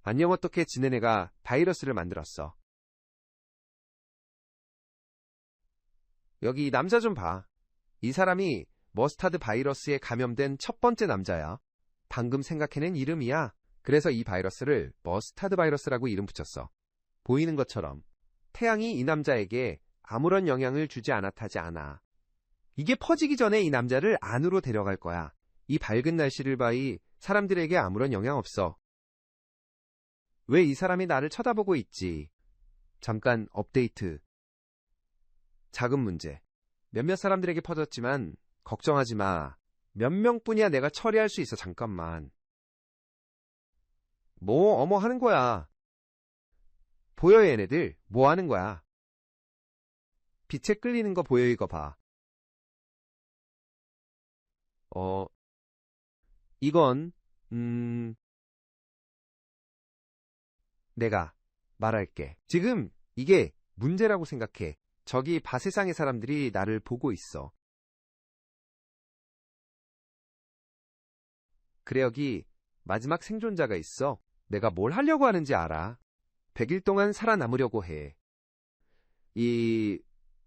안녕 어떻게 지낸 애가 바이러스를 만들었어. 여기 이 남자 좀 봐. 이 사람이 머스타드 바이러스에 감염된 첫 번째 남자야. 방금 생각해낸 이름이야. 그래서 이 바이러스를 머스타드 바이러스라고 이름 붙였어. 보이는 것처럼 태양이 이 남자에게 아무런 영향을 주지 않았다지 않아. 이게 퍼지기 전에 이 남자를 안으로 데려갈 거야. 이 밝은 날씨를 봐이 사람들에게 아무런 영향 없어. 왜 이 사람이 나를 쳐다보고 있지? 잠깐 업데이트. 작은 문제. 몇몇 사람들에게 퍼졌지만 걱정하지 마. 몇 명뿐이야 내가 처리할 수 있어. 잠깐만. 뭐 어머 하는 거야. 보여 얘네들. 뭐 하는 거야. 빛에 끌리는 거 보여 이거 봐. 이건 내가 말할게. 지금 이게 문제라고 생각해. 저기 바세상의 사람들이 나를 보고 있어. 그래 여기 마지막 생존자가 있어. 내가 뭘 하려고 하는지 알아. 100일 동안 살아남으려고 해. 이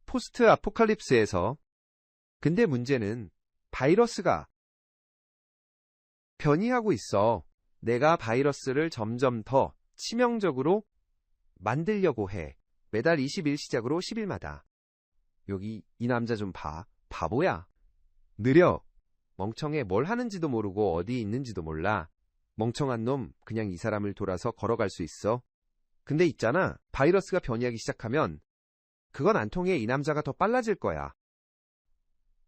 포스트 아포칼립스에서. 근데 문제는 바이러스가 변이하고 있어. 내가 바이러스를 점점 더 치명적으로 만들려고 해. 매달 20일 시작으로 10일마다. 여기 이 남자 좀 봐. 바보야. 느려. 멍청해. 뭘 하는지도 모르고 어디 있는지도 몰라. 멍청한 놈. 그냥 이 사람을 돌아서 걸어갈 수 있어. 근데 있잖아. 바이러스가 변이하기 시작하면 그건 안 통해. 이 남자가 더 빨라질 거야.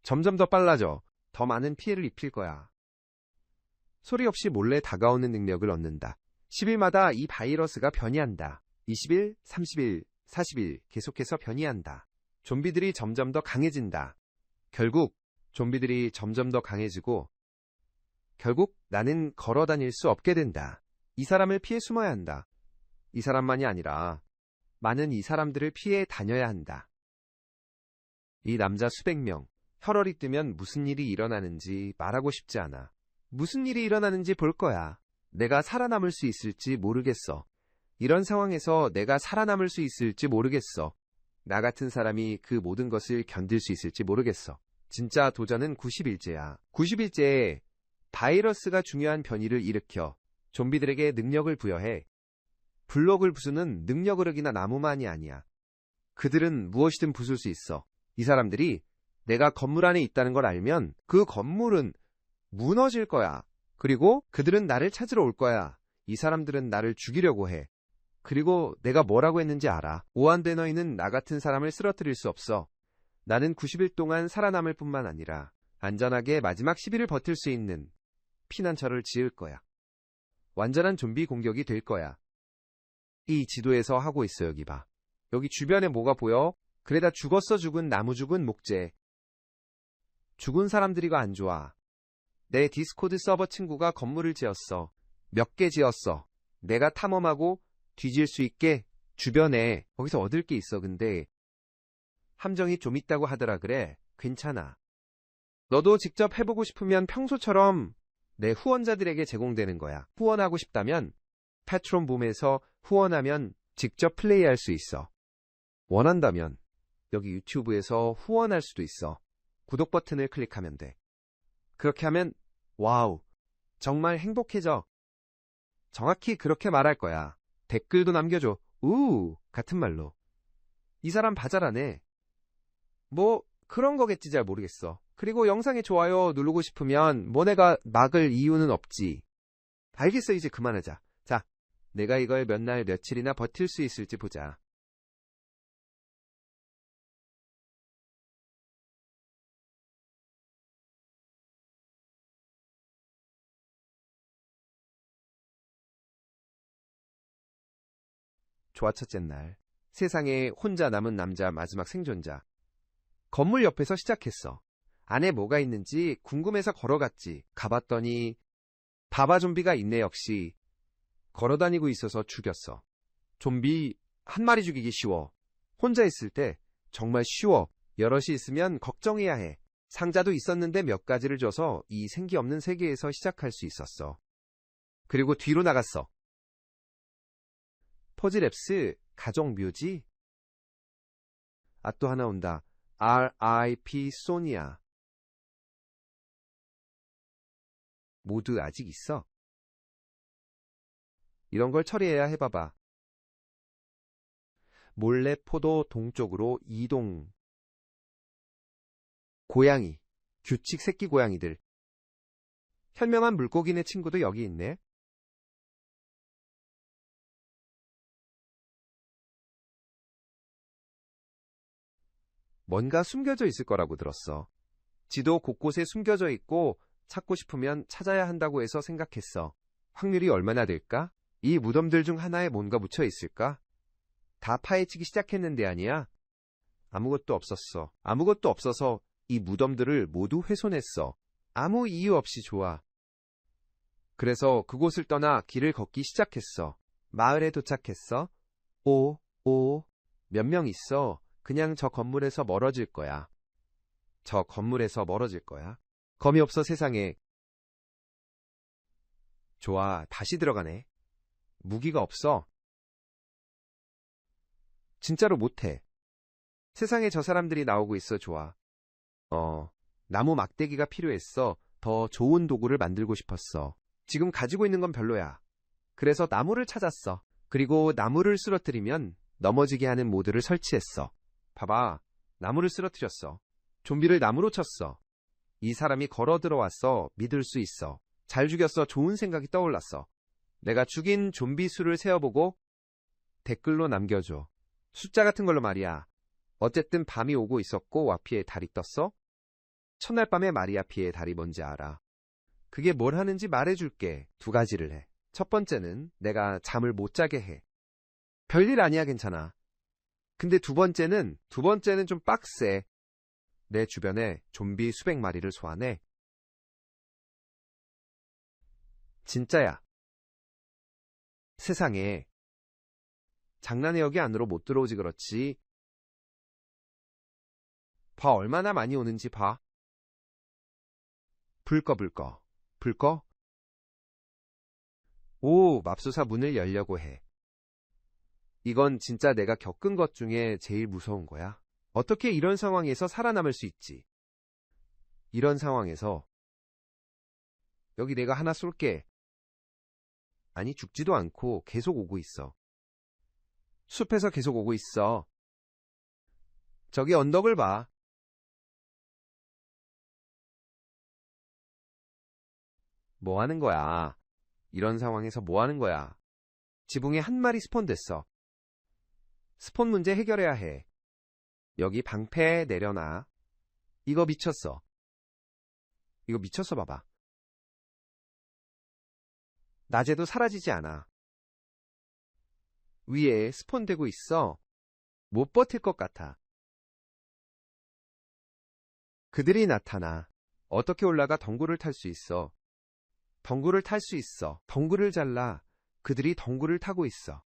점점 더 빨라져. 더 많은 피해를 입힐 거야. 소리 없이 몰래 다가오는 능력을 얻는다. 10일마다 이 바이러스가 변이한다. 20일, 30일, 40일 계속해서 변이한다. 좀비들이 점점 더 강해진다. 결국 좀비들이 점점 더 강해지고 결국 나는 걸어 다닐 수 없게 된다. 이 사람을 피해 숨어야 한다. 이 사람만이 아니라 많은 이 사람들을 피해 다녀야 한다. 이 남자 수백 명. 혈혈이 뜨면 무슨 일이 일어나는지 말하고 싶지 않아. 무슨 일이 일어나는지 볼 거야. 내가 살아남을 수 있을지 모르겠어. 이런 상황에서 내가 살아남을 수 있을지 모르겠어. 나 같은 사람이 그 모든 것을 견딜 수 있을지 모르겠어. 진짜 도전은 90일째야. 90일째에 바이러스가 중요한 변이를 일으켜 좀비들에게 능력을 부여해. 블록을 부수는 능력 어력이나 나무만이 아니야. 그들은 무엇이든 부술 수 있어. 이 사람들이 내가 건물 안에 있다는 걸 알면 그 건물은 무너질 거야. 그리고 그들은 나를 찾으러 올 거야. 이 사람들은 나를 죽이려고 해. 그리고 내가 뭐라고 했는지 알아. 오한데 너희는 나 같은 사람을 쓰러뜨릴 수 없어. 나는 90일 동안 살아남을 뿐만 아니라 안전하게 마지막 10일을 버틸 수 있는 피난처를 지을 거야. 완전한 좀비 공격이 될 거야. 이 지도에서 하고 있어. 여기 봐. 여기 주변에 뭐가 보여? 그래 다 죽었어. 죽은 나무, 죽은 목재. 죽은 사람들이가 안 좋아. 내 디스코드 서버 친구가 건물을 지었어. 몇 개 지었어. 내가 탐험하고 뒤질 수 있게 주변에 거기서 얻을 게 있어. 근데 함정이 좀 있다고 하더라. 그래. 괜찮아. 너도 직접 해보고 싶으면 평소처럼 내 후원자들에게 제공되는 거야. 후원하고 싶다면 패트론붐에서 후원하면 직접 플레이할 수 있어. 원한다면 여기 유튜브에서 후원할 수도 있어. 구독 버튼을 클릭하면 돼. 그렇게 하면 와우, 정말 행복해져. 정확히 그렇게 말할 거야. 댓글도 남겨줘. 우우 같은 말로. 이 사람 바잘하네. 뭐 그런 거겠지. 잘 모르겠어. 그리고 영상에 좋아요 누르고 싶으면 뭐 내가 막을 이유는 없지. 알겠어. 이제 그만하자. 자, 내가 이걸 몇 날 며칠이나 버틸 수 있을지 보자. 좋아. 첫째 날. 세상에 혼자 남은 남자 마지막 생존자. 건물 옆에서 시작했어. 안에 뭐가 있는지 궁금해서 걸어갔지. 가봤더니 바바 좀비가 있네. 역시 걸어다니고 있어서 죽였어. 좀비 한 마리 죽이기 쉬워. 혼자 있을 때 정말 쉬워. 여럿이 있으면 걱정해야 해. 상자도 있었는데 몇 가지를 줘서 이 생기 없는 세계에서 시작할 수 있었어. 그리고 뒤로 나갔어. 포즈랩스 가족묘지. 아, 또 하나 온다. RIP 소니아. 모두 아직 있어. 이런 걸 처리해야 해봐봐. 몰래 포도 동쪽으로 이동. 고양이, 규칙 새끼 고양이들. 현명한 물고기네 친구도 여기 있네. 뭔가 숨겨져 있을 거라고 들었어. 지도 곳곳에 숨겨져 있고 찾고 싶으면 찾아야 한다고 해서 생각했어. 확률이 얼마나 될까? 이 무덤들 중 하나에 뭔가 묻혀 있을까? 다 파헤치기 시작했는데 아니야? 아무것도 없었어. 아무것도 없어서 이 무덤들을 모두 훼손했어. 아무 이유 없이 좋아. 그래서 그곳을 떠나 길을 걷기 시작했어. 마을에 도착했어. 몇 명 있어. 그냥 저 건물에서 멀어질 거야. 저 건물에서 멀어질 거야. 검이 없어 세상에. 좋아, 다시 들어가네. 무기가 없어. 진짜로 못해. 세상에 저 사람들이 나오고 있어. 좋아. 나무 막대기가 필요했어. 더 좋은 도구를 만들고 싶었어. 지금 가지고 있는 건 별로야. 그래서 나무를 찾았어. 그리고 나무를 쓰러뜨리면 넘어지게 하는 모드를 설치했어. 봐봐, 나무를 쓰러뜨렸어. 좀비를 나무로 쳤어. 이 사람이 걸어 들어왔어. 믿을 수 있어. 잘 죽였어. 좋은 생각이 떠올랐어. 내가 죽인 좀비 수를 세어보고 댓글로 남겨줘. 숫자 같은 걸로 말이야. 어쨌든 밤이 오고 있었고 와피의 달이 떴어. 첫날 밤에 마리아 피의 달이 뭔지 알아. 그게 뭘 하는지 말해줄게. 두 가지를 해. 첫 번째는 내가 잠을 못 자게 해. 별일 아니야, 괜찮아. 근데 두 번째는 좀 빡세. 내 주변에 좀비 수백 마리를 소환해. 진짜야. 세상에. 장난해. 여기 안으로 못 들어오지. 그렇지. 봐, 얼마나 많이 오는지 봐. 불 꺼. 오, 맙소사 문을 열려고 해. 이건 진짜 내가 겪은 것 중에 제일 무서운 거야. 어떻게 이런 상황에서 살아남을 수 있지? 이런 상황에서 여기 내가 하나 쏠게. 아니, 죽지도 않고 계속 오고 있어. 숲에서 계속 오고 있어. 저기 언덕을 봐. 뭐 하는 거야? 이런 상황에서 뭐 하는 거야? 지붕에 한 마리 스폰됐어. 스폰 문제 해결해야 해. 여기 방패 내려놔. 이거 미쳤어. 이거 미쳤어 봐봐. 낮에도 사라지지 않아. 위에 스폰되고 있어. 못 버틸 것 같아. 그들이 나타나. 어떻게 올라가 덩굴을 탈 수 있어. 덩굴을 탈 수 있어. 덩굴을 잘라. 그들이 덩굴을 타고 있어.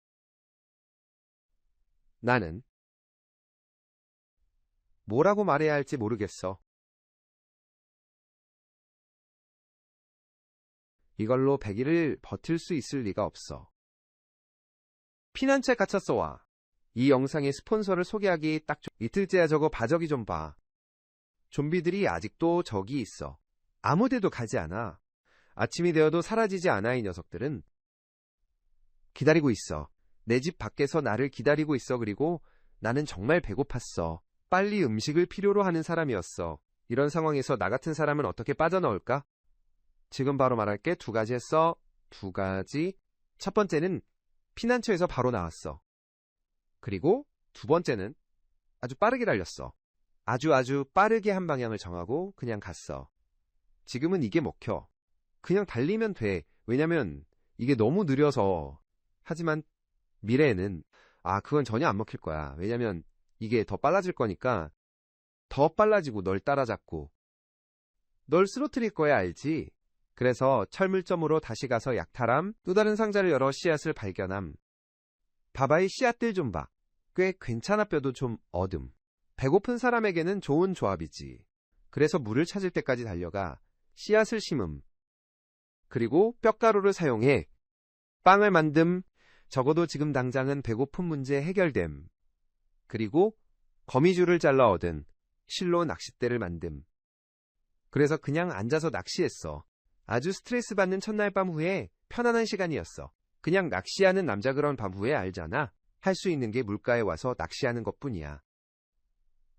나는 뭐라고 말해야 할지 모르겠어. 이걸로 100일을 버틸 수 있을 리가 없어. 피난처에 갇혔어. 와. 이 영상의 스폰서를 소개하기 딱 이틀째야. 저거 봐. 저기 좀 봐. 좀비들이 아직도 저기 있어. 아무데도 가지 않아. 아침이 되어도 사라지지 않아. 이 녀석들은 기다리고 있어. 내 집 밖에서 나를 기다리고 있어. 그리고 나는 정말 배고팠어. 빨리 음식을 필요로 하는 사람이었어. 이런 상황에서 나 같은 사람은 어떻게 빠져나올까? 지금 바로 말할게. 두 가지 했어. 두 가지. 첫 번째는 피난처에서 바로 나왔어. 그리고 두 번째는 아주 빠르게 달렸어. 아주 빠르게 한 방향을 정하고 그냥 갔어. 지금은 이게 먹혀. 그냥 달리면 돼. 왜냐면 이게 너무 느려서. 하지만 미래에는 그건 전혀 안 먹힐 거야. 왜냐면 이게 더 빨라질 거니까 더 빨라지고 널 따라잡고 널 쓰러뜨릴 거야. 알지? 그래서 철물점으로 다시 가서 약탈함. 또 다른 상자를 열어 씨앗을 발견함. 봐봐. 이 씨앗들 좀 봐. 꽤 괜찮아. 뼈도 좀 얻음. 배고픈 사람에게는 좋은 조합이지. 그래서 물을 찾을 때까지 달려가 씨앗을 심음. 그리고 뼈가루를 사용해 빵을 만듦. 적어도 지금 당장은 배고픈 문제 해결됨. 그리고 거미줄을 잘라 얻은 실로 낚싯대를 만듦. 그래서 그냥 앉아서 낚시했어. 아주 스트레스 받는 첫날 밤 후에 편안한 시간이었어. 그냥 낚시하는 남자 그런 밤 후에 알잖아. 할 수 있는 게 물가에 와서 낚시하는 것뿐이야.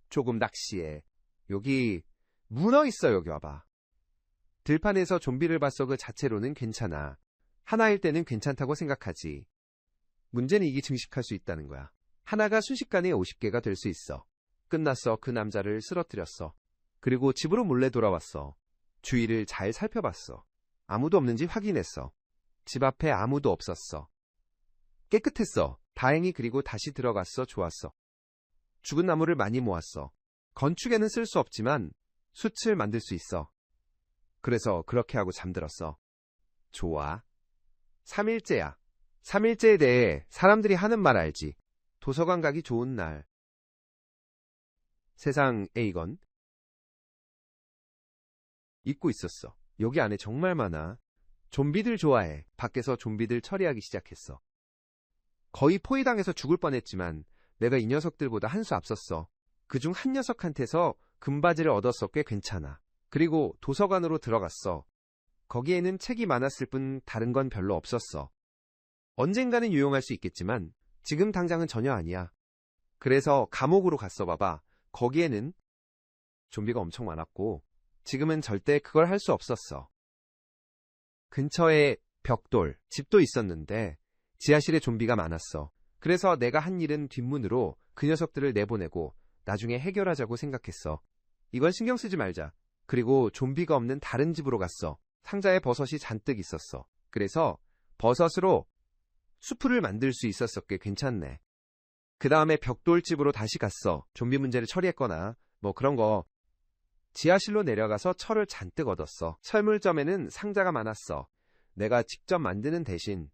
조금 낚시해. 여기 문어 있어. 여기 와봐. 들판에서 좀비를 봤어. 그 자체로는 괜찮아. 하나일 때는 괜찮다고 생각하지. 문제는 이게 증식할 수 있다는 거야. 하나가 순식간에 50개가 될 수 있어. 끝났어. 그 남자를 쓰러뜨렸어. 그리고 집으로 몰래 돌아왔어. 주위를 잘 살펴봤어. 아무도 없는지 확인했어. 집 앞에 아무도 없었어. 깨끗했어. 다행히. 그리고 다시 들어갔어. 좋았어. 죽은 나무를 많이 모았어. 건축에는 쓸 수 없지만 숯을 만들 수 있어. 그래서 그렇게 하고 잠들었어. 좋아. 3일째야. 3일째에 대해 사람들이 하는 말 알지? 도서관 가기 좋은 날. 세상 A건 잊고 있었어. 여기 안에 정말 많아. 좀비들 좋아해. 밖에서 좀비들 처리하기 시작했어. 거의 포위당해서 죽을 뻔했지만 내가 이 녀석들보다 한 수 앞섰어. 그중 한 녀석한테서 금바지를 얻었어. 꽤 괜찮아. 그리고 도서관으로 들어갔어. 거기에는 책이 많았을 뿐 다른 건 별로 없었어. 언젠가는 유용할 수 있겠지만 지금 당장은 전혀 아니야. 그래서 감옥으로 갔어. 봐봐. 거기에는 좀비가 엄청 많았고 지금은 절대 그걸 할 수 없었어. 근처에 벽돌, 집도 있었는데 지하실에 좀비가 많았어. 그래서 내가 한 일은 뒷문으로 그 녀석들을 내보내고 나중에 해결하자고 생각했어. 이건 신경 쓰지 말자. 그리고 좀비가 없는 다른 집으로 갔어. 상자에 버섯이 잔뜩 있었어. 그래서 버섯으로 수프를 만들 수 있었어. 꽤 괜찮네. 그 다음에 벽돌집으로 다시 갔어. 좀비 문제를 처리했거나 뭐 그런 거. 지하실로 내려가서 철을 잔뜩 얻었어. 철물점에는 상자가 많았어. 내가 직접 만드는 대신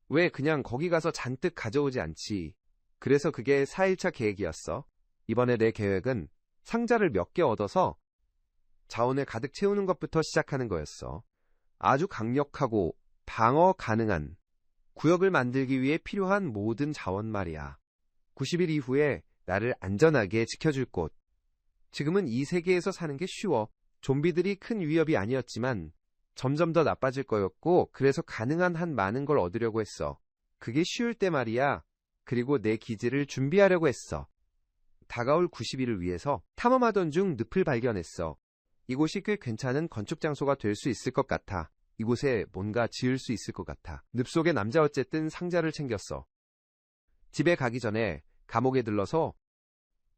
왜 그냥 거기 가서 잔뜩 가져오지 않지. 그래서 그게 4일차 계획이었어. 이번에 내 계획은 상자를 몇 개 얻어서 자원을 가득 채우는 것부터 시작하는 거였어. 아주 강력하고 방어 가능한 구역을 만들기 위해 필요한 모든 자원 말이야. 90일 이후에 나를 안전하게 지켜줄 곳. 지금은 이 세계에서 사는 게 쉬워. 좀비들이 큰 위협이 아니었지만 점점 더 나빠질 거였고 그래서 가능한 한 많은 걸 얻으려고 했어. 그게 쉬울 때 말이야. 그리고 내 기지를 준비하려고 했어. 다가올 90일을 위해서 탐험하던 중 늪을 발견했어. 이곳이 꽤 괜찮은 건축 장소가 될 수 있을 것 같아. 이곳에 뭔가 지을 수 있을 것 같아. 늪 속의 남자 어쨌든 상자를 챙겼어. 집에 가기 전에 감옥에 들러서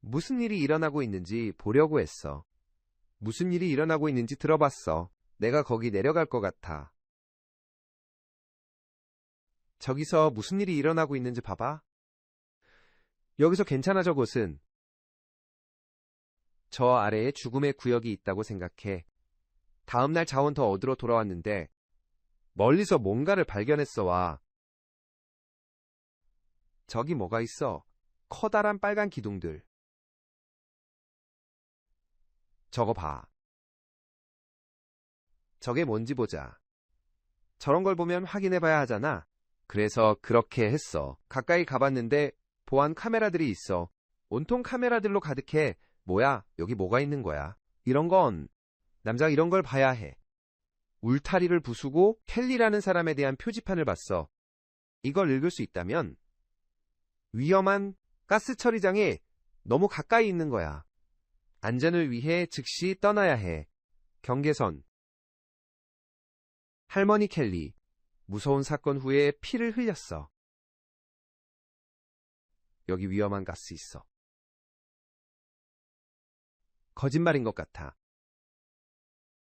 무슨 일이 일어나고 있는지 보려고 했어. 무슨 일이 일어나고 있는지 들어봤어. 내가 거기 내려갈 것 같아. 저기서 무슨 일이 일어나고 있는지 봐봐. 여기서 괜찮아. 저곳은 저 아래에 죽음의 구역이 있다고 생각해. 다음날 자원 더 얻으러 돌아왔는데 멀리서 뭔가를 발견했어. 와. 저기 뭐가 있어. 커다란 빨간 기둥들. 저거 봐. 저게 뭔지 보자. 저런 걸 보면 확인해봐야 하잖아. 그래서 그렇게 했어. 가까이 가봤는데 보안 카메라들이 있어. 온통 카메라들로 가득해. 뭐야? 여기 뭐가 있는 거야? 이런 건 남자가 이런 걸 봐야 해. 울타리를 부수고 켈리라는 사람에 대한 표지판을 봤어. 이걸 읽을 수 있다면 위험한 가스 처리장에 너무 가까이 있는 거야. 안전을 위해 즉시 떠나야 해. 경계선. 할머니 켈리. 무서운 사건 후에 피를 흘렸어. 여기 위험한 가스 있어. 거짓말인 것 같아.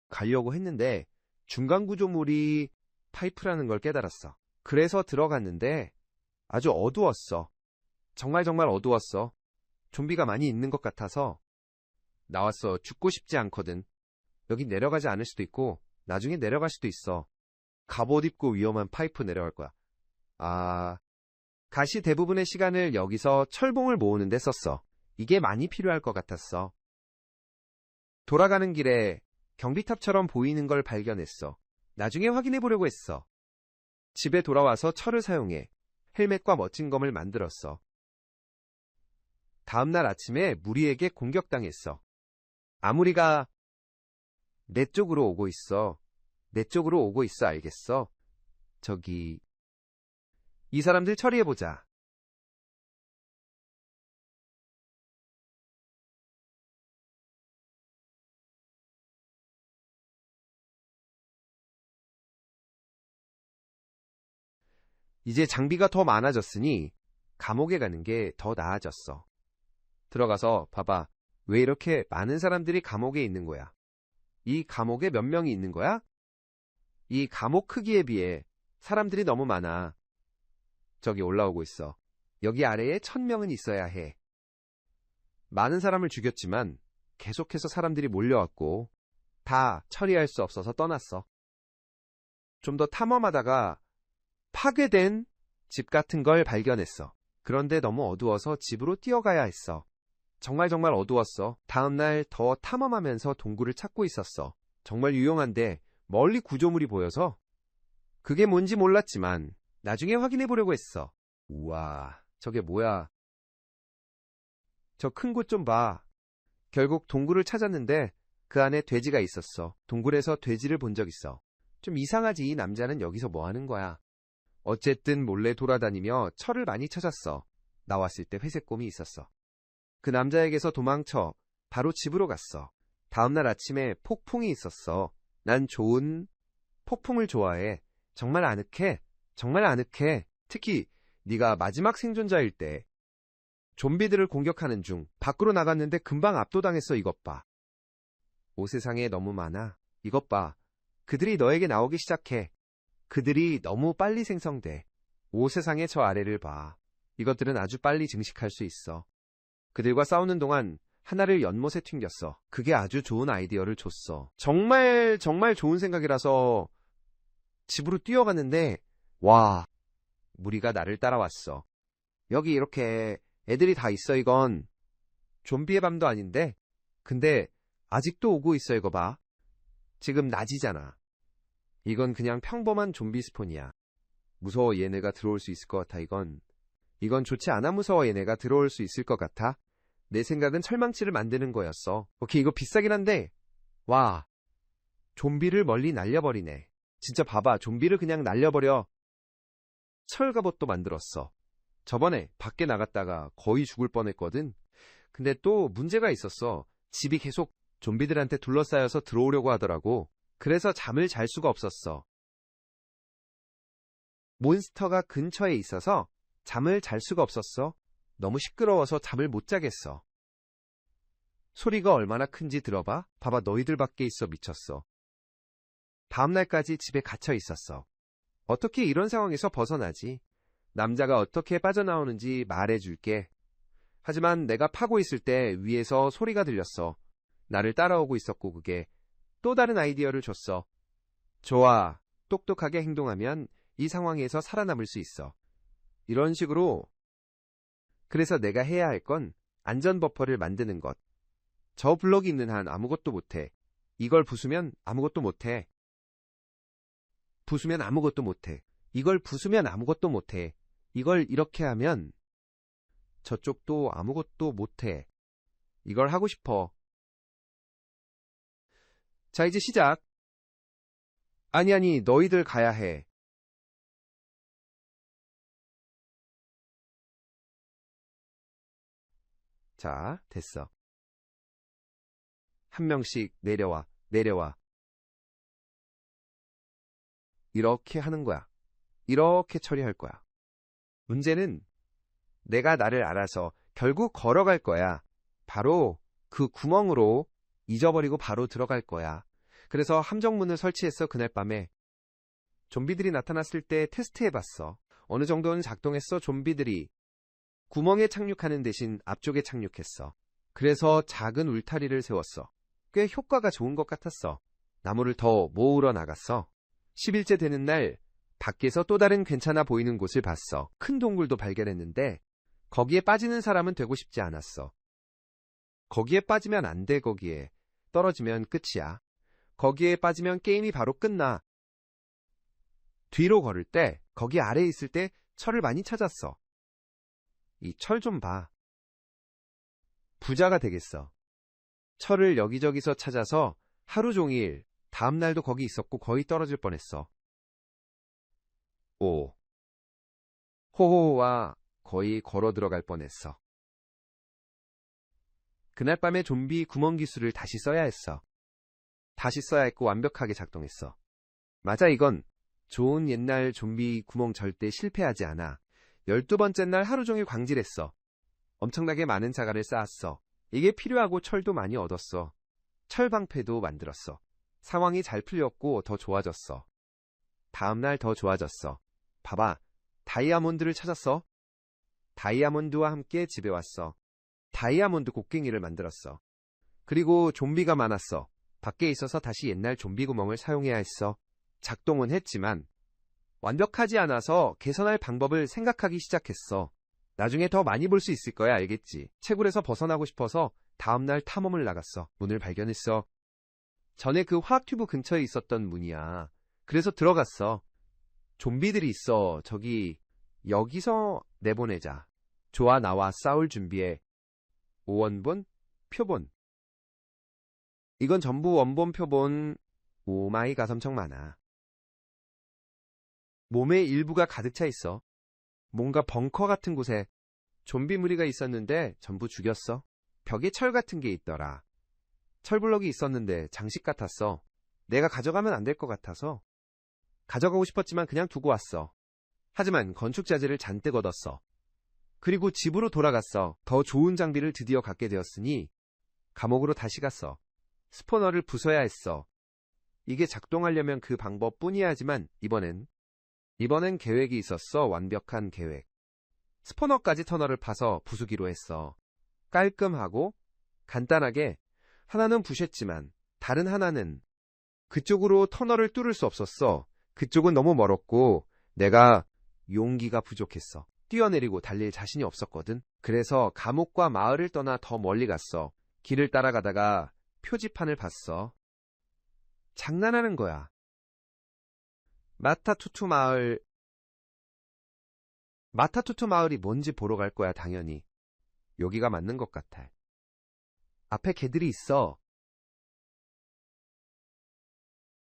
가려고 했는데 중간 구조물이 파이프라는 걸 깨달았어. 그래서 들어갔는데 아주 어두웠어. 정말 어두웠어. 좀비가 많이 있는 것 같아서 나왔어. 죽고 싶지 않거든. 여기 내려가지 않을 수도 있고 나중에 내려갈 수도 있어. 갑옷 입고 위험한 파이프 내려갈 거야. 가시 대부분의 시간을 여기서 철봉을 모으는 데 썼어. 이게 많이 필요할 것 같았어. 돌아가는 길에 경비탑처럼 보이는 걸 발견했어. 나중에 확인해 보려고 했어. 집에 돌아와서 철을 사용해. 헬멧과 멋진 검을 만들었어. 다음날 아침에 무리에게 공격당했어. 아무리가 내 쪽으로 오고 있어. 내 쪽으로 오고 있어, 알겠어? 저기, 이 사람들 처리해보자. 이제 장비가 더 많아졌으니 감옥에 가는 게 더 나아졌어. 들어가서 봐봐. 왜 이렇게 많은 사람들이 감옥에 있는 거야? 이 감옥에 몇 명이 있는 거야? 이 감옥 크기에 비해 사람들이 너무 많아. 저기 올라오고 있어. 여기 아래에 1000명은 있어야 해. 많은 사람을 죽였지만 계속해서 사람들이 몰려왔고 다 처리할 수 없어서 떠났어. 좀 더 탐험하다가 파괴된 집 같은 걸 발견했어. 그런데 너무 어두워서 집으로 뛰어가야 했어. 정말 어두웠어. 다음날 더 탐험하면서 동굴을 찾고 있었어. 정말 유용한데 멀리 구조물이 보여서 그게 뭔지 몰랐지만 나중에 확인해 보려고 했어. 우와, 저게 뭐야? 저 큰 곳 좀 봐. 결국 동굴을 찾았는데 그 안에 돼지가 있었어. 동굴에서 돼지를 본 적 있어. 좀 이상하지. 이 남자는 여기서 뭐 하는 거야? 어쨌든 몰래 돌아다니며 철을 많이 찾았어. 나왔을 때 회색곰이 있었어. 그 남자에게서 도망쳐 바로 집으로 갔어. 다음날 아침에 폭풍이 있었어. 난 좋은 폭풍을 좋아해. 정말 아늑해. 정말 아늑해. 특히 네가 마지막 생존자일 때 좀비들을 공격하는 중 밖으로 나갔는데 금방 압도당했어. 이것 봐. 오, 세상에 너무 많아. 이것 봐. 그들이 너에게 나오기 시작해. 그들이 너무 빨리 생성돼. 오, 세상에 저 아래를 봐. 이것들은 아주 빨리 증식할 수 있어. 그들과 싸우는 동안 하나를 연못에 튕겼어. 그게 아주 좋은 아이디어를 줬어. 정말 좋은 생각이라서 집으로 뛰어갔는데 와, 무리가 나를 따라왔어. 여기 이렇게 애들이 다 있어. 이건 좀비의 밤도 아닌데 근데 아직도 오고 있어. 이거 봐. 지금 낮이잖아. 이건 그냥 평범한 좀비 스폰이야. 무서워. 얘네가 들어올 수 있을 것 같아. 이건 좋지 않아. 무서워. 얘네가 들어올 수 있을 것 같아. 내 생각은 철망치를 만드는 거였어. 오케이, 이거 비싸긴 한데 와, 좀비를 멀리 날려버리네. 진짜 봐봐. 좀비를 그냥 날려버려. 철갑옷도 만들었어. 저번에 밖에 나갔다가 거의 죽을 뻔했거든. 근데 또 문제가 있었어. 집이 계속 좀비들한테 둘러싸여서 들어오려고 하더라고. 그래서 잠을 잘 수가 없었어. 몬스터가 근처에 있어서 잠을 잘 수가 없었어. 너무 시끄러워서 잠을 못 자겠어. 소리가 얼마나 큰지 들어봐. 봐봐, 너희들 밖에 있어. 미쳤어. 다음날까지 집에 갇혀 있었어. 어떻게 이런 상황에서 벗어나지? 남자가 어떻게 빠져나오는지 말해줄게. 하지만 내가 파고 있을 때 위에서 소리가 들렸어. 나를 따라오고 있었고 그게 또 다른 아이디어를 줬어. 좋아. 똑똑하게 행동하면 이 상황에서 살아남을 수 있어. 이런 식으로. 그래서 내가 해야 할 건 안전 버퍼를 만드는 것. 저 블럭이 있는 한 아무것도 못해. 이걸 부수면 아무것도 못해. 부수면 아무것도 못해. 이걸 부수면 아무것도 못해. 이걸 이렇게 하면 저쪽도 아무것도 못해. 이걸 하고 싶어. 자, 이제 시작. 아니, 너희들 가야 해. 자, 됐어. 한 명씩 내려와. 이렇게 하는 거야. 이렇게 처리할 거야. 문제는 내가 나를 알아서 결국 걸어갈 거야. 바로 그 구멍으로 잊어버리고 바로 들어갈 거야. 그래서 함정문을 설치했어. 그날 밤에 좀비들이 나타났을 때 테스트해봤어. 어느 정도는 작동했어. 좀비들이 구멍에 착륙하는 대신 앞쪽에 착륙했어. 그래서 작은 울타리를 세웠어. 꽤 효과가 좋은 것 같았어. 나무를 더 모으러 나갔어. 10일째 되는 날 밖에서 또 다른 괜찮아 보이는 곳을 봤어. 큰 동굴도 발견했는데 거기에 빠지는 사람은 되고 싶지 않았어. 거기에 빠지면 안 돼. 거기에 떨어지면 끝이야. 거기에 빠지면 게임이 바로 끝나. 뒤로 걸을 때 거기 아래에 있을 때 철을 많이 찾았어. 이 철 좀 봐. 부자가 되겠어. 철을 여기저기서 찾아서 하루 종일 다음 날도 거기 있었고 거의 떨어질 뻔했어. 오. 호호호와 거의 걸어 들어갈 뻔했어. 그날 밤에 좀비 구멍 기술을 다시 써야 했어. 다시 써야 했고 완벽하게 작동했어. 맞아, 이건 좋은 옛날 좀비 구멍 절대 실패하지 않아. 12번째 날 하루 종일 광질했어. 엄청나게 많은 자갈을 쌓았어. 이게 필요하고 철도 많이 얻었어. 철 방패도 만들었어. 상황이 잘 풀렸고 더 좋아졌어. 다음날 더 좋아졌어. 봐봐, 다이아몬드를 찾았어. 다이아몬드와 함께 집에 왔어. 다이아몬드 곡괭이를 만들었어. 그리고 좀비가 많았어. 밖에 있어서 다시 옛날 좀비 구멍을 사용해야 했어. 작동은 했지만 완벽하지 않아서 개선할 방법을 생각하기 시작했어. 나중에 더 많이 볼 수 있을 거야, 알겠지? 채굴에서 벗어나고 싶어서 다음날 탐험을 나갔어. 문을 발견했어. 전에 그 화학 튜브 근처에 있었던 문이야. 그래서 들어갔어. 좀비들이 있어. 저기 여기서 내보내자. 좋아, 나와 싸울 준비해. 5원본, 표본. 이건 전부 원본, 표본. 오마이 갓, 엄청 많아. 몸의 일부가 가득 차 있어. 뭔가 벙커 같은 곳에 좀비 무리가 있었는데 전부 죽였어. 벽에 철 같은 게 있더라. 철블럭이 있었는데 장식 같았어. 내가 가져가면 안 될 것 같아서 가져가고 싶었지만 그냥 두고 왔어. 하지만 건축자재를 잔뜩 얻었어. 그리고 집으로 돌아갔어. 더 좋은 장비를 드디어 갖게 되었으니 감옥으로 다시 갔어. 스포너를 부숴야 했어. 이게 작동하려면 그 방법뿐이야. 하지만 이번엔 계획이 있었어. 완벽한 계획. 스포너까지 터널을 파서 부수기로 했어. 깔끔하고 간단하게. 하나는 부셨지만 다른 하나는 그쪽으로 터널을 뚫을 수 없었어. 그쪽은 너무 멀었고 내가 용기가 부족했어. 뛰어내리고 달릴 자신이 없었거든. 그래서 감옥과 마을을 떠나 더 멀리 갔어. 길을 따라가다가 표지판을 봤어. 장난하는 거야. 마타투투 마을이 뭔지 보러 갈 거야, 당연히. 여기가 맞는 것 같아. 앞에 개들이 있어.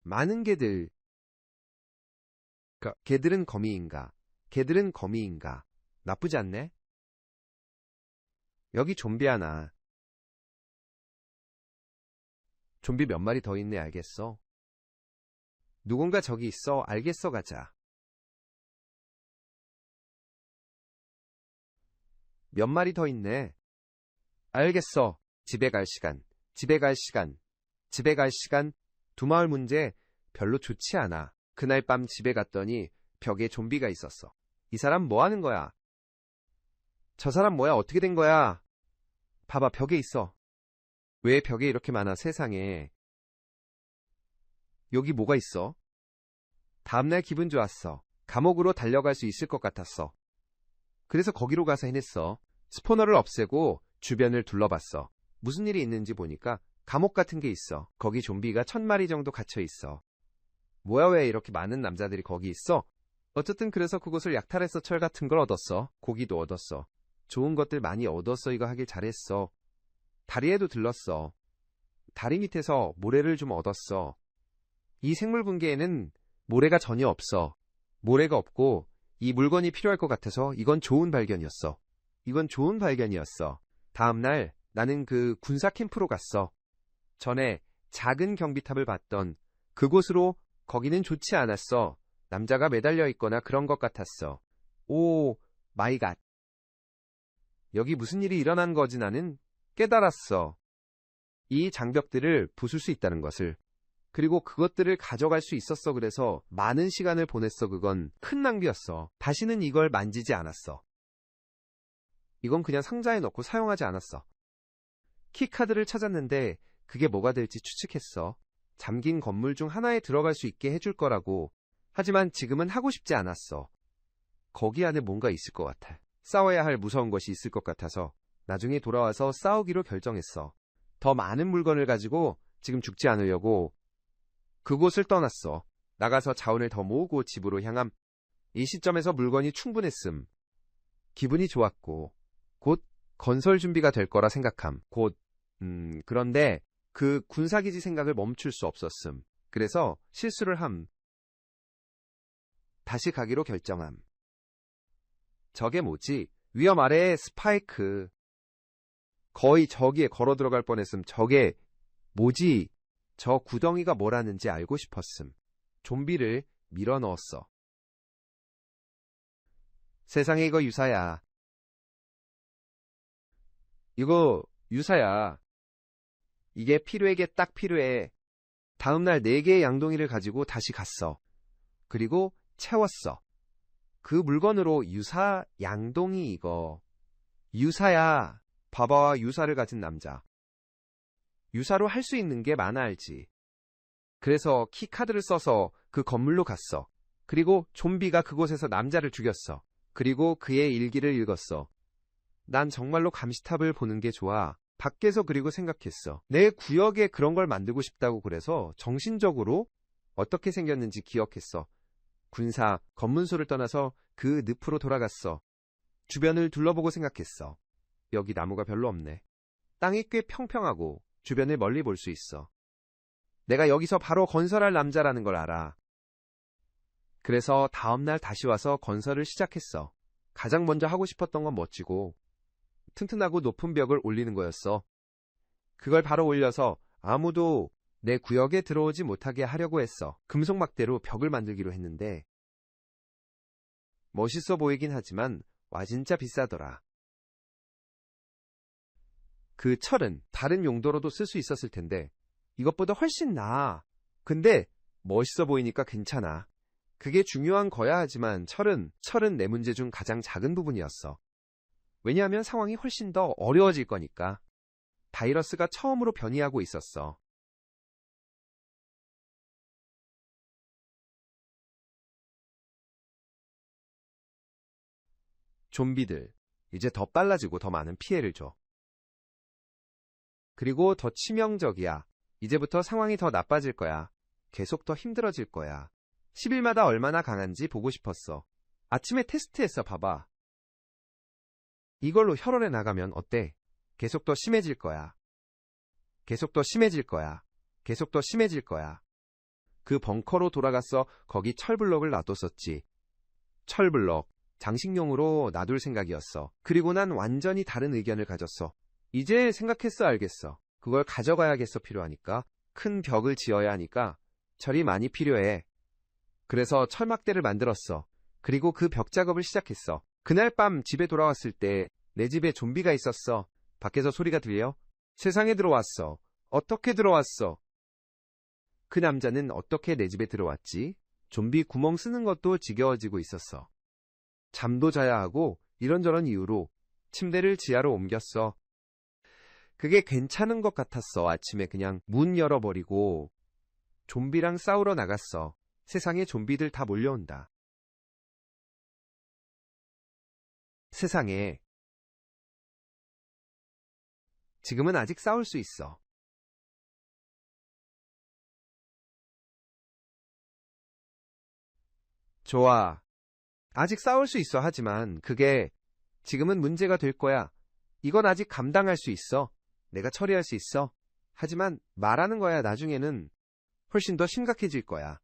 많은 개들. 개들은 거미인가? 개들은 거미인가? 나쁘지 않네? 여기 좀비 하나. 좀비 몇 마리 더 있네, 알겠어. 누군가 저기 있어, 알겠어, 가자. 몇 마리 더 있네. 알겠어. 집에 갈 시간. 두 마을 문제 별로 좋지 않아. 그날 밤 집에 갔더니 벽에 좀비가 있었어. 이 사람 뭐 하는 거야? 저 사람 뭐야? 어떻게 된 거야? 봐봐, 벽에 있어. 왜 벽에 이렇게 많아, 세상에. 여기 뭐가 있어? 다음날 기분 좋았어. 감옥으로 달려갈 수 있을 것 같았어. 그래서 거기로 가서 해냈어. 스포너를 없애고 주변을 둘러봤어. 무슨 일이 있는지 보니까 감옥 같은 게 있어. 거기 좀비가 1000마리 정도 갇혀 있어. 뭐야, 왜 이렇게 많은 남자들이 거기 있어? 어쨌든 그래서 그곳을 약탈해서 철 같은 걸 얻었어. 고기도 얻었어. 좋은 것들 많이 얻었어. 이거 하길 잘했어. 다리에도 들렀어. 다리 밑에서 모래를 좀 얻었어. 이 생물 분계에는 모래가 전혀 없어. 모래가 없고 이 물건이 필요할 것 같아서 이건 좋은 발견이었어. 다음날 나는 그 군사 캠프로 갔어. 전에 작은 경비탑을 봤던 그곳으로. 거기는 좋지 않았어. 남자가 매달려 있거나 그런 것 같았어. 오 마이 갓. 여기 무슨 일이 일어난 거지? 나는 깨달았어. 이 장벽들을 부술 수 있다는 것을. 그리고 그것들을 가져갈 수 있었어. 그래서 많은 시간을 보냈어. 그건 큰 낭비였어. 다시는 이걸 만지지 않았어. 이건 그냥 상자에 넣고 사용하지 않았어. 키카드를 찾았는데 그게 뭐가 될지 추측했어. 잠긴 건물 중 하나에 들어갈 수 있게 해줄 거라고. 하지만 지금은 하고 싶지 않았어. 거기 안에 뭔가 있을 것 같아. 싸워야 할 무서운 것이 있을 것 같아서 나중에 돌아와서 싸우기로 결정했어. 더 많은 물건을 가지고 지금 죽지 않으려고 그곳을 떠났어. 나가서 자원을 더 모으고 집으로 향함. 이 시점에서 물건이 충분했음. 기분이 좋았고 곧 건설 준비가 될 거라 생각함. 그런데 그 군사기지 생각을 멈출 수 없었음. 그래서 실수를 함. 다시 가기로 결정함. 저게 뭐지? 위험 아래에 스파이크. 거의 저기에 걸어 들어갈 뻔했음. 저게 뭐지? 저 구덩이가 뭐라는지 알고 싶었음. 좀비를 밀어 넣었어. 세상에 이거 유사야. 이거 유사야. 이게 필요에게 딱 필요해. 다음날 4개의 양동이를 가지고 다시 갔어. 그리고 채웠어. 그 물건으로 유사 양동이 이거. 유사야. 봐봐 유사를 가진 남자. 유사로 할 수 있는 게 많아 알지. 그래서 키카드를 써서 그 건물로 갔어. 그리고 좀비가 그곳에서 남자를 죽였어. 그리고 그의 일기를 읽었어. 난 정말로 감시탑을 보는 게 좋아. 밖에서 그리고 생각했어. 내 구역에 그런 걸 만들고 싶다고 그래서 정신적으로 어떻게 생겼는지 기억했어. 군사, 검문소를 떠나서 그 늪으로 돌아갔어. 주변을 둘러보고 생각했어. 여기 나무가 별로 없네. 땅이 꽤 평평하고 주변을 멀리 볼 수 있어. 내가 여기서 바로 건설할 남자라는 걸 알아. 그래서 다음날 다시 와서 건설을 시작했어. 가장 먼저 하고 싶었던 건 멋지고 튼튼하고 높은 벽을 올리는 거였어. 그걸 바로 올려서 아무도 내 구역에 들어오지 못하게 하려고 했어. 금속 막대로 벽을 만들기로 했는데 멋있어 보이긴 하지만 와 진짜 비싸더라. 그 철은 다른 용도로도 쓸 수 있었을 텐데 이것보다 훨씬 나아. 근데 멋있어 보이니까 괜찮아. 그게 중요한 거야 하지만 철은 내 문제 중 가장 작은 부분이었어. 왜냐하면 상황이 훨씬 더 어려워질 거니까. 바이러스가 처음으로 변이하고 있었어. 좀비들, 이제 더 빨라지고 더 많은 피해를 줘. 그리고 더 치명적이야. 이제부터 상황이 더 나빠질 거야. 계속 더 힘들어질 거야. 10일마다 얼마나 강한지 보고 싶었어. 아침에 테스트했어 봐봐. 이걸로 혈원에 나가면 어때? 계속 더 심해질 거야. 계속 더 심해질 거야. 계속 더 심해질 거야. 그 벙커로 돌아가서 거기 철블럭을 놔뒀었지. 철블럭, 장식용으로 놔둘 생각이었어. 그리고 난 완전히 다른 의견을 가졌어. 이제 생각했어 알겠어. 그걸 가져가야겠어 필요하니까. 큰 벽을 지어야 하니까 철이 많이 필요해. 그래서 철막대를 만들었어. 그리고 그 벽 작업을 시작했어. 그날 밤 집에 돌아왔을 때 내 집에 좀비가 있었어. 밖에서 소리가 들려? 세상에 들어왔어. 어떻게 들어왔어? 그 남자는 어떻게 내 집에 들어왔지? 좀비 구멍 쓰는 것도 지겨워지고 있었어. 잠도 자야 하고 이런저런 이유로 침대를 지하로 옮겼어. 그게 괜찮은 것 같았어. 아침에 그냥 문 열어버리고 좀비랑 싸우러 나갔어. 세상에 좀비들 다 몰려온다. 세상에 지금은 아직 싸울 수 있어. 좋아. 아직 싸울 수 있어 하지만 그게 지금은 문제가 될 거야. 이건 아직 감당할 수 있어. 내가 처리할 수 있어. 하지만 말하는 거야 나중에는 훨씬 더 심각해질 거야.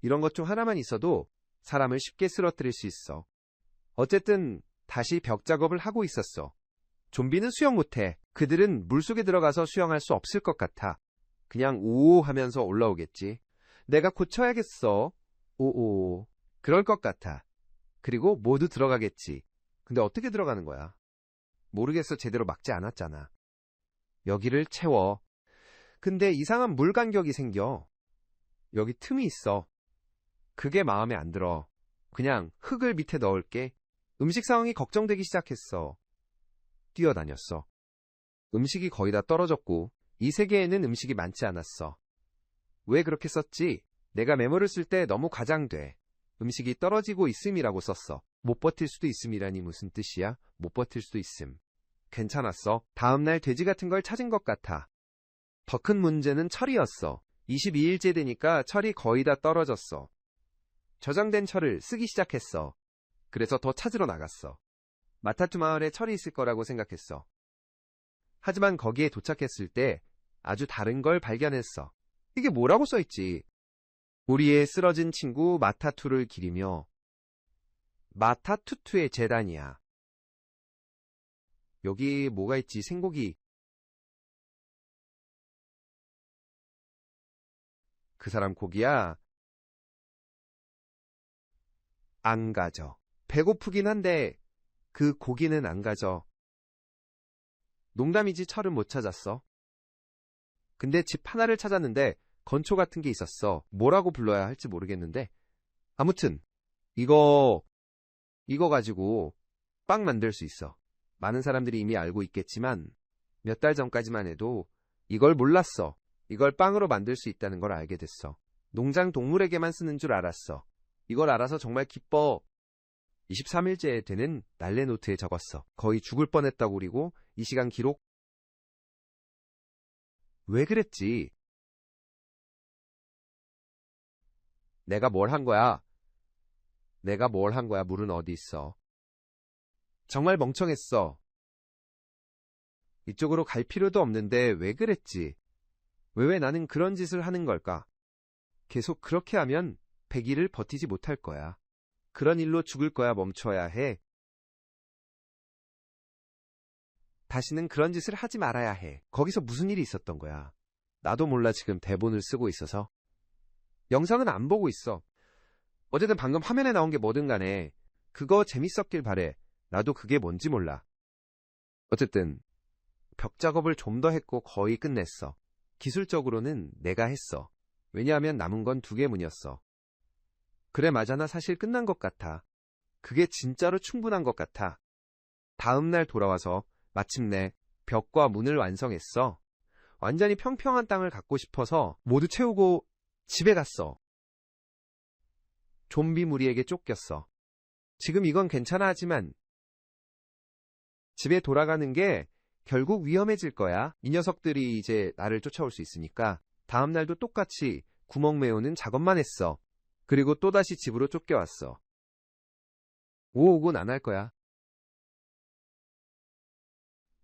이런 것 중 하나만 있어도 사람을 쉽게 쓰러뜨릴 수 있어. 어쨌든 다시 벽 작업을 하고 있었어. 좀비는 수영 못해. 그들은 물속에 들어가서 수영할 수 없을 것 같아. 그냥 오오 하면서 올라오겠지. 내가 고쳐야겠어. 오오. 그럴 것 같아. 그리고 모두 들어가겠지. 근데 어떻게 들어가는 거야? 모르겠어. 제대로 막지 않았잖아. 여기를 채워. 근데 이상한 물 간격이 생겨. 여기 틈이 있어. 그게 마음에 안 들어. 그냥 흙을 밑에 넣을게. 음식 상황이 걱정되기 시작했어. 뛰어다녔어. 음식이 거의 다 떨어졌고 이 세계에는 음식이 많지 않았어. 왜 그렇게 썼지? 내가 메모를 쓸 때 너무 과장돼. 음식이 떨어지고 있음이라고 썼어. 못 버틸 수도 있음이라니 무슨 뜻이야? 못 버틸 수도 있음. 괜찮았어. 다음날 돼지 같은 걸 찾은 것 같아. 더 큰 문제는 철이었어. 22일째 되니까 철이 거의 다 떨어졌어. 저장된 철을 쓰기 시작했어. 그래서 더 찾으러 나갔어. 마타투 마을에 철이 있을 거라고 생각했어. 하지만 거기에 도착했을 때 아주 다른 걸 발견했어. 이게 뭐라고 써있지? 우리의 쓰러진 친구 마타투를 기리며 마타투투의 재단이야. 여기 뭐가 있지? 생고기. 그 사람 고기야? 안 가져. 배고프긴 한데 그 고기는 안 가져. 농담이지 철은 못 찾았어. 근데 집 하나를 찾았는데 건초 같은 게 있었어. 뭐라고 불러야 할지 모르겠는데. 아무튼 이거 가지고 빵 만들 수 있어. 많은 사람들이 이미 알고 있겠지만 몇 달 전까지만 해도 이걸 몰랐어. 이걸 빵으로 만들 수 있다는 걸 알게 됐어. 농장 동물에게만 쓰는 줄 알았어. 이걸 알아서 정말 기뻐. 23일째에 되는 날래 노트에 적었어. 거의 죽을 뻔했다고. 그리고 이 시간 기록. 왜 그랬지? 내가 뭘 한 거야? 내가 뭘 한 거야? 물은 어디 있어? 정말 멍청했어. 이쪽으로 갈 필요도 없는데 왜 그랬지? 왜 나는 그런 짓을 하는 걸까? 계속 그렇게 하면 100일을 버티지 못할 거야. 그런 일로 죽을 거야. 멈춰야 해. 다시는 그런 짓을 하지 말아야 해. 거기서 무슨 일이 있었던 거야? 나도 몰라. 지금 대본을 쓰고 있어서. 영상은 안 보고 있어. 어쨌든 방금 화면에 나온 게 뭐든 간에 그거 재밌었길 바래. 나도 그게 뭔지 몰라. 어쨌든 벽 작업을 좀 더 했고 거의 끝냈어. 기술적으로는 내가 했어. 왜냐하면 남은 건 2개 문이었어. 그래 맞아. 나 사실 끝난 것 같아. 그게 진짜로 충분한 것 같아. 다음 날 돌아와서 마침내 벽과 문을 완성했어. 완전히 평평한 땅을 갖고 싶어서 모두 채우고 집에 갔어. 좀비 무리에게 쫓겼어. 지금 이건 괜찮아. 하지만 집에 돌아가는 게 결국 위험해질 거야. 이 녀석들이 이제 나를 쫓아올 수 있으니까. 다음 날도 똑같이 구멍 메우는 작업만 했어. 그리고 또다시 집으로 쫓겨왔어. 5억은 안 할 거야.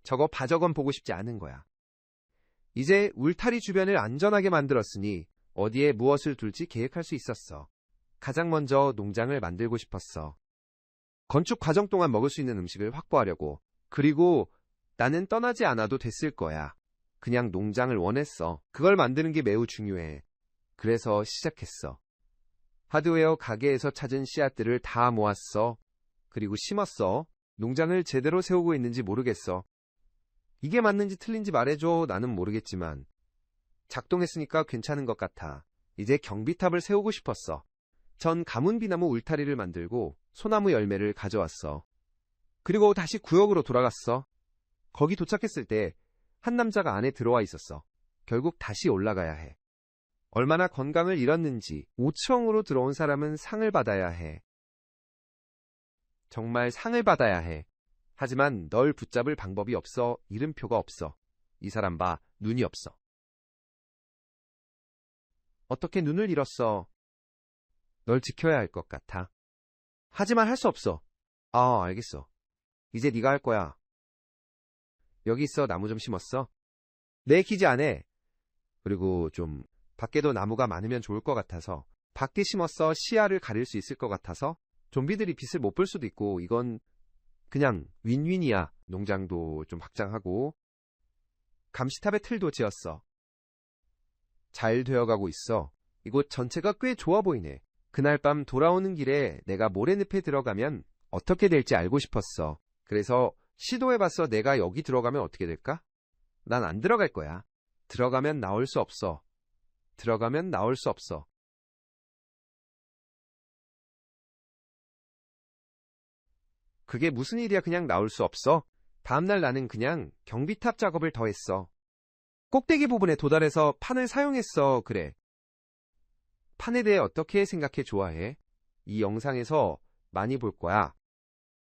저거 바저건 보고 싶지 않은 거야. 이제 울타리 주변을 안전하게 만들었으니 어디에 무엇을 둘지 계획할 수 있었어. 가장 먼저 농장을 만들고 싶었어. 건축 과정 동안 먹을 수 있는 음식을 확보하려고. 그리고 나는 떠나지 않아도 됐을 거야. 그냥 농장을 원했어. 그걸 만드는 게 매우 중요해. 그래서 시작했어. 하드웨어 가게에서 찾은 씨앗들을 다 모았어. 그리고 심었어. 농장을 제대로 세우고 있는지 모르겠어. 이게 맞는지 틀린지 말해줘. 나는 모르겠지만 작동했으니까 괜찮은 것 같아. 이제 경비탑을 세우고 싶었어. 전 가문비나무 울타리를 만들고 소나무 열매를 가져왔어. 그리고 다시 구역으로 돌아갔어. 거기 도착했을 때 한 남자가 안에 들어와 있었어. 결국 다시 올라가야 해. 얼마나 건강을 잃었는지 5층으로 들어온 사람은 상을 받아야 해. 정말 상을 받아야 해. 하지만 널 붙잡을 방법이 없어. 이름표가 없어. 이 사람 봐. 눈이 없어. 어떻게 눈을 잃었어? 널 지켜야 할 것 같아. 하지만 할 수 없어. 아, 알겠어. 이제 네가 할 거야. 여기 있어. 나무 좀 심었어? 내 기지 안에. 그리고 좀 밖에도 나무가 많으면 좋을 것 같아서. 밖에 심었어. 시야를 가릴 수 있을 것 같아서. 좀비들이 빛을 못 볼 수도 있고. 이건 그냥 윈윈이야. 농장도 좀 확장하고. 감시탑에 틀도 지었어. 잘 되어가고 있어. 이곳 전체가 꽤 좋아 보이네. 그날 밤 돌아오는 길에 내가 모래늪에 들어가면 어떻게 될지 알고 싶었어. 그래서 시도해봤어. 내가 여기 들어가면 어떻게 될까? 난 안 들어갈 거야. 들어가면 나올 수 없어. 들어가면 나올 수 없어. 그게 무슨 일이야. 그냥 나올 수 없어? 다음날 나는 그냥 경비탑 작업을 더 했어. 꼭대기 부분에 도달해서 판을 사용했어. 그래. 판에 대해 어떻게 생각해? 좋아해? 이 영상에서 많이 볼 거야.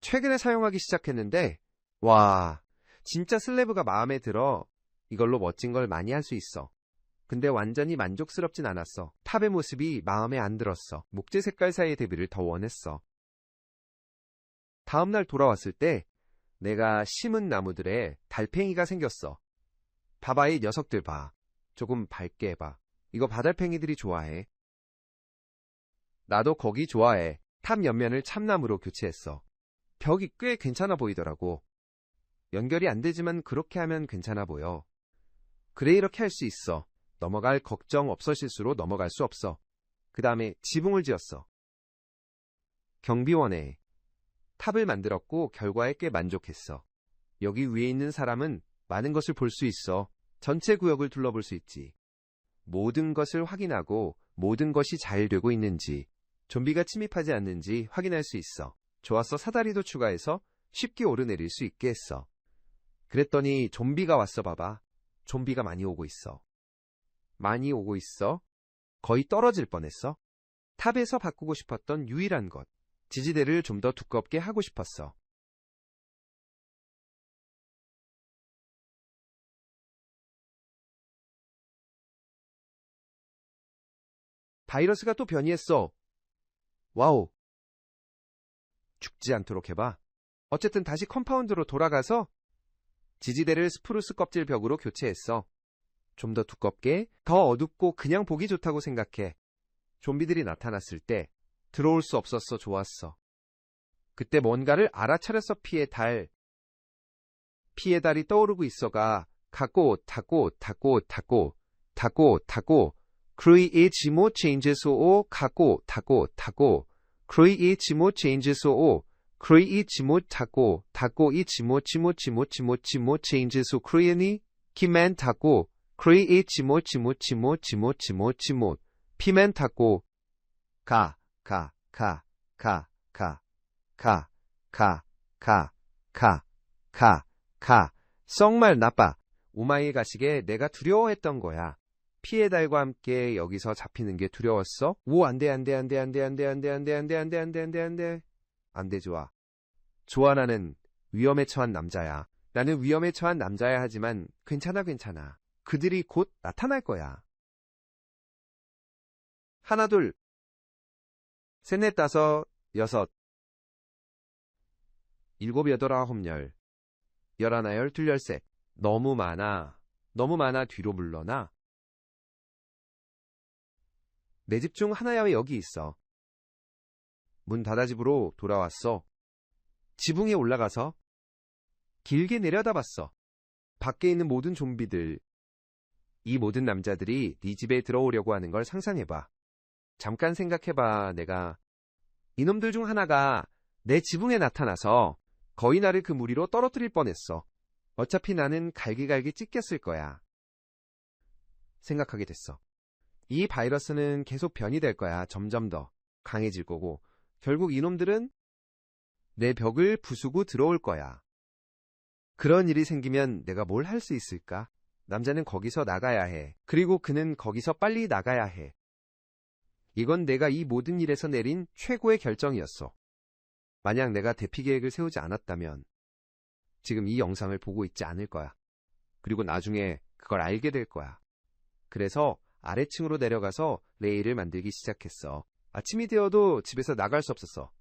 최근에 사용하기 시작했는데 와, 진짜 슬래브가 마음에 들어. 이걸로 멋진 걸 많이 할 수 있어. 근데 완전히 만족스럽진 않았어. 탑의 모습이 마음에 안 들었어. 목재 색깔 사이의 대비를 더 원했어. 다음날 돌아왔을 때 내가 심은 나무들에 달팽이가 생겼어. 봐봐, 이 녀석들 봐. 조금 밝게 해봐. 이거 바달팽이들이 좋아해. 나도 거기 좋아해. 탑 옆면을 참나무로 교체했어. 벽이 꽤 괜찮아 보이더라고. 연결이 안 되지만 그렇게 하면 괜찮아 보여. 그래, 이렇게 할 수 있어. 넘어갈 걱정 없어. 실수로 넘어갈 수 없어. 그 다음에 지붕을 지었어. 경비원에 탑을 만들었고 결과에 꽤 만족했어. 여기 위에 있는 사람은 많은 것을 볼 수 있어. 전체 구역을 둘러볼 수 있지. 모든 것을 확인하고 모든 것이 잘 되고 있는지, 좀비가 침입하지 않는지 확인할 수 있어. 좋았어. 사다리도 추가해서 쉽게 오르내릴 수 있게 했어. 그랬더니 좀비가 왔어. 봐봐. 좀비가 많이 오고 있어. 많이 오고 있어. 거의 떨어질 뻔했어. 탑에서 바꾸고 싶었던 유일한 것. 지지대를 좀 더 두껍게 하고 싶었어. 바이러스가 또 변이했어. 와우. 죽지 않도록 해봐. 어쨌든 다시 컴파운드로 돌아가서 지지대를 스프루스 껍질 벽으로 교체했어. 좀 더 두껍게, 더 어둡고 그냥 보기 좋다고 생각해. 좀비들이 나타났을 때 들어올 수 없었어. 좋았어. 그때 뭔가를 알아차렸어. 피의 달. 피의 달이 떠오르고 있어가 타고 create more changes or 타고 create more changes or create more 타고 each more changes or create 키맨 타고 create more 피맨 타고 썩말 나빠. 오마이 가시게 내가 두려워했던 거야. 피의 달과 함께 여기서 잡히는 게 두려웠어? 오, 안 돼. 좋아. 좋아, 나는 위험에 처한 남자야. 나는 위험에 처한 남자야. 하지만 괜찮아. 그들이 곧 나타날 거야. 하나, 둘, 셋, 넷, 다섯, 여섯, 일곱, 여덟, 아홉, 열, 열하나, 열둘, 열셋. 너무 많아. 뒤로 물러나. 내 집 중 하나야. 왜 여기 있어? 문 닫아 집으로 돌아왔어. 지붕에 올라가서 길게 내려다봤어. 밖에 있는 모든 좀비들, 이 모든 남자들이 네 집에 들어오려고 하는 걸 상상해봐. 잠깐 생각해봐. 이놈들 중 하나가 내 지붕에 나타나서 거의 나를 그 무리로 떨어뜨릴 뻔했어. 어차피 나는 갈기갈기 찢겼을 거야. 생각하게 됐어. 이 바이러스는 계속 변이될 거야. 점점 더 강해질 거고 결국 이놈들은 내 벽을 부수고 들어올 거야. 그런 일이 생기면 내가 뭘 할 수 있을까? 남자는 거기서 나가야 해. 그리고 그는 거기서 빨리 나가야 해. 이건 내가 이 모든 일에서 내린 최고의 결정이었어. 만약 내가 대피 계획을 세우지 않았다면 지금 이 영상을 보고 있지 않을 거야. 그리고 나중에 그걸 알게 될 거야. 그래서 아래층으로 내려가서 레일을 만들기 시작했어. 아침이 되어도 집에서 나갈 수 없었어.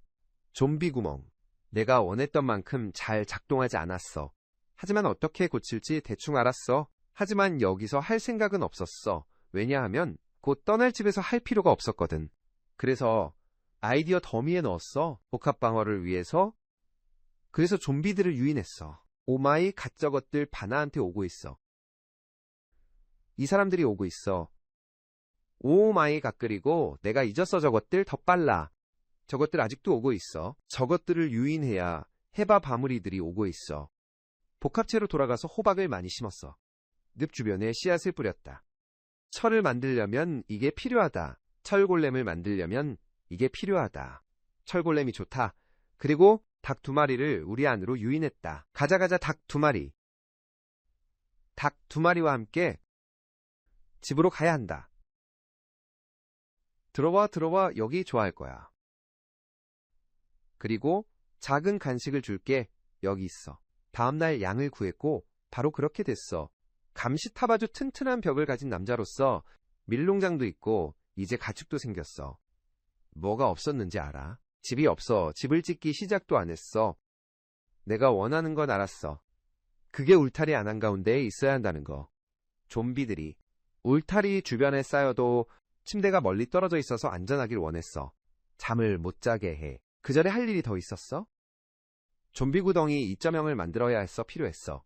좀비 구멍. 내가 원했던 만큼 잘 작동하지 않았어. 하지만 어떻게 고칠지 대충 알았어. 하지만 여기서 할 생각은 없었어. 왜냐하면 곧 떠날 집에서 할 필요가 없었거든. 그래서 아이디어 더미에 넣었어. 복합방어를 위해서. 그래서 좀비들을 유인했어. 오마이 갓저것들 바나한테 오고 있어. 이 사람들이 오고 있어. 오마이 갓. 그리고 내가 잊었어. 저것들 더 빨라. 저것들 아직도 오고 있어. 저것들을 유인해야 해바 바무리들이 오고 있어. 복합체로 돌아가서 호박을 많이 심었어. 늪 주변에 씨앗을 뿌렸다. 철을 만들려면 이게 필요하다. 철골렘을 만들려면 이게 필요하다. 철골렘이 좋다. 그리고 닭 2마리를 우리 안으로 유인했다. 가자 닭 2마리. 닭 2마리와 함께 집으로 가야 한다. 들어와. 여기 좋아할 거야. 그리고 작은 간식을 줄게. 여기 있어. 다음날 양을 구했고 바로 그렇게 됐어. 감시탑 아주 튼튼한 벽을 가진 남자로서 밀농장도 있고 이제 가축도 생겼어. 뭐가 없었는지 알아? 집이 없어. 집을 짓기 시작도 안 했어. 내가 원하는 건 알았어. 그게 울타리 안 한가운데에 있어야 한다는 거. 좀비들이 울타리 주변에 쌓여도 침대가 멀리 떨어져 있어서 안전하길 원했어. 잠을 못 자게 해. 그 전에 할 일이 더 있었어? 좀비 구덩이 2.0을 만들어야 해서 필요했어.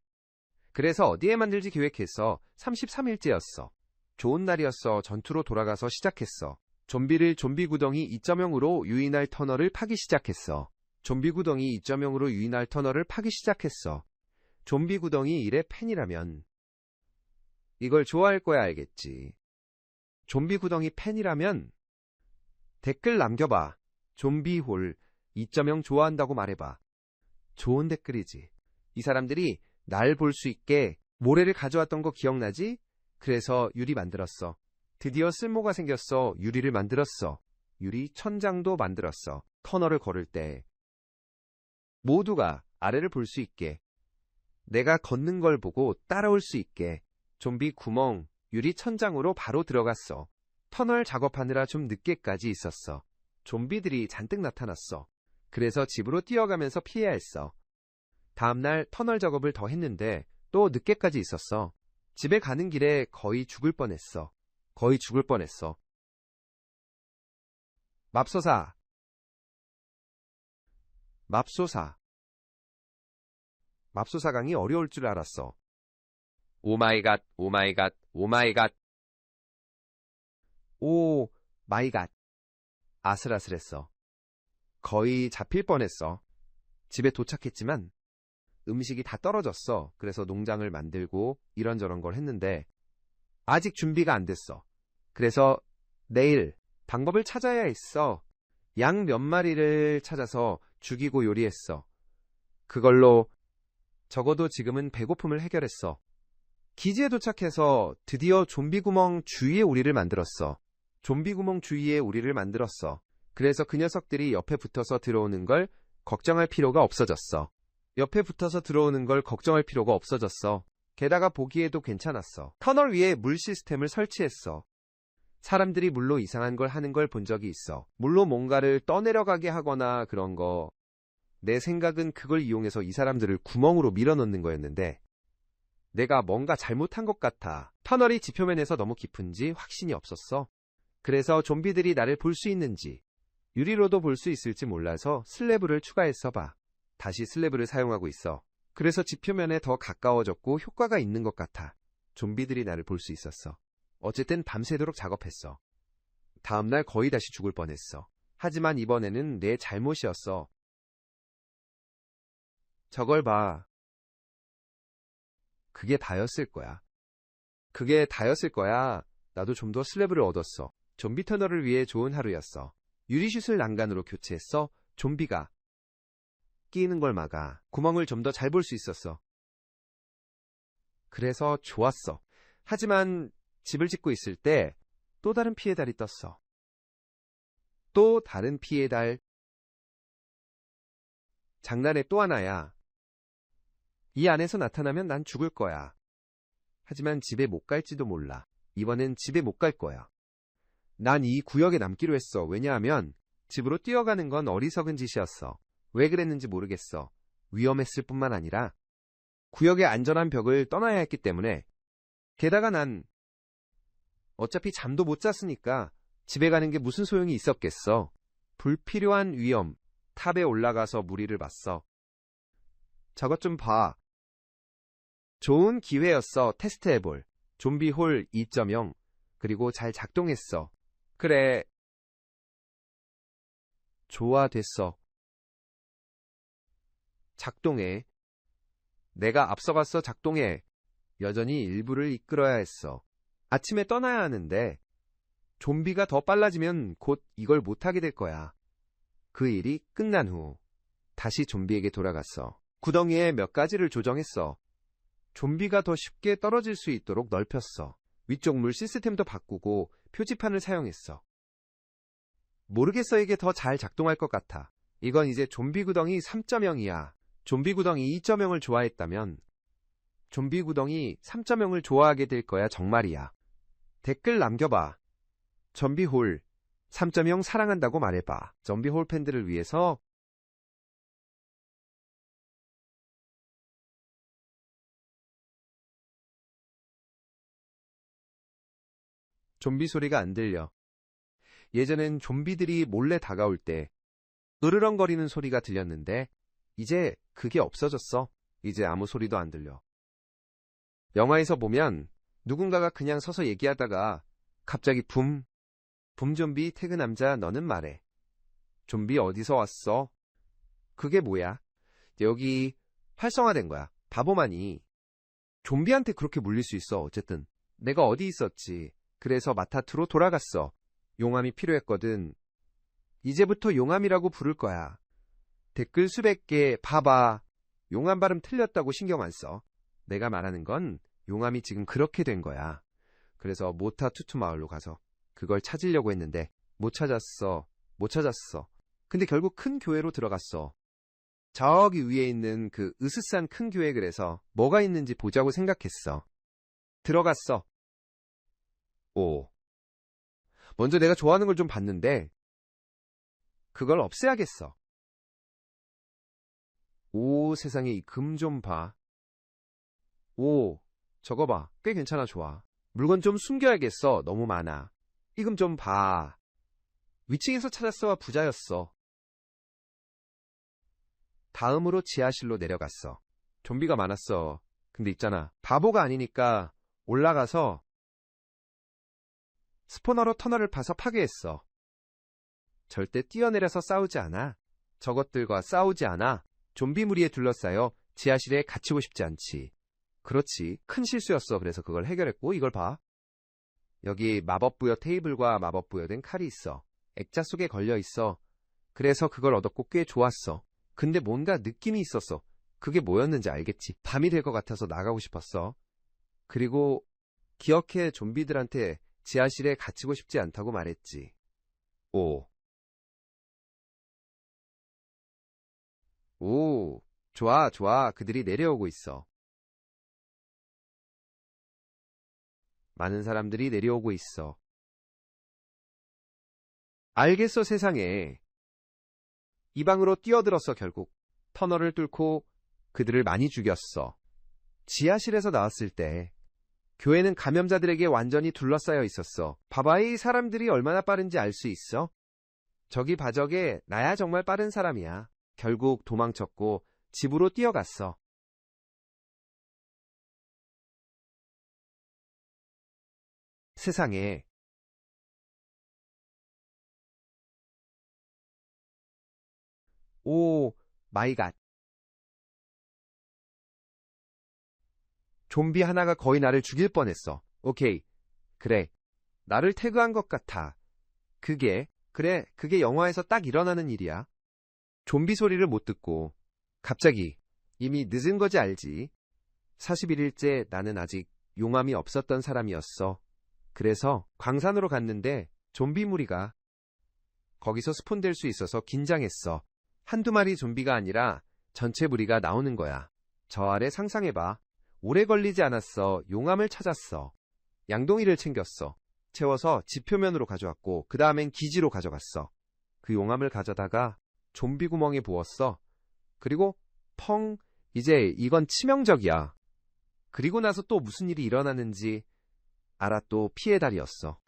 그래서 어디에 만들지 계획해서 33일째였어. 좋은 날이었어. 전투로 돌아가서 시작했어. 좀비를 좀비 구덩이 2.0으로 유인할 터널을 파기 시작했어. 좀비 구덩이 2.0으로 유인할 터널을 파기 시작했어. 좀비 구덩이 1의 팬이라면 이걸 좋아할 거야 알겠지. 좀비 구덩이 팬이라면 댓글 남겨봐. 좀비홀 2.0 좋아한다고 말해봐. 좋은 댓글이지. 이 사람들이 날 볼 수 있게 모래를 가져왔던 거 기억나지? 그래서 유리 만들었어. 드디어 쓸모가 생겼어. 유리를 만들었어. 유리 천장도 만들었어. 터널을 걸을 때 모두가 아래를 볼 수 있게, 내가 걷는 걸 보고 따라올 수 있게 좀비 구멍 유리 천장으로 바로 들어갔어. 터널 작업하느라 좀 늦게까지 있었어. 좀비들이 잔뜩 나타났어. 그래서 집으로 뛰어가면서 피해야 했어. 다음날 터널 작업을 더 했는데 또 늦게까지 있었어. 집에 가는 길에 거의 죽을 뻔했어. 거의 죽을 뻔했어. 맙소사. 맙소사. 맙소사강이 어려울 줄 알았어. 오마이갓, 오마이갓, 오마이갓. 오, 마이갓. 아슬아슬했어. 거의 잡힐 뻔했어. 집에 도착했지만 음식이 다 떨어졌어. 그래서 농장을 만들고 이런저런 걸 했는데 아직 준비가 안 됐어. 그래서 내일 방법을 찾아야 했어. 양 몇 마리를 찾아서 죽이고 요리했어. 그걸로 적어도 지금은 배고픔을 해결했어. 기지에 도착해서 드디어 좀비 구멍 주위에 우리를 만들었어. 좀비 구멍 주위에 우리를 만들었어. 그래서 그 녀석들이 옆에 붙어서 들어오는 걸 걱정할 필요가 없어졌어. 옆에 붙어서 들어오는 걸 걱정할 필요가 없어졌어. 게다가 보기에도 괜찮았어. 터널 위에 물 시스템을 설치했어. 사람들이 물로 이상한 걸 하는 걸 본 적이 있어. 물로 뭔가를 떠내려가게 하거나 그런 거. 내 생각은 그걸 이용해서 이 사람들을 구멍으로 밀어넣는 거였는데 내가 뭔가 잘못한 것 같아. 터널이 지표면에서 너무 깊은지 확신이 없었어. 그래서 좀비들이 나를 볼 수 있는지 유리로도 볼 수 있을지 몰라서 슬래브를 추가했어 봐. 다시 슬래브를 사용하고 있어. 그래서 지표면에 더 가까워졌고 효과가 있는 것 같아. 좀비들이 나를 볼 수 있었어. 어쨌든 밤새도록 작업했어. 다음날 거의 다시 죽을 뻔했어. 하지만 이번에는 내 잘못이었어. 저걸 봐. 그게 다였을 거야. 그게 다였을 거야. 나도 좀 더 슬래브를 얻었어. 좀비 터널을 위해 좋은 하루였어. 유리슛을 난간으로 교체했어. 좀비가 끼는 걸 막아. 구멍을 좀 더 잘 볼 수 있었어. 그래서 좋았어. 하지만 집을 짓고 있을 때 또 다른 피해 달이 떴어. 또 다른 피해 달. 장난의 또 하나야. 이 안에서 나타나면 난 죽을 거야. 하지만 집에 못 갈지도 몰라. 이번엔 집에 못 갈 거야. 난 이 구역에 남기로 했어. 왜냐하면 집으로 뛰어가는 건 어리석은 짓이었어. 왜 그랬는지 모르겠어. 위험했을 뿐만 아니라 구역의 안전한 벽을 떠나야 했기 때문에. 게다가 난 어차피 잠도 못 잤으니까 집에 가는 게 무슨 소용이 있었겠어. 불필요한 위험. 탑에 올라가서 무리를 봤어. 저것 좀 봐. 좋은 기회였어. 테스트해볼. 좀비홀 2.0. 그리고 잘 작동했어. 그래. 좋아, 됐어. 작동해. 내가 앞서갔어. 작동해. 여전히 일부를 이끌어야 했어. 아침에 떠나야 하는데 좀비가 더 빨라지면 곧 이걸 못하게 될 거야. 그 일이 끝난 후 다시 좀비에게 돌아갔어. 구덩이에 몇 가지를 조정했어. 좀비가 더 쉽게 떨어질 수 있도록 넓혔어. 위쪽 물 시스템도 바꾸고 표지판을 사용했어. 모르겠어. 이게 더 잘 작동할 것 같아. 이건 이제 좀비 구덩이 3.0이야. 좀비 구덩이 2.0을 좋아했다면 좀비 구덩이 3.0을 좋아하게 될 거야, 정말이야. 댓글 남겨봐. 좀비홀 3.0 사랑한다고 말해봐. 좀비홀 팬들을 위해서 좀비 소리가 안 들려. 예전엔 좀비들이 몰래 다가올 때 으르렁거리는 소리가 들렸는데 이제 그게 없어졌어. 이제 아무 소리도 안 들려. 영화에서 보면 누군가가 그냥 서서 얘기하다가 갑자기 붐 좀비 태그 남자 너는 말해. 좀비 어디서 왔어? 그게 뭐야? 여기 활성화된 거야. 바보만이. 좀비한테 그렇게 물릴 수 있어. 어쨌든 내가 어디 있었지. 그래서 마타투로 돌아갔어. 용암이 필요했거든. 이제부터 용암이라고 부를 거야. 댓글 수백 개 봐봐. 용암 발음 틀렸다고 신경 안 써. 내가 말하는 건 용암이 지금 그렇게 된 거야. 그래서 모타투투 마을로 가서 그걸 찾으려고 했는데 못 찾았어. 근데 결국 큰 교회로 들어갔어. 저기 위에 있는 그 으스스한 큰 교회. 그래서 뭐가 있는지 보자고 생각했어. 들어갔어. 오. 먼저 내가 좋아하는 걸 좀 봤는데 그걸 없애야겠어. 오, 세상에 이 금 좀 봐. 오, 저거 봐. 꽤 괜찮아, 좋아. 물건 좀 숨겨야겠어. 너무 많아. 이 금 좀 봐. 위층에서 찾았어와 부자였어. 다음으로 지하실로 내려갔어. 좀비가 많았어. 근데 있잖아. 바보가 아니니까 올라가서 스포너로 터널을 파서 파괴했어. 절대 뛰어내려서 싸우지 않아. 저것들과 싸우지 않아. 좀비 무리에 둘러싸여 지하실에 갇히고 싶지 않지. 그렇지. 큰 실수였어. 그래서 그걸 해결했고 이걸 봐. 여기 마법부여 테이블과 마법부여된 칼이 있어. 액자 속에 걸려 있어. 그래서 그걸 얻었고 꽤 좋았어. 근데 뭔가 느낌이 있었어. 그게 뭐였는지 알겠지. 밤이 될 것 같아서 나가고 싶었어. 그리고 기억해, 좀비들한테 지하실에 갇히고 싶지 않다고 말했지. 오. 오, 좋아, 좋아. 그들이 내려오고 있어. 많은 사람들이 내려오고 있어. 알겠어, 세상에. 이 방으로 뛰어들었어, 결국. 터널을 뚫고 그들을 많이 죽였어. 지하실에서 나왔을 때 교회는 감염자들에게 완전히 둘러싸여 있었어. 봐봐, 이 사람들이 얼마나 빠른지 알 수 있어? 저기 바적에 나야 정말 빠른 사람이야. 결국 도망쳤고 집으로 뛰어갔어. 세상에. 오, 마이 갓. 좀비 하나가 거의 나를 죽일 뻔했어. 오케이. 그래. 나를 태그한 것 같아. 그게 영화에서 딱 일어나는 일이야. 좀비 소리를 못 듣고 갑자기 이미 늦은 거지 알지. 41일째 나는 아직 용암이 없었던 사람이었어. 그래서 광산으로 갔는데 좀비 무리가 거기서 스폰될 수 있어서 긴장했어. 한두 마리 좀비가 아니라 전체 무리가 나오는 거야. 저 아래 상상해봐. 오래 걸리지 않았어. 용암을 찾았어. 양동이를 챙겼어. 채워서 집 표면으로 가져왔고 그 다음엔 기지로 가져갔어. 그 용암을 가져다가 좀비 구멍에 부었어. 그리고 펑, 이제 이건 치명적이야. 그리고 나서 또 무슨 일이 일어나는지 알아. 또 피해 달이었어.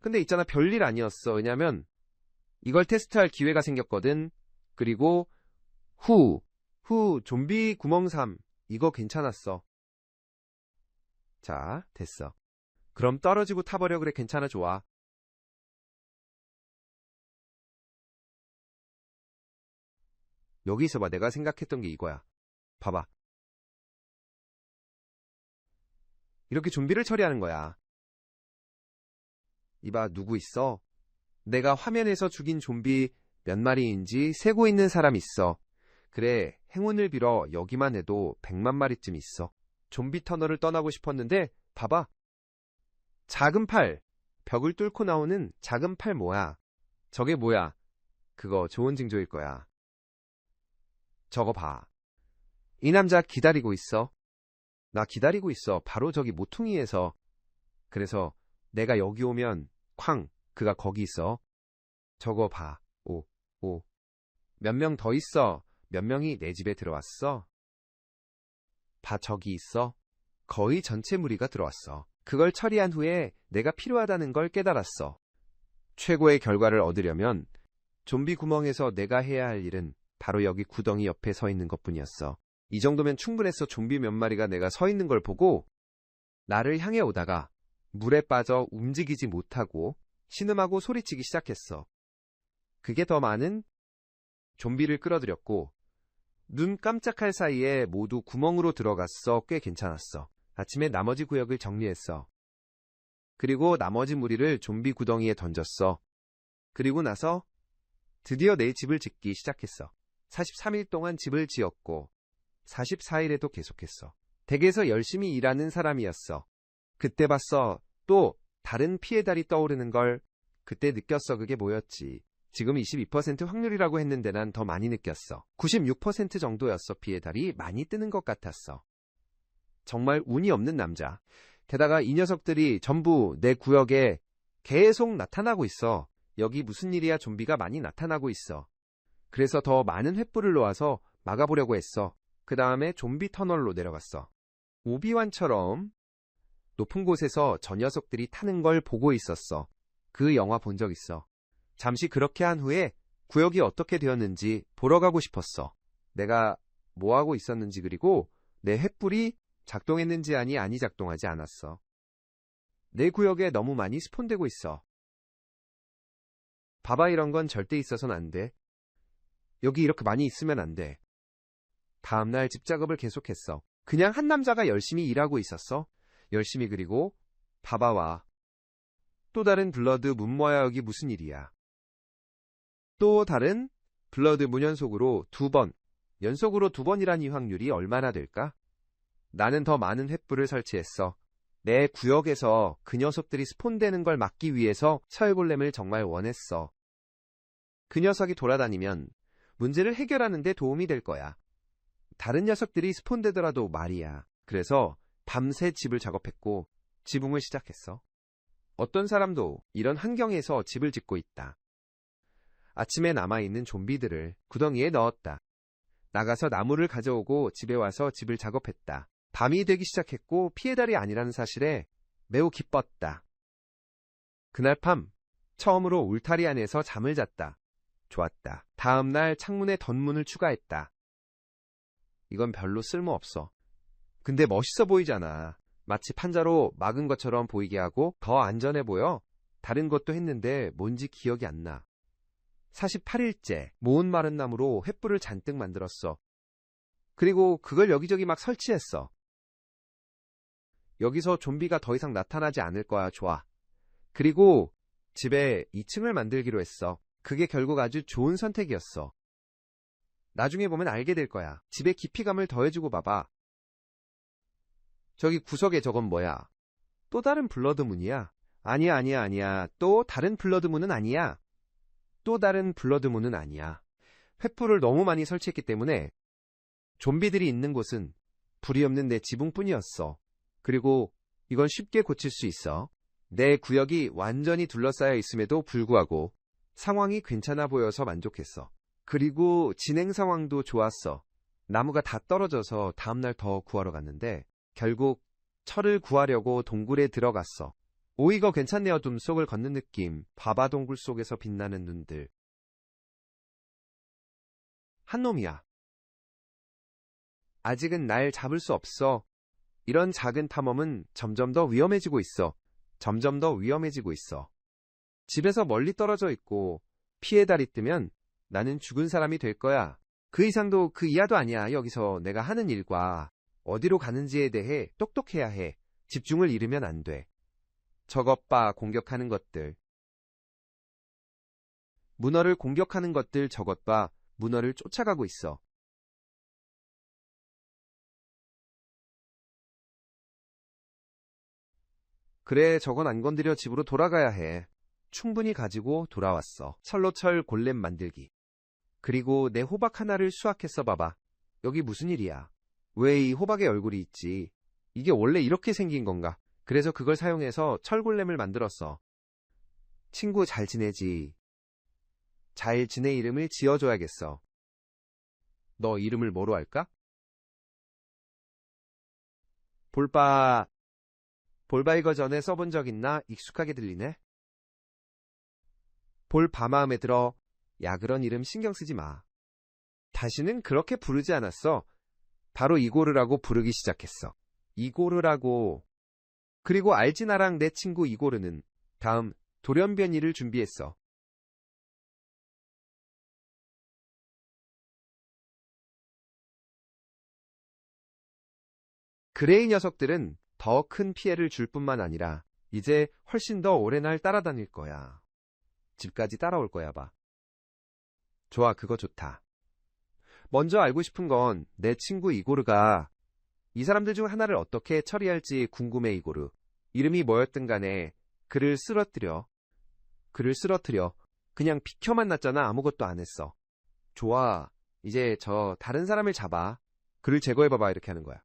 근데 있잖아, 별일 아니었어. 왜냐면 이걸 테스트할 기회가 생겼거든. 그리고 좀비 구멍 3 이거 괜찮았어. 자, 됐어. 그럼 떨어지고 타버려. 그래, 괜찮아, 좋아. 여기 있어봐. 내가 생각했던 게 이거야. 봐봐. 이렇게 좀비를 처리하는 거야. 이봐, 누구 있어? 내가 화면에서 죽인 좀비 몇 마리인지 세고 있는 사람 있어. 그래, 행운을 빌어. 여기만 해도 100만 마리쯤 있어. 좀비 터널을 떠나고 싶었는데 봐봐. 작은 팔. 벽을 뚫고 나오는 작은 팔 뭐야? 저게 뭐야? 그거 좋은 징조일 거야. 저거 봐. 이 남자 기다리고 있어. 나 기다리고 있어. 바로 저기 모퉁이에서. 그래서 내가 여기 오면 쾅, 그가 거기 있어. 저거 봐. 오. 몇 명 더 있어. 몇 명이 내 집에 들어왔어. 봐, 저기 있어. 거의 전체 무리가 들어왔어. 그걸 처리한 후에 내가 필요하다는 걸 깨달았어. 최고의 결과를 얻으려면 좀비 구멍에서 내가 해야 할 일은 바로 여기 구덩이 옆에 서 있는 것뿐이었어. 이 정도면 충분했어. 좀비 몇 마리가 내가 서 있는 걸 보고 나를 향해 오다가 물에 빠져 움직이지 못하고 신음하고 소리치기 시작했어. 그게 더 많은 좀비를 끌어들였고 눈 깜짝할 사이에 모두 구멍으로 들어갔어. 꽤 괜찮았어. 아침에 나머지 구역을 정리했어. 그리고 나머지 무리를 좀비 구덩이에 던졌어. 그리고 나서 드디어 내 집을 짓기 시작했어. 43일 동안 집을 지었고 44일에도 계속했어. 댁에서 열심히 일하는 사람이었어. 그때 봤어. 또 다른 피해달이 떠오르는 걸. 그때 느꼈어. 그게 뭐였지? 지금 22% 확률이라고 했는데 난 더 많이 느꼈어. 96% 정도였어. 피해달이 많이 뜨는 것 같았어. 정말 운이 없는 남자. 게다가 이 녀석들이 전부 내 구역에 계속 나타나고 있어. 여기 무슨 일이야? 좀비가 많이 나타나고 있어. 그래서 더 많은 횃불을 놓아서 막아보려고 했어. 그 다음에 좀비 터널로 내려갔어. 오비완처럼 높은 곳에서 저 녀석들이 타는 걸 보고 있었어. 그 영화 본 적 있어. 잠시 그렇게 한 후에 구역이 어떻게 되었는지 보러 가고 싶었어. 내가 뭐하고 있었는지 그리고 내 횃불이 작동했는지 아니 작동하지 않았어. 내 구역에 너무 많이 스폰되고 있어. 봐봐, 이런 건 절대 있어서는 안 돼. 여기 이렇게 많이 있으면 안 돼. 다음날 집 작업을 계속했어. 그냥 한 남자가 열심히 일하고 있었어. 열심히. 그리고 봐봐와. 또 다른 블러드 문 뭐야? 여기 무슨 일이야? 또 다른 블러드 문 연속으로 2번. 연속으로 2번이란 이 확률이 얼마나 될까? 나는 더 많은 횃불을 설치했어. 내 구역에서 그 녀석들이 스폰되는 걸 막기 위해서 서해골렘을 정말 원했어. 그 녀석이 돌아다니면 문제를 해결하는 데 도움이 될 거야. 다른 녀석들이 스폰되더라도 말이야. 그래서 밤새 집을 작업했고 지붕을 시작했어. 어떤 사람도 이런 환경에서 집을 짓고 있다. 아침에 남아있는 좀비들을 구덩이에 넣었다. 나가서 나무를 가져오고 집에 와서 집을 작업했다. 밤이 되기 시작했고 피해달이 아니라는 사실에 매우 기뻤다. 그날 밤 처음으로 울타리 안에서 잠을 잤다. 좋았다. 다음 날 창문에 덧문을 추가했다. 이건 별로 쓸모없어. 근데 멋있어 보이잖아. 마치 판자로 막은 것처럼 보이게 하고 더 안전해 보여. 다른 것도 했는데 뭔지 기억이 안 나. 48일째 모은 마른 나무로 횃불을 잔뜩 만들었어. 그리고 그걸 여기저기 막 설치했어. 여기서 좀비가 더 이상 나타나지 않을 거야. 좋아. 그리고 집에 2층을 만들기로 했어. 그게 결국 아주 좋은 선택이었어. 나중에 보면 알게 될 거야. 집에 깊이감을 더해주고 봐봐. 저기 구석에 저건 뭐야? 또 다른 블러드문이야? 아니야. 또 다른 블러드문은 아니야. 또 다른 블러드문은 아니야. 횃불을 너무 많이 설치했기 때문에 좀비들이 있는 곳은 불이 없는 내 지붕뿐이었어. 그리고 이건 쉽게 고칠 수 있어. 내 구역이 완전히 둘러싸여 있음에도 불구하고 상황이 괜찮아 보여서 만족했어. 그리고 진행 상황도 좋았어. 나무가 다 떨어져서 다음날 더 구하러 갔는데 결국 철을 구하려고 동굴에 들어갔어. 오, 이거 괜찮네. 어둠 속을 걷는 느낌. 바바 동굴 속에서 빛나는 눈들. 한 놈이야. 아직은 날 잡을 수 없어. 이런 작은 탐험은 점점 더 위험해지고 있어. 점점 더 위험해지고 있어. 집에서 멀리 떨어져 있고 피해달이 뜨면 나는 죽은 사람이 될 거야. 그 이상도 그 이하도 아니야. 여기서 내가 하는 일과 어디로 가는지에 대해 똑똑해야 해. 집중을 잃으면 안 돼. 저것 봐, 공격하는 것들. 문어를 공격하는 것들. 저것 봐, 문어를 쫓아가고 있어. 그래, 저건 안 건드려. 집으로 돌아가야 해. 충분히 가지고 돌아왔어. 철로 철 골렘 만들기. 그리고 내 호박 하나를 수확했어. 봐봐. 여기 무슨 일이야? 왜 이 호박에 얼굴이 있지? 이게 원래 이렇게 생긴 건가? 그래서 그걸 사용해서 철골렘을 만들었어. 친구 잘 지내지? 잘 지내 이름을 지어줘야겠어. 너 이름을 뭐로 할까? 볼바. 볼바 이거 전에 써본 적 있나? 익숙하게 들리네. 볼바 마음에 들어. 야, 그런 이름 신경 쓰지 마. 다시는 그렇게 부르지 않았어. 바로 이고르라고 부르기 시작했어. 이고르라고. 그리고 알지 나랑 내 친구 이고르는 다음 돌연변이를 준비했어. 그레이 녀석들은 더 큰 피해를 줄 뿐만 아니라 이제 훨씬 더 오래 날 따라다닐 거야. 집까지 따라올 거야 봐. 좋아, 그거 좋다. 먼저 알고 싶은 건 내 친구 이고르가 이 사람들 중 하나를 어떻게 처리할지 궁금해. 이고르. 이름이 뭐였든 간에 그를 쓰러뜨려. 그냥 비켜만 놨잖아. 아무것도 안 했어. 좋아. 이제 저 다른 사람을 잡아. 그를 제거해봐봐. 이렇게 하는 거야.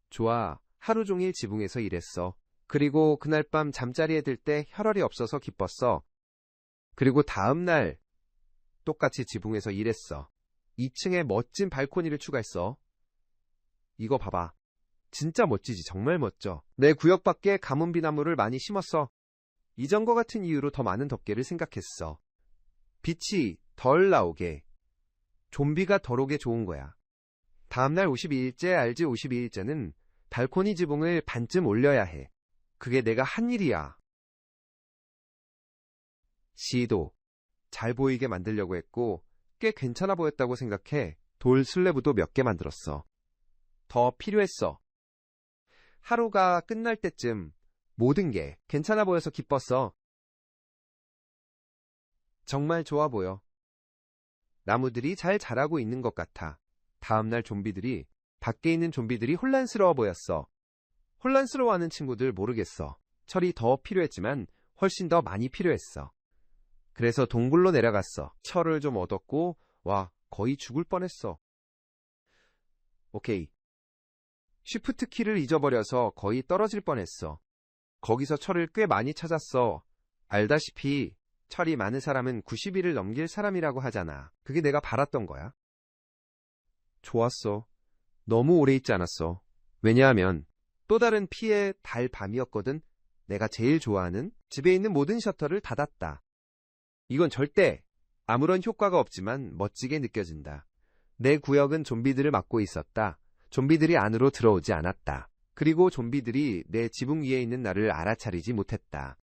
좋아. 하루 종일 지붕에서 일했어. 그리고 그날 밤 잠자리에 들 때 혈혈이 없어서 기뻤어. 그리고 다음 날 똑같이 지붕에서 일했어. 2층에 멋진 발코니를 추가했어. 이거 봐봐. 진짜 멋지지. 정말 멋져. 내 구역 밖에 가뭄비나무를 많이 심었어. 이전과 같은 이유로 더 많은 덮개를 생각했어. 빛이 덜 나오게. 좀비가 덜 오게 좋은 거야. 다음날 52일째 알지? 52일째는 발코니 지붕을 반쯤 올려야 해. 그게 내가 한 일이야. 시도. 잘 보이게 만들려고 했고 꽤 괜찮아 보였다고 생각해 돌 슬래브도 몇 개 만들었어. 더 필요했어. 하루가 끝날 때쯤 모든 게 괜찮아 보여서 기뻤어. 정말 좋아 보여. 나무들이 잘 자라고 있는 것 같아. 다음날 밖에 있는 좀비들이 혼란스러워 보였어. 혼란스러워하는 친구들 모르겠어. 철이 더 필요했지만 훨씬 더 많이 필요했어. 그래서 동굴로 내려갔어. 철을 좀 얻었고 와, 거의 죽을 뻔했어. 오케이. 쉬프트 키를 잊어버려서 거의 떨어질 뻔했어. 거기서 철을 꽤 많이 찾았어. 알다시피 철이 많은 사람은 90일을 넘길 사람이라고 하잖아. 그게 내가 바랐던 거야. 좋았어. 너무 오래 있지 않았어. 왜냐하면 또 다른 피해 달 밤이었거든. 내가 제일 좋아하는 집에 있는 모든 셔터를 닫았다. 이건 절대 아무런 효과가 없지만 멋지게 느껴진다. 내 구역은 좀비들을 막고 있었다. 좀비들이 안으로 들어오지 않았다. 그리고 좀비들이 내 지붕 위에 있는 나를 알아차리지 못했다.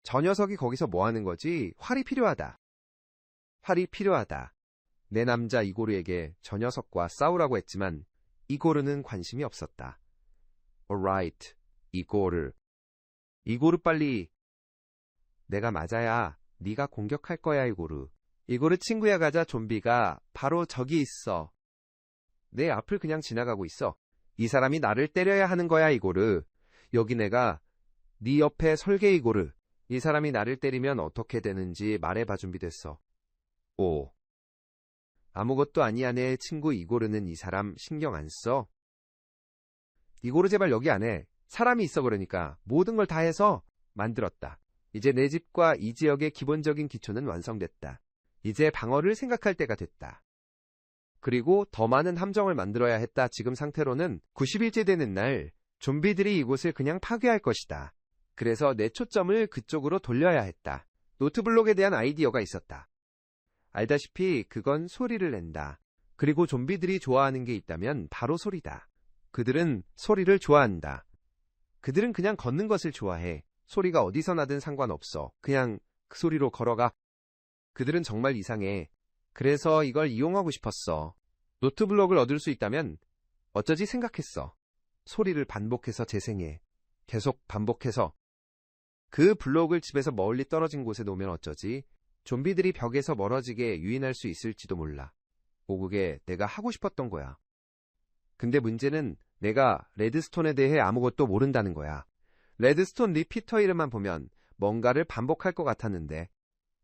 저 녀석이 거기서 뭐 하는 거지? 활이 필요하다. 내 남자 이고르에게 저 녀석과 싸우라고 했지만 이고르는 관심이 없었다. Alright, 이고르 빨리. 내가 맞아야 네가 공격할 거야. 이고르 친구야. 가자. 좀비가 바로 저기 있어. 내 앞을 그냥 지나가고 있어. 이 사람이 나를 때려야 하는 거야. 이고르. 여기 내가 네 옆에 설계. 이고르. 이 사람이 나를 때리면 어떻게 되는지 말해봐. 준비됐어. 오. 아무것도 아니야. 내 친구 이고르는 이 사람 신경 안 써. 이고르 제발 여기 안 해. 사람이 있어. 그러니까 모든 걸 다 해서 만들었다. 이제 내 집과 이 지역의 기본적인 기초는 완성됐다. 이제 방어를 생각할 때가 됐다. 그리고 더 많은 함정을 만들어야 했다. 지금 상태로는 90일째 되는 날 좀비들이 이곳을 그냥 파괴할 것이다. 그래서 내 초점을 그쪽으로 돌려야 했다. 노트블록에 대한 아이디어가 있었다. 알다시피 그건 소리를 낸다. 그리고 좀비들이 좋아하는 게 있다면 바로 소리다. 그들은 소리를 좋아한다. 그들은 그냥 걷는 것을 좋아해. 소리가 어디서 나든 상관없어. 그냥 그 소리로 걸어가. 그들은 정말 이상해. 그래서 이걸 이용하고 싶었어. 노트블록을 얻을 수 있다면 어쩌지 생각했어. 소리를 반복해서 재생해. 계속 반복해서. 그 블록을 집에서 멀리 떨어진 곳에 놓으면 어쩌지? 좀비들이 벽에서 멀어지게 유인할 수 있을지도 몰라. 그게 내가 하고 싶었던 거야. 근데 문제는 내가 레드스톤에 대해 아무것도 모른다는 거야. 레드스톤 리피터 이름만 보면 뭔가를 반복할 것 같았는데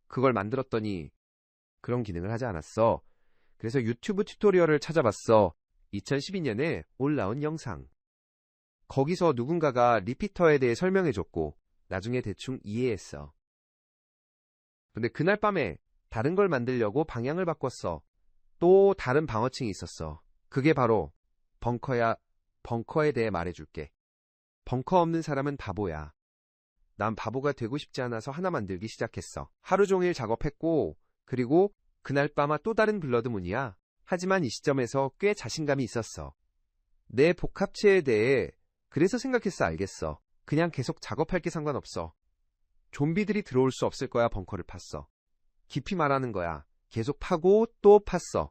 그걸 만들었더니 그런 기능을 하지 않았어. 그래서 유튜브 튜토리얼을 찾아봤어. 2012년에 올라온 영상. 거기서 누군가가 리피터에 대해 설명해줬고 나중에 대충 이해했어. 근데 그날 밤에 다른 걸 만들려고 방향을 바꿨어. 또 다른 방어층이 있었어. 그게 바로 벙커야. 벙커에 대해 말해줄게. 벙커 없는 사람은 바보야. 난 바보가 되고 싶지 않아서 하나 만들기 시작했어. 하루 종일 작업했고 그리고 그날 밤아 또 다른 블러드문이야. 하지만 이 시점에서 꽤 자신감이 있었어. 내 복합체에 대해 그래서 생각했어. 알겠어. 그냥 계속 작업할 게 상관없어. 좀비들이 들어올 수 없을 거야. 벙커를 팠어. 깊이 말하는 거야. 계속 파고 또 팠어.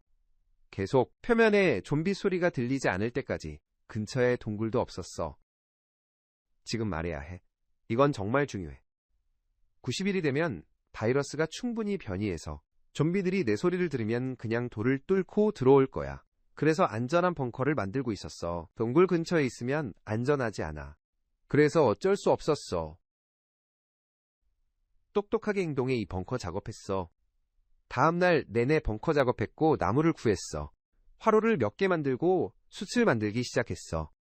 계속 표면에 좀비 소리가 들리지 않을 때까지. 근처에 동굴도 없었어. 지금 말해야 해. 이건 정말 중요해. 90일이 되면 바이러스가 충분히 변이해서 좀비들이 내 소리를 들으면 그냥 돌을 뚫고 들어올 거야. 그래서 안전한 벙커를 만들고 있었어. 동굴 근처에 있으면 안전하지 않아. 그래서 어쩔 수 없었어. 똑똑하게 행동해. 이 벙커 작업했어. 다음날 내내 벙커 작업했고 나무를 구했어. 화로를 몇 개 만들고 숯을 만들기 시작했어.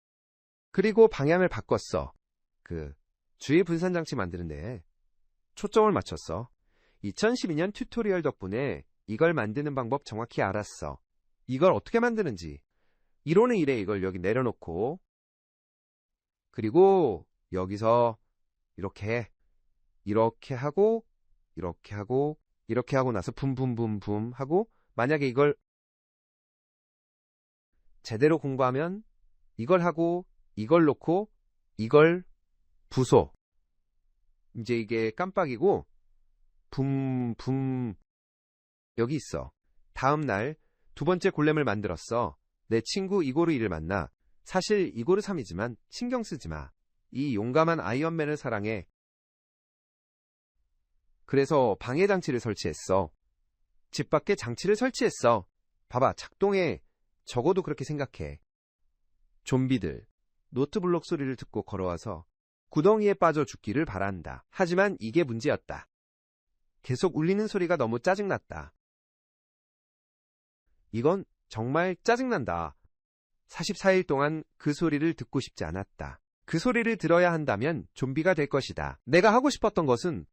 그리고 방향을 바꿨어. 주위 분산장치 만드는데 초점을 맞췄어. 2012년 튜토리얼 덕분에 이걸 만드는 방법 정확히 알았어. 이걸 어떻게 만드는지. 이론은 이래. 이걸 여기 내려놓고 그리고 여기서 이렇게 하고 이렇게 하고 나서 붐붐붐붐 하고 만약에 이걸 제대로 공부하면 이걸 하고 이걸 놓고 이걸 부소. 이제 이게 깜빡이고 붐 여기 있어. 다음 날 두 번째 골렘을 만들었어. 내 친구 이고르 2를 만나. 사실 이고르 3이지만 신경 쓰지 마. 이 용감한 아이언맨을 사랑해. 그래서 방해 장치를 설치했어. 집 밖에 장치를 설치했어. 봐봐, 작동해. 적어도 그렇게 생각해. 좀비들 노트블록 소리를 듣고 걸어와서 구덩이에 빠져 죽기를 바란다. 하지만 이게 문제였다. 계속 울리는 소리가 너무 짜증났다. 이건 정말 짜증난다. 44일 동안 그 소리를 듣고 싶지 않았다. 그 소리를 들어야 한다면 좀비가 될 것이다. 내가 하고 싶었던 것은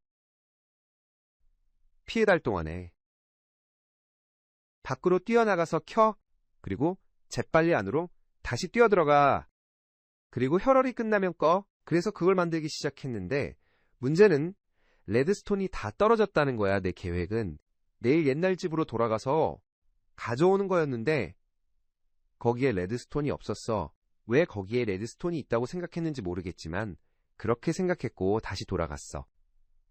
피해달 동안에 밖으로 뛰어나가서 켜. 그리고 재빨리 안으로 다시 뛰어들어가. 그리고 혈혈이 끝나면 꺼. 그래서 그걸 만들기 시작했는데 문제는 레드스톤이 다 떨어졌다는 거야. 내 계획은 내일 옛날 집으로 돌아가서 가져오는 거였는데 거기에 레드스톤이 없었어. 왜 거기에 레드스톤이 있다고 생각했는지 모르겠지만 그렇게 생각했고 다시 돌아갔어.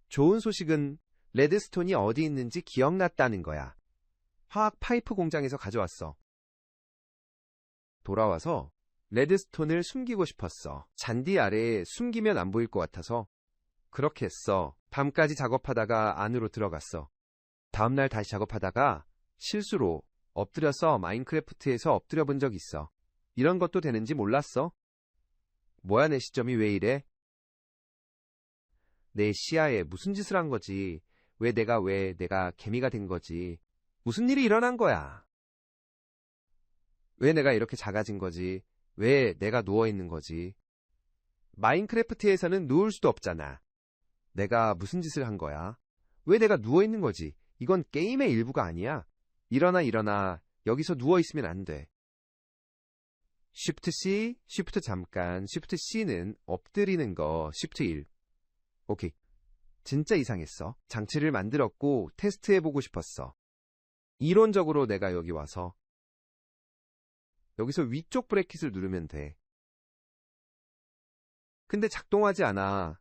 좋은 소식은 레드스톤이 어디 있는지 기억났다는 거야. 화학 파이프 공장에서 가져왔어. 돌아와서 레드스톤을 숨기고 싶었어. 잔디 아래에 숨기면 안 보일 것 같아서 그렇게 했어. 밤까지 작업하다가 안으로 들어갔어. 다음날 다시 작업하다가 실수로 엎드려서 마인크래프트에서 엎드려 본 적 있어. 이런 것도 되는지 몰랐어. 뭐야 내 시점이 왜 이래? 내 시야에 무슨 짓을 한 거지? 왜 내가 개미가 된 거지? 무슨 일이 일어난 거야? 왜 내가 이렇게 작아진 거지? 왜 내가 누워있는 거지? 마인크래프트에서는 누울 수도 없잖아. 내가 무슨 짓을 한 거야? 왜 내가 누워있는 거지? 이건 게임의 일부가 아니야. 일어나. 여기서 누워있으면 안 돼. Shift C, Shift 잠깐, Shift C는 엎드리는 거, Shift 1. 오케이. 진짜 이상했어. 장치를 만들었고 테스트해보고 싶었어. 이론적으로 내가 여기 와서 여기서 위쪽 브래킷을 누르면 돼. 근데 작동하지 않아.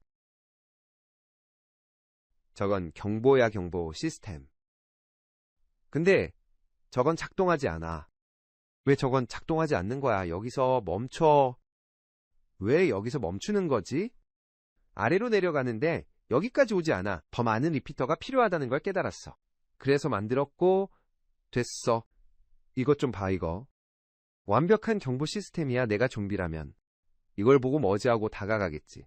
저건 경보야, 경보 시스템. 근데 저건 작동하지 않아. 왜 저건 작동하지 않는 거야? 여기서 멈춰. 왜 여기서 멈추는 거지? 아래로 내려가는데 여기까지 오지 않아. 더 많은 리피터가 필요하다는 걸 깨달았어. 그래서 만들었고 됐어. 이것 좀 봐. 이거 완벽한 경보 시스템이야. 내가 좀비라면 이걸 보고 머지하고 다가가겠지.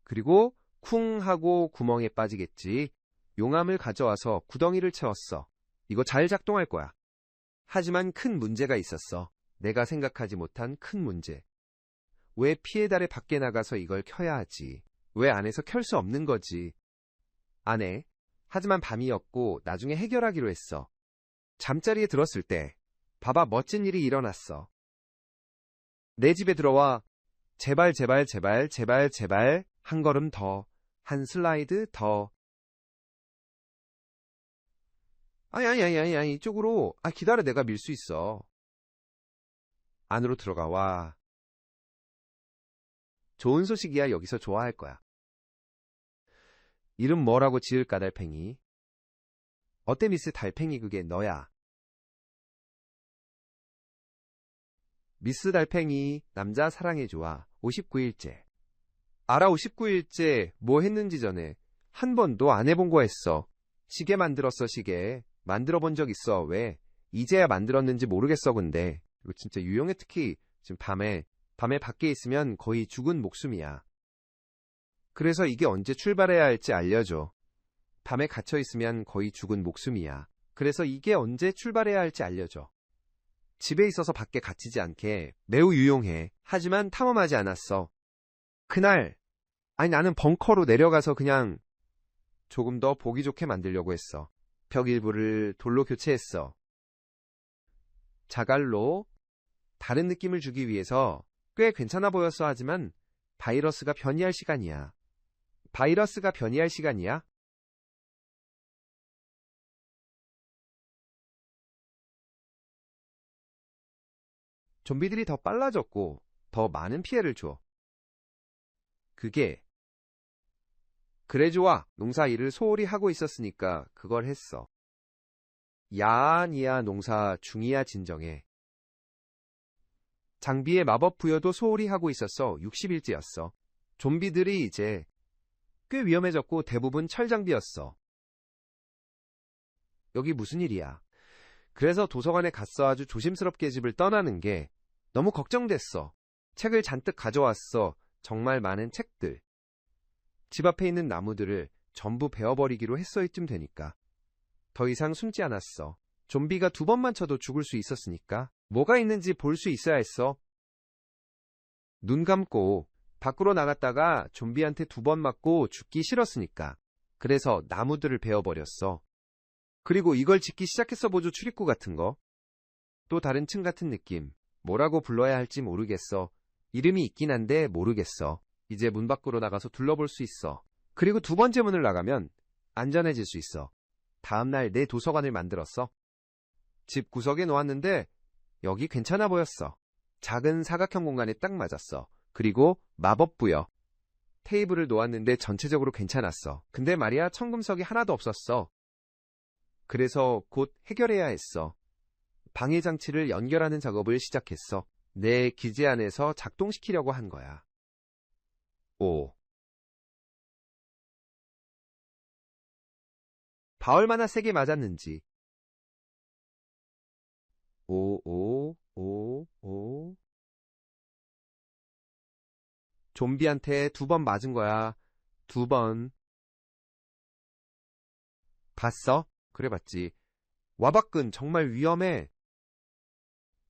그리고 쿵 하고 구멍에 빠지겠지. 용암을 가져와서 구덩이를 채웠어. 이거 잘 작동할 거야. 하지만 큰 문제가 있었어. 내가 생각하지 못한 큰 문제. 왜 피해 달에 밖에 나가서 이걸 켜야 하지? 왜 안에서 켤 수 없는 거지? 안 해. 하지만 밤이었고 나중에 해결하기로 했어. 잠자리에 들었을 때 봐봐 멋진 일이 일어났어. 내 집에 들어와 제발 제발 제발 제발 제발 한 걸음 더, 한 슬라이드 더. 아니 이쪽으로. 기다려 내가 밀 수 있어. 안으로 들어가 와. 좋은 소식이야. 여기서 좋아할 거야. 이름 뭐라고 지을까 달팽이? 어때 미스 달팽이 그게 너야. 미스 달팽이 남자 사랑해 좋아. 59일째. 알아 59일째 뭐 했는지 전에 한 번도 안 해본 거 했어. 시계 만들었어 시계. 만들어 본 적 있어. 왜? 이제야 만들었는지 모르겠어 근데. 이거 진짜 유용해. 특히 지금 밤에 밖에 있으면 거의 죽은 목숨이야. 그래서 이게 언제 출발해야 할지 알려줘. 밤에 갇혀 있으면 거의 죽은 목숨이야. 그래서 이게 언제 출발해야 할지 알려줘. 집에 있어서 밖에 갇히지 않게 매우 유용해. 하지만 탐험하지 않았어. 그날 나는 벙커로 내려가서 그냥 조금 더 보기 좋게 만들려고 했어. 벽 일부를 돌로 교체했어. 자갈로 다른 느낌을 주기 위해서 꽤 괜찮아 보였어. 하지만 바이러스가 변이할 시간이야. 바이러스가 변이할 시간이야? 좀비들이 더 빨라졌고 더 많은 피해를 줘. 그게 그래 좋아. 농사 일을 소홀히 하고 있었으니까 그걸 했어. 야아니야 농사 중이야 진정해. 장비에 마법 부여도 소홀히 하고 있었어. 60일째였어. 좀비들이 이제 꽤 위험해졌고 대부분 철장비였어. 여기 무슨 일이야? 그래서 도서관에 갔어. 아주 조심스럽게 집을 떠나는 게 너무 걱정됐어. 책을 잔뜩 가져왔어. 정말 많은 책들. 집 앞에 있는 나무들을 전부 베어버리기로 했어. 이쯤 되니까. 더 이상 숨지 않았어. 좀비가 2번만 쳐도 죽을 수 있었으니까. 뭐가 있는지 볼 수 있어야 했어. 눈 감고 밖으로 나갔다가 좀비한테 2번 맞고 죽기 싫었으니까. 그래서 나무들을 베어버렸어. 그리고 이걸 짓기 시작했어. 보조 출입구 같은 거. 또 다른 층 같은 느낌. 뭐라고 불러야 할지 모르겠어. 이름이 있긴 한데 모르겠어. 이제 문 밖으로 나가서 둘러볼 수 있어. 그리고 2번째 문을 나가면 안전해질 수 있어. 다음날 내 도서관을 만들었어. 집 구석에 놓았는데 여기 괜찮아 보였어. 작은 사각형 공간에 딱 맞았어. 그리고 마법 부여. 테이블을 놓았는데 전체적으로 괜찮았어. 근데 말이야 청금석이 하나도 없었어. 그래서 곧 해결해야 했어. 방해 장치를 연결하는 작업을 시작했어. 내 기재 안에서 작동시키려고 한 거야. 오. 봐 얼마나 세게 맞았는지. 오. 좀비한테 2번 맞은 거야. 2번. 봤어? 그래 봤지. 와박근 정말 위험해.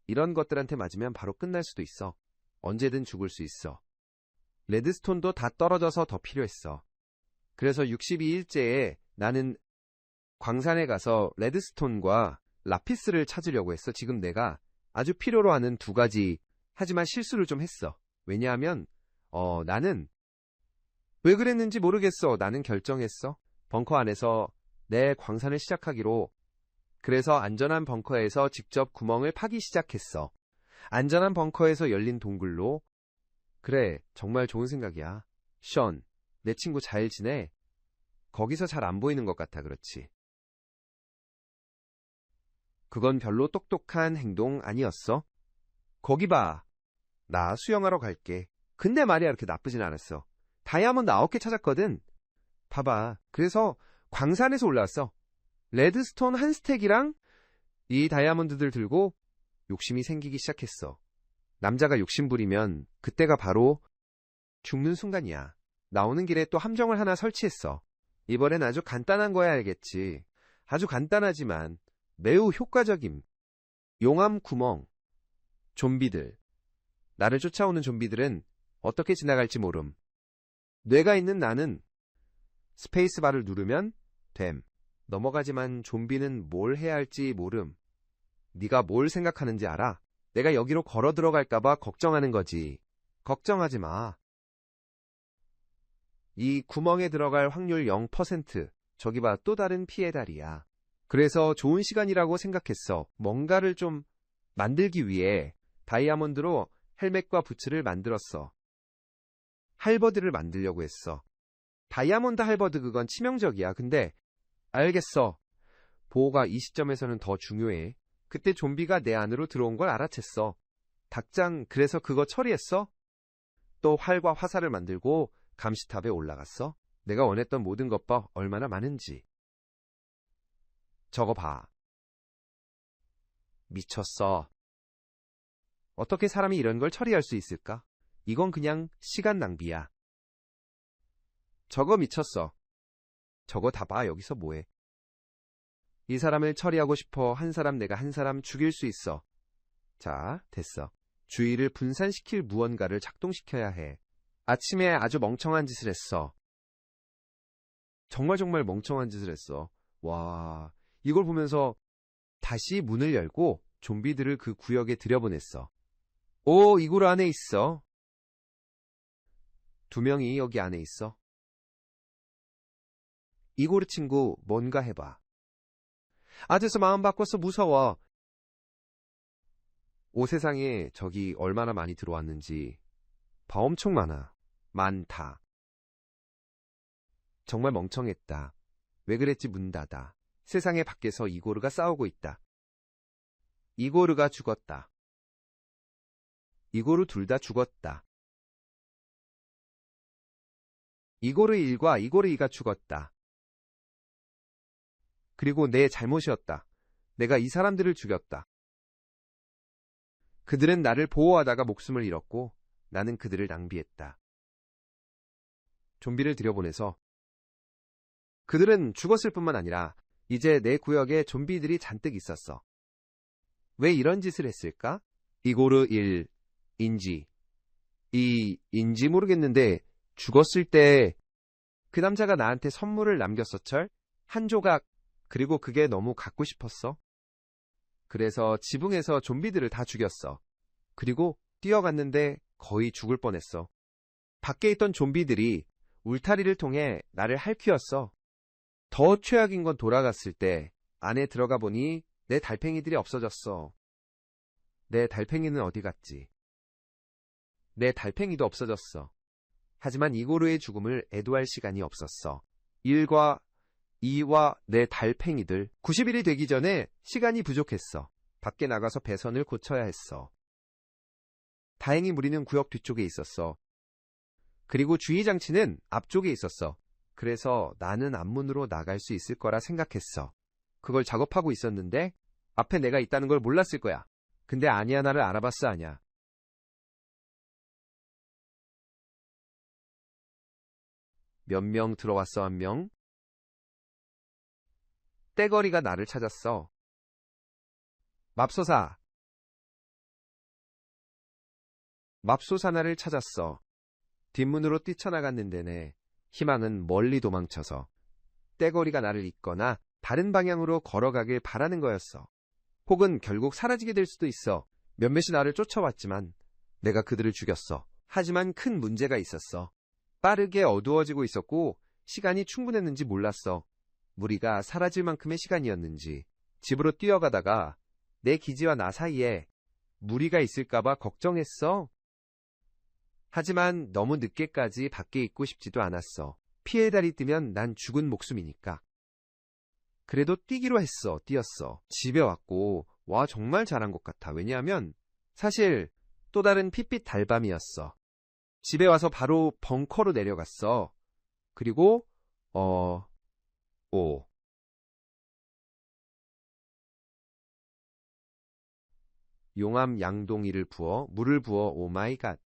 이런 것들한테 맞으면 바로 끝날 수도 있어. 언제든 죽을 수 있어. 레드스톤도 다 떨어져서 더 필요했어. 그래서 62일째에 나는 광산에 가서 레드스톤과 라피스를 찾으려고 했어. 지금 내가 아주 필요로 하는 2가지. 하지만 실수를 좀 했어. 왜냐하면 나는 왜 그랬는지 모르겠어. 나는 결정했어. 벙커 안에서 내 광산을 시작하기로. 그래서 안전한 벙커에서 직접 구멍을 파기 시작했어. 안전한 벙커에서 열린 동굴로. 그래, 정말 좋은 생각이야. 션, 내 친구 잘 지내? 거기서 잘 안 보이는 것 같아. 그렇지. 그건 별로 똑똑한 행동 아니었어. 거기 봐. 나 수영하러 갈게. 근데 말이야 이렇게 나쁘진 않았어. 다이아몬드 9개 찾았거든. 봐봐. 그래서 광산에서 올라왔어. 레드스톤 한 스택이랑 이 다이아몬드들 들고 욕심이 생기기 시작했어. 남자가 욕심 부리면 그때가 바로 죽는 순간이야. 나오는 길에 또 함정을 하나 설치했어. 이번엔 아주 간단한 거야 알겠지. 아주 간단하지만 매우 효과적임. 용암 구멍. 좀비들. 나를 쫓아오는 좀비들은 어떻게 지나갈지 모름. 뇌가 있는 나는 스페이스바를 누르면 됨. 넘어가지만 좀비는 뭘 해야 할지 모름. 네가 뭘 생각하는지 알아? 내가 여기로 걸어 들어갈까봐 걱정하는 거지. 걱정하지 마. 이 구멍에 들어갈 확률 0%. 저기 봐, 또 다른 피해 다리야. 그래서 좋은 시간이라고 생각했어. 뭔가를 좀 만들기 위해 다이아몬드로 헬멧과 부츠를 만들었어. 할버드를 만들려고 했어. 다이아몬드 할버드 그건 치명적이야. 근데 알겠어. 보호가 이 시점에서는 더 중요해. 그때 좀비가 내 안으로 들어온 걸 알아챘어. 닭장 그래서 그거 처리했어? 또 활과 화살을 만들고 감시탑에 올라갔어. 내가 원했던 모든 것 봐. 얼마나 많은지. 저거 봐. 미쳤어. 어떻게 사람이 이런 걸 처리할 수 있을까? 이건 그냥 시간 낭비야. 저거 미쳤어. 저거 다 봐. 여기서 뭐해? 이 사람을 처리하고 싶어. 한 사람 내가 한 사람 죽일 수 있어. 자, 됐어. 주의를 분산시킬 무언가를 작동시켜야 해. 아침에 아주 멍청한 짓을 했어. 정말 멍청한 짓을 했어. 와, 이걸 보면서 다시 문을 열고 좀비들을 그 구역에 들여보냈어. 오, 이골 안에 있어. 2명이 여기 안에 있어. 이고르 친구, 뭔가 해봐. 아, 됐어. 마음 바꿨어. 무서워. 오, 세상에 저기 얼마나 많이 들어왔는지. 봐, 엄청 많아. 많다. 정말 멍청했다. 왜 그랬지? 문 닫아. 세상에 밖에서 이고르가 싸우고 있다. 이고르가 죽었다. 이고르 둘 다 죽었다. 이고르 1과 이고르 2가 죽었다. 그리고 내 잘못이었다. 내가 이 사람들을 죽였다. 그들은 나를 보호하다가 목숨을 잃었고 나는 그들을 낭비했다. 좀비를 들여보내서 그들은 죽었을 뿐만 아니라 이제 내 구역에 좀비들이 잔뜩 있었어. 왜 이런 짓을 했을까? 이고르 1, 인지. 인지 모르겠는데 죽었을 때 그 남자가 나한테 선물을 남겼어, 철. 한 조각. 그리고 그게 너무 갖고 싶었어. 그래서 지붕에서 좀비들을 다 죽였어. 그리고 뛰어갔는데 거의 죽을 뻔했어. 밖에 있던 좀비들이 울타리를 통해 나를 핥히었어. 더 최악인 건 돌아갔을 때 안에 들어가 보니 내 달팽이들이 없어졌어. 내 달팽이는 어디 갔지? 내 달팽이도 없어졌어. 하지만 이고르의 죽음을 애도할 시간이 없었어. 1과 2와 내 달팽이들 90일이 되기 전에 시간이 부족했어. 밖에 나가서 배선을 고쳐야 했어. 다행히 무리는 구역 뒤쪽에 있었어. 그리고 주의장치는 앞쪽에 있었어. 그래서 나는 앞문으로 나갈 수 있을 거라 생각했어. 그걸 작업하고 있었는데 앞에 내가 있다는 걸 몰랐을 거야. 근데 아니야, 나를 알아봤어. 아냐. 몇 명 들어왔어. 1명. 떼거리가 나를 찾았어. 맙소사. 맙소사 나를 찾았어. 뒷문으로 뛰쳐나갔는데네. 희망은 멀리 도망쳐서 떼거리가 나를 잇거나 다른 방향으로 걸어가길 바라는 거였어. 혹은 결국 사라지게 될 수도 있어. 몇몇이 나를 쫓아왔지만 내가 그들을 죽였어. 하지만 큰 문제가 있었어. 빠르게 어두워지고 있었고 시간이 충분했는지 몰랐어. 무리가 사라질 만큼의 시간이었는지. 집으로 뛰어가다가 내 기지와 나 사이에 무리가 있을까봐 걱정했어. 하지만 너무 늦게까지 밖에 있고 싶지도 않았어. 피해 달이 뜨면 난 죽은 목숨이니까. 그래도 뛰기로 했어. 뛰었어. 집에 왔고 와, 정말 잘한 것 같아. 왜냐하면 사실 또 다른 핏빛 달밤이었어. 집에 와서 바로 벙커로 내려갔어. 그리고 용암 양동이를 부어 물을 부어 오 마이 갓.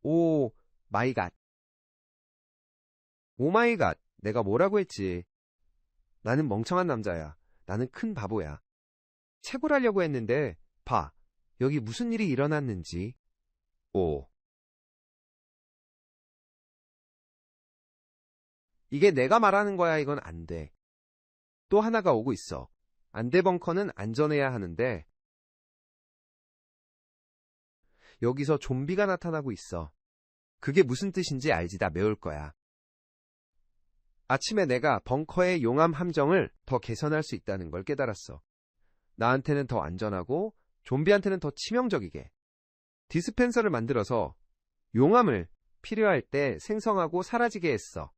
오 마이 갓. 오 마이 갓. 내가 뭐라고 했지. 나는 멍청한 남자야. 나는 큰 바보야. 채굴하려고 했는데 봐. 여기 무슨 일이 일어났는지. 오. 이게 내가 말하는 거야. 이건 안 돼. 또 하나가 오고 있어. 안돼 벙커는 안전해야 하는데 여기서 좀비가 나타나고 있어. 그게 무슨 뜻인지 알지. 다 메울 거야. 아침에 내가 벙커의 용암 함정을 더 개선할 수 있다는 걸 깨달았어. 나한테는 더 안전하고 좀비한테는 더 치명적이게. 디스펜서를 만들어서 용암을 필요할 때 생성하고 사라지게 했어.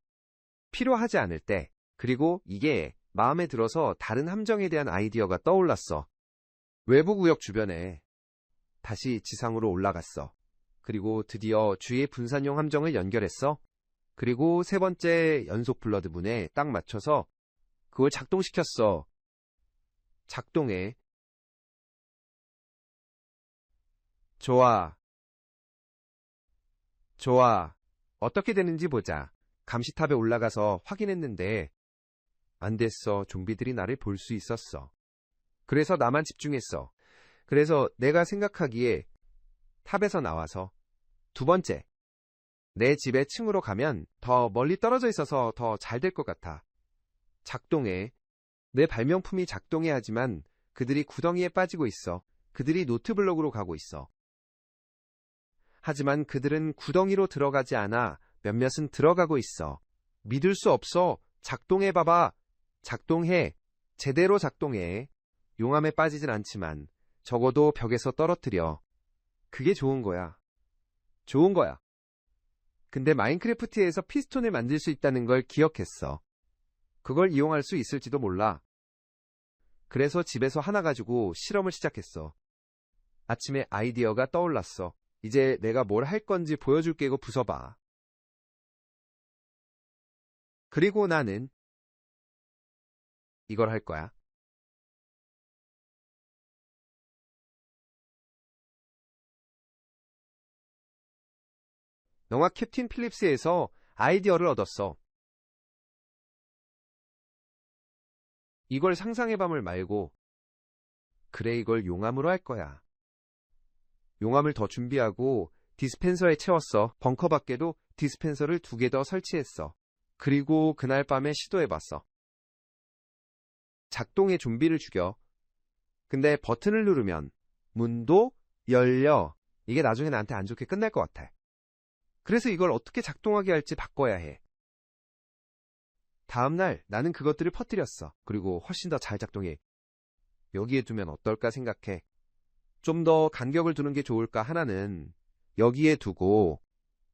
필요하지 않을 때. 그리고 이게 마음에 들어서 다른 함정에 대한 아이디어가 떠올랐어. 외부 구역 주변에 다시 지상으로 올라갔어. 그리고 드디어 주위의 분산용 함정을 연결했어. 그리고 세 번째 연속 블러드 문에 딱 맞춰서 그걸 작동시켰어. 작동해. 좋아. 좋아. 어떻게 되는지 보자. 감시탑에 올라가서 확인했는데 안 됐어. 좀비들이 나를 볼 수 있었어. 그래서 나만 집중했어. 그래서 내가 생각하기에 탑에서 나와서 두 번째, 내 집의 층으로 가면 더 멀리 떨어져 있어서 더 잘 될 것 같아. 작동해. 내 발명품이 작동해야 하지만 그들이 구덩이에 빠지고 있어. 그들이 노트블럭으로 가고 있어. 하지만 그들은 구덩이로 들어가지 않아. 몇몇은 들어가고 있어. 믿을 수 없어. 작동해봐봐. 작동해. 제대로 작동해. 용암에 빠지진 않지만 적어도 벽에서 떨어뜨려. 그게 좋은 거야. 좋은 거야. 근데 마인크래프트에서 피스톤을 만들 수 있다는 걸 기억했어. 그걸 이용할 수 있을지도 몰라. 그래서 집에서 하나 가지고 실험을 시작했어. 아침에 아이디어가 떠올랐어. 이제 내가 뭘 할 건지 보여줄게. 이거 부숴봐. 그리고 나는 이걸 할 거야. 영화 캡틴 필립스에서 아이디어를 얻었어. 이걸 상상의 밤을 말고 그래 이걸 용암으로 할 거야. 용암을 더 준비하고 디스펜서에 채웠어. 벙커 밖에도 디스펜서를 2개 더 설치했어. 그리고 그날 밤에 시도해봤어. 작동의 좀비를 죽여. 근데 버튼을 누르면 문도 열려. 이게 나중에 나한테 안 좋게 끝날 것 같아. 그래서 이걸 어떻게 작동하게 할지 바꿔야 해. 다음날 나는 그것들을 퍼뜨렸어. 그리고 훨씬 더 잘 작동해. 여기에 두면 어떨까 생각해. 좀 더 간격을 두는 게 좋을까. 하나는 여기에 두고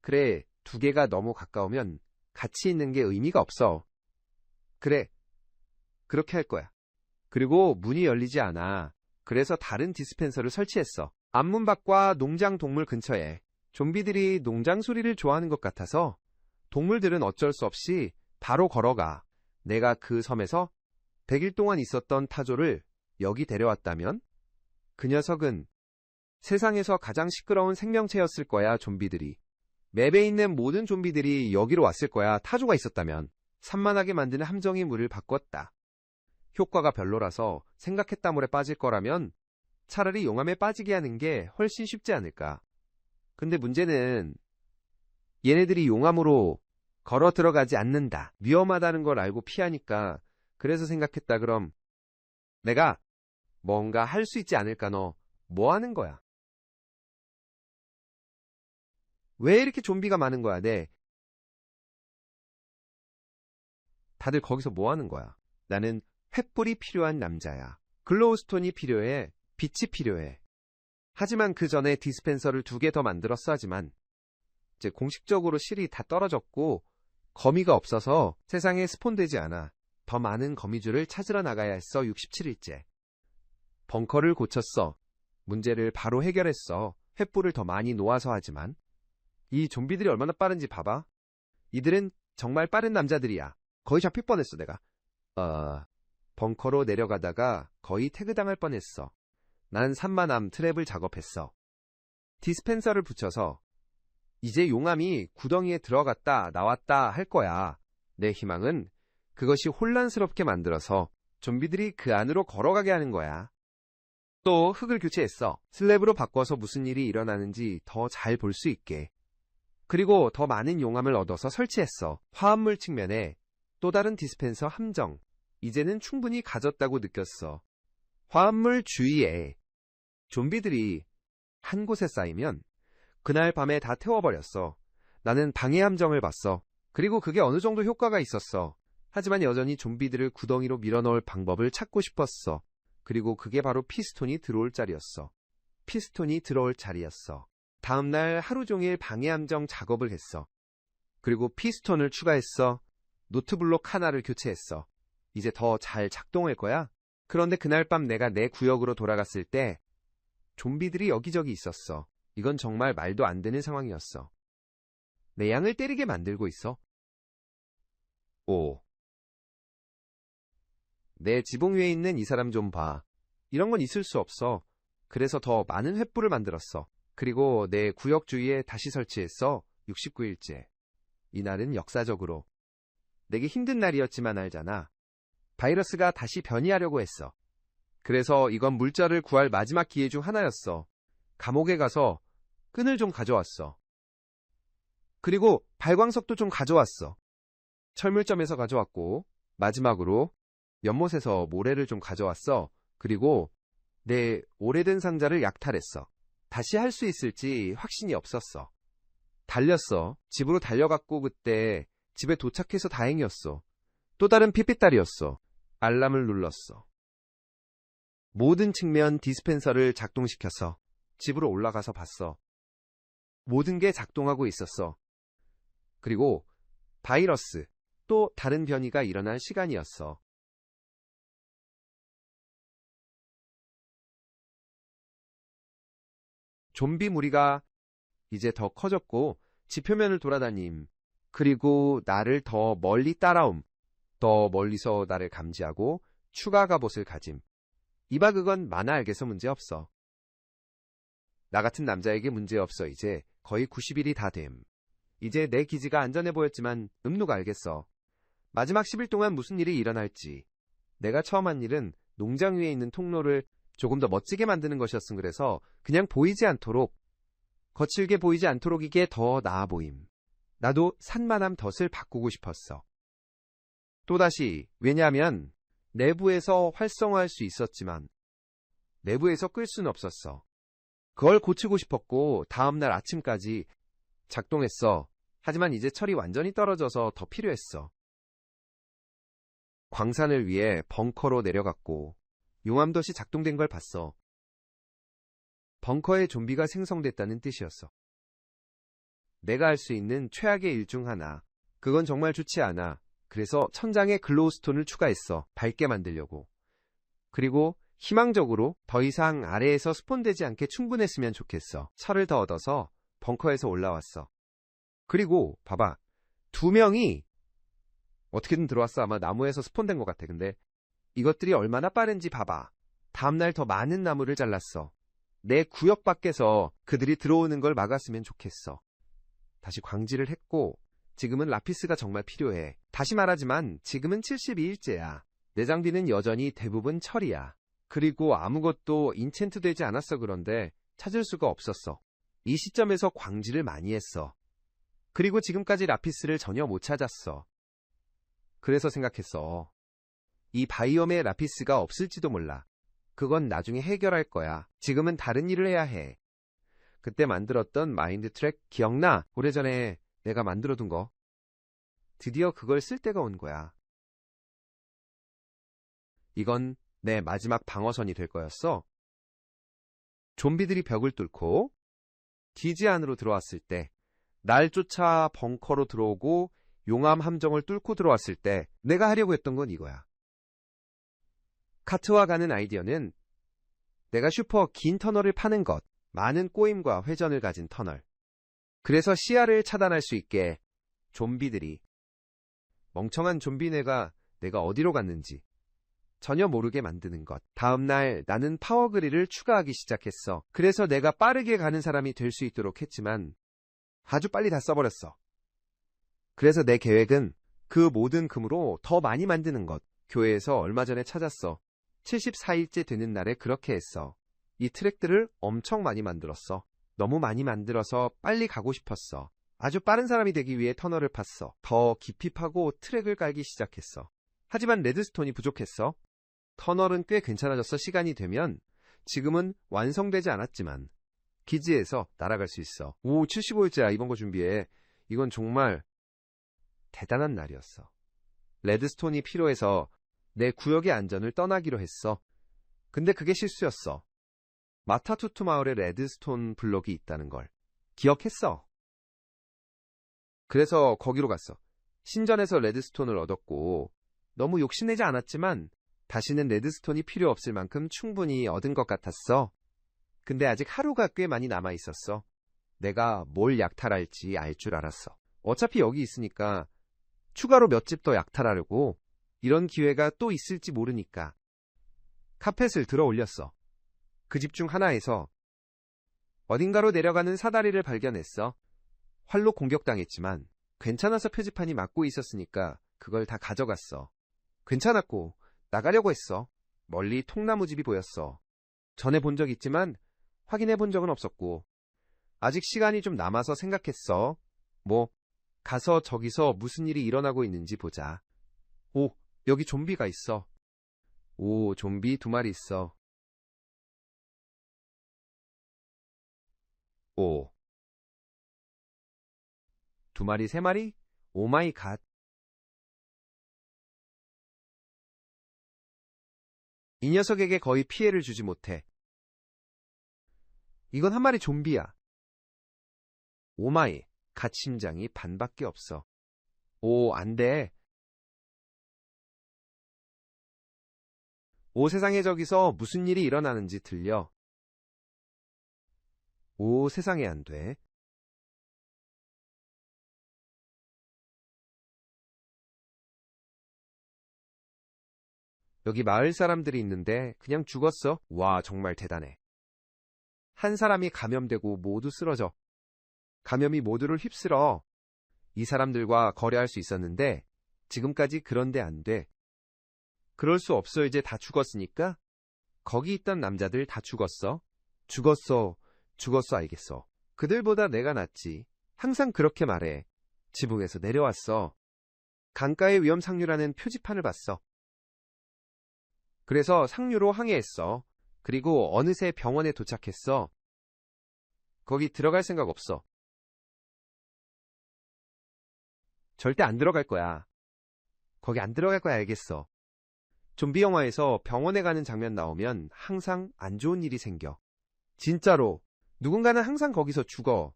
그래 2개가 너무 가까우면 같이 있는 게 의미가 없어. 그래 그렇게 할 거야. 그리고 문이 열리지 않아. 그래서 다른 디스펜서를 설치했어. 앞문 밖과 농장 동물 근처에. 좀비들이 농장 소리를 좋아하는 것 같아서 동물들은 어쩔 수 없이 바로 걸어가. 내가 그 섬에서 100일 동안 있었던 타조를 여기 데려왔다면 그 녀석은 세상에서 가장 시끄러운 생명체였을 거야. 좀비들이. 맵에 있는 모든 좀비들이 여기로 왔을 거야. 타조가 있었다면. 산만하게 만드는 함정이 물을 바꿨다. 효과가 별로라서 생각했던 물에 빠질 거라면 차라리 용암에 빠지게 하는 게 훨씬 쉽지 않을까. 근데 문제는 얘네들이 용암으로 걸어 들어가지 않는다. 위험하다는 걸 알고 피하니까. 그래서 생각했다. 그럼 내가 뭔가 할 수 있지 않을까. 너 뭐 하는 거야? 왜 이렇게 좀비가 많은 거야? 다들 거기서 뭐 하는 거야? 나는 횃불이 필요한 남자야. 글로우스톤이 필요해. 빛이 필요해. 하지만 그 전에 디스펜서를 2개 더 만들었어. 하지만 이제 공식적으로 실이 다 떨어졌고 거미가 없어서 세상에 스폰되지 않아. 더 많은 거미줄을 찾으러 나가야 했어. 67일째. 벙커를 고쳤어. 문제를 바로 해결했어. 횃불을 더 많이 놓아서. 하지만 이 좀비들이 얼마나 빠른지 봐봐. 이들은 정말 빠른 남자들이야. 거의 잡힐 뻔했어. 내가 벙커로 내려가다가 거의 태그당할 뻔했어. 난 산만함 트랩을 작업했어. 디스펜서를 붙여서 이제 용암이 구덩이에 들어갔다 나왔다 할 거야. 내 희망은 그것이 혼란스럽게 만들어서 좀비들이 그 안으로 걸어가게 하는 거야. 또 흙을 교체했어. 슬랩으로 바꿔서 무슨 일이 일어나는지 더 잘 볼 수 있게. 그리고 더 많은 용암을 얻어서 설치했어. 화합물 측면에 또 다른 디스펜서 함정. 이제는 충분히 가졌다고 느꼈어. 화합물 주위에 좀비들이 한 곳에 쌓이면 그날 밤에 다 태워버렸어. 나는 방해 함정을 봤어. 그리고 그게 어느 정도 효과가 있었어. 하지만 여전히 좀비들을 구덩이로 밀어넣을 방법을 찾고 싶었어. 그리고 그게 바로 피스톤이 들어올 자리였어. 피스톤이 들어올 자리였어. 다음날 하루 종일 방해 함정 작업을 했어. 그리고 피스톤을 추가했어. 노트블록 하나를 교체했어. 이제 더 잘 작동할 거야. 그런데 그날 밤 내가 내 구역으로 돌아갔을 때 좀비들이 여기저기 있었어. 이건 정말 말도 안 되는 상황이었어. 내 양을 때리게 만들고 있어. 오. 내 지붕 위에 있는 이 사람 좀 봐. 이런 건 있을 수 없어. 그래서 더 많은 횃불을 만들었어. 그리고 내 구역 주위에 다시 설치했어. 69일째. 이날은 역사적으로 내게 힘든 날이었지만 알잖아. 바이러스가 다시 변이하려고 했어. 그래서 이건 물자를 구할 마지막 기회 중 하나였어. 감옥에 가서 끈을 좀 가져왔어. 그리고 발광석도 좀 가져왔어. 철물점에서 가져왔고 마지막으로 연못에서 모래를 좀 가져왔어. 그리고 내 오래된 상자를 약탈했어. 다시 할 수 있을지 확신이 없었어. 달렸어. 집으로 달려갔고 그때 집에 도착해서 다행이었어. 또 다른 핏빛달이었어. 알람을 눌렀어. 모든 측면 디스펜서를 작동시켰어. 집으로 올라가서 봤어. 모든 게 작동하고 있었어. 그리고 바이러스, 또 다른 변이가 일어날 시간이었어. 좀비 무리가 이제 더 커졌고 지표면을 돌아다님. 그리고 나를 더 멀리 따라옴. 더 멀리서 나를 감지하고 추가 갑옷을 가짐. 이봐 그건 만화 알겠어 문제없어. 나 같은 남자에게 문제없어. 이제 거의 90일이 다 됨. 이제 내 기지가 안전해 보였지만 누가 알겠어. 마지막 10일 동안 무슨 일이 일어날지. 내가 처음 한 일은 농장 위에 있는 통로를 조금 더 멋지게 만드는 것이었음. 그래서 그냥 보이지 않도록, 거칠게 보이지 않도록 이게 더 나아 보임. 나도 산만함 덫을 바꾸고 싶었어. 또다시 왜냐하면 내부에서 활성화할 수 있었지만 내부에서 끌 수는 없었어. 그걸 고치고 싶었고 다음날 아침까지 작동했어. 하지만 이제 철이 완전히 떨어져서 더 필요했어. 광산을 위해 벙커로 내려갔고 용암덫이 작동된 걸 봤어. 벙커에 좀비가 생성됐다는 뜻이었어. 내가 할 수 있는 최악의 일 중 하나. 그건 정말 좋지 않아. 그래서 천장에 글로우스톤을 추가했어. 밝게 만들려고. 그리고 희망적으로 더 이상 아래에서 스폰되지 않게 충분했으면 좋겠어. 철을 더 얻어서 벙커에서 올라왔어. 그리고 봐봐. 2명이 어떻게든 들어왔어. 아마 나무에서 스폰된 것 같아. 근데 이것들이 얼마나 빠른지 봐봐. 다음날 더 많은 나무를 잘랐어. 내 구역 밖에서 그들이 들어오는 걸 막았으면 좋겠어. 다시 광질을 했고 지금은 라피스가 정말 필요해. 다시 말하지만 지금은 72일째야. 내 장비는 여전히 대부분 철이야. 그리고 아무것도 인챈트 되지 않았어. 그런데 찾을 수가 없었어. 이 시점에서 광질을 많이 했어. 그리고 지금까지 라피스를 전혀 못 찾았어. 그래서 생각했어. 이 바이옴에 라피스가 없을지도 몰라. 그건 나중에 해결할 거야. 지금은 다른 일을 해야 해. 그때 만들었던 마인드 트랙 기억나? 오래전에 내가 만들어둔 거. 드디어 그걸 쓸 때가 온 거야. 이건 내 마지막 방어선이 될 거였어. 좀비들이 벽을 뚫고 기지 안으로 들어왔을 때, 날 쫓아 벙커로 들어오고 용암 함정을 뚫고 들어왔을 때 내가 하려고 했던 건 이거야. 카트와 가는 아이디어는 내가 슈퍼 긴 터널을 파는 것, 많은 꼬임과 회전을 가진 터널. 그래서 시야를 차단할 수 있게 좀비들이, 멍청한 좀비네가 내가 어디로 갔는지 전혀 모르게 만드는 것. 다음날 나는 파워 그릴을 추가하기 시작했어. 그래서 내가 빠르게 가는 사람이 될 수 있도록 했지만 아주 빨리 다 써버렸어. 그래서 내 계획은 그 모든 금으로 더 많이 만드는 것. 교회에서 얼마 전에 찾았어. 74일째 되는 날에 그렇게 했어. 이 트랙들을 엄청 많이 만들었어. 너무 많이 만들어서 빨리 가고 싶었어. 아주 빠른 사람이 되기 위해 터널을 팠어. 더 깊이 파고 트랙을 깔기 시작했어. 하지만 레드스톤이 부족했어. 터널은 꽤 괜찮아졌어. 시간이 되면. 지금은 완성되지 않았지만 기지에서 날아갈 수 있어. 오, 75일째야. 이번 거 준비해. 이건 정말 대단한 날이었어. 레드스톤이 필요해서 내 구역의 안전을 떠나기로 했어. 근데 그게 실수였어. 마타투투 마을에 레드스톤 블록이 있다는 걸 기억했어. 그래서 거기로 갔어. 신전에서 레드스톤을 얻었고 너무 욕심내지 않았지만 다시는 레드스톤이 필요 없을 만큼 충분히 얻은 것 같았어. 근데 아직 하루가 꽤 많이 남아 있었어. 내가 뭘 약탈할지 알 줄 알았어. 어차피 여기 있으니까 추가로 몇 집 더 약탈하려고. 이런 기회가 또 있을지 모르니까 카펫을 들어 올렸어. 그 집 중 하나에서 어딘가로 내려가는 사다리를 발견했어. 활로 공격당했지만 괜찮아서 표지판이 막고 있었으니까 그걸 다 가져갔어. 괜찮았고 나가려고 했어. 멀리 통나무집이 보였어. 전에 본 적 있지만 확인해 본 적은 없었고 아직 시간이 좀 남아서 생각했어. 뭐 가서 저기서 무슨 일이 일어나고 있는지 보자. 오, 여기 좀비가 있어. 오, 좀비 2마리 있어. 오, 2마리, 3마리? 오 마이 갓. 이 녀석에게 거의 피해를 주지 못해. 이건 한 마리 좀비야. 오마이, 갓 심장이 반밖에 없어. 오, 안 돼. 오, 세상에 저기서 무슨 일이 일어나는지 들려. 오, 세상에 안 돼. 여기 마을 사람들이 있는데 그냥 죽었어. 와, 정말 대단해. 한 사람이 감염되고 모두 쓰러져. 감염이 모두를 휩쓸어. 이 사람들과 거래할 수 있었는데 지금까지 그런데 안 돼. 그럴 수 없어. 이제 다 죽었으니까. 거기 있던 남자들 다 죽었어. 죽었어. 죽었어. 알겠어. 그들보다 내가 낫지. 항상 그렇게 말해. 지붕에서 내려왔어. 강가의 위험 상류라는 표지판을 봤어. 그래서 상류로 항해했어. 그리고 어느새 병원에 도착했어. 거기 들어갈 생각 없어. 절대 안 들어갈 거야. 거기 안 들어갈 거야. 알겠어. 좀비 영화에서 병원에 가는 장면 나오면 항상 안 좋은 일이 생겨. 진짜로. 누군가는 항상 거기서 죽어.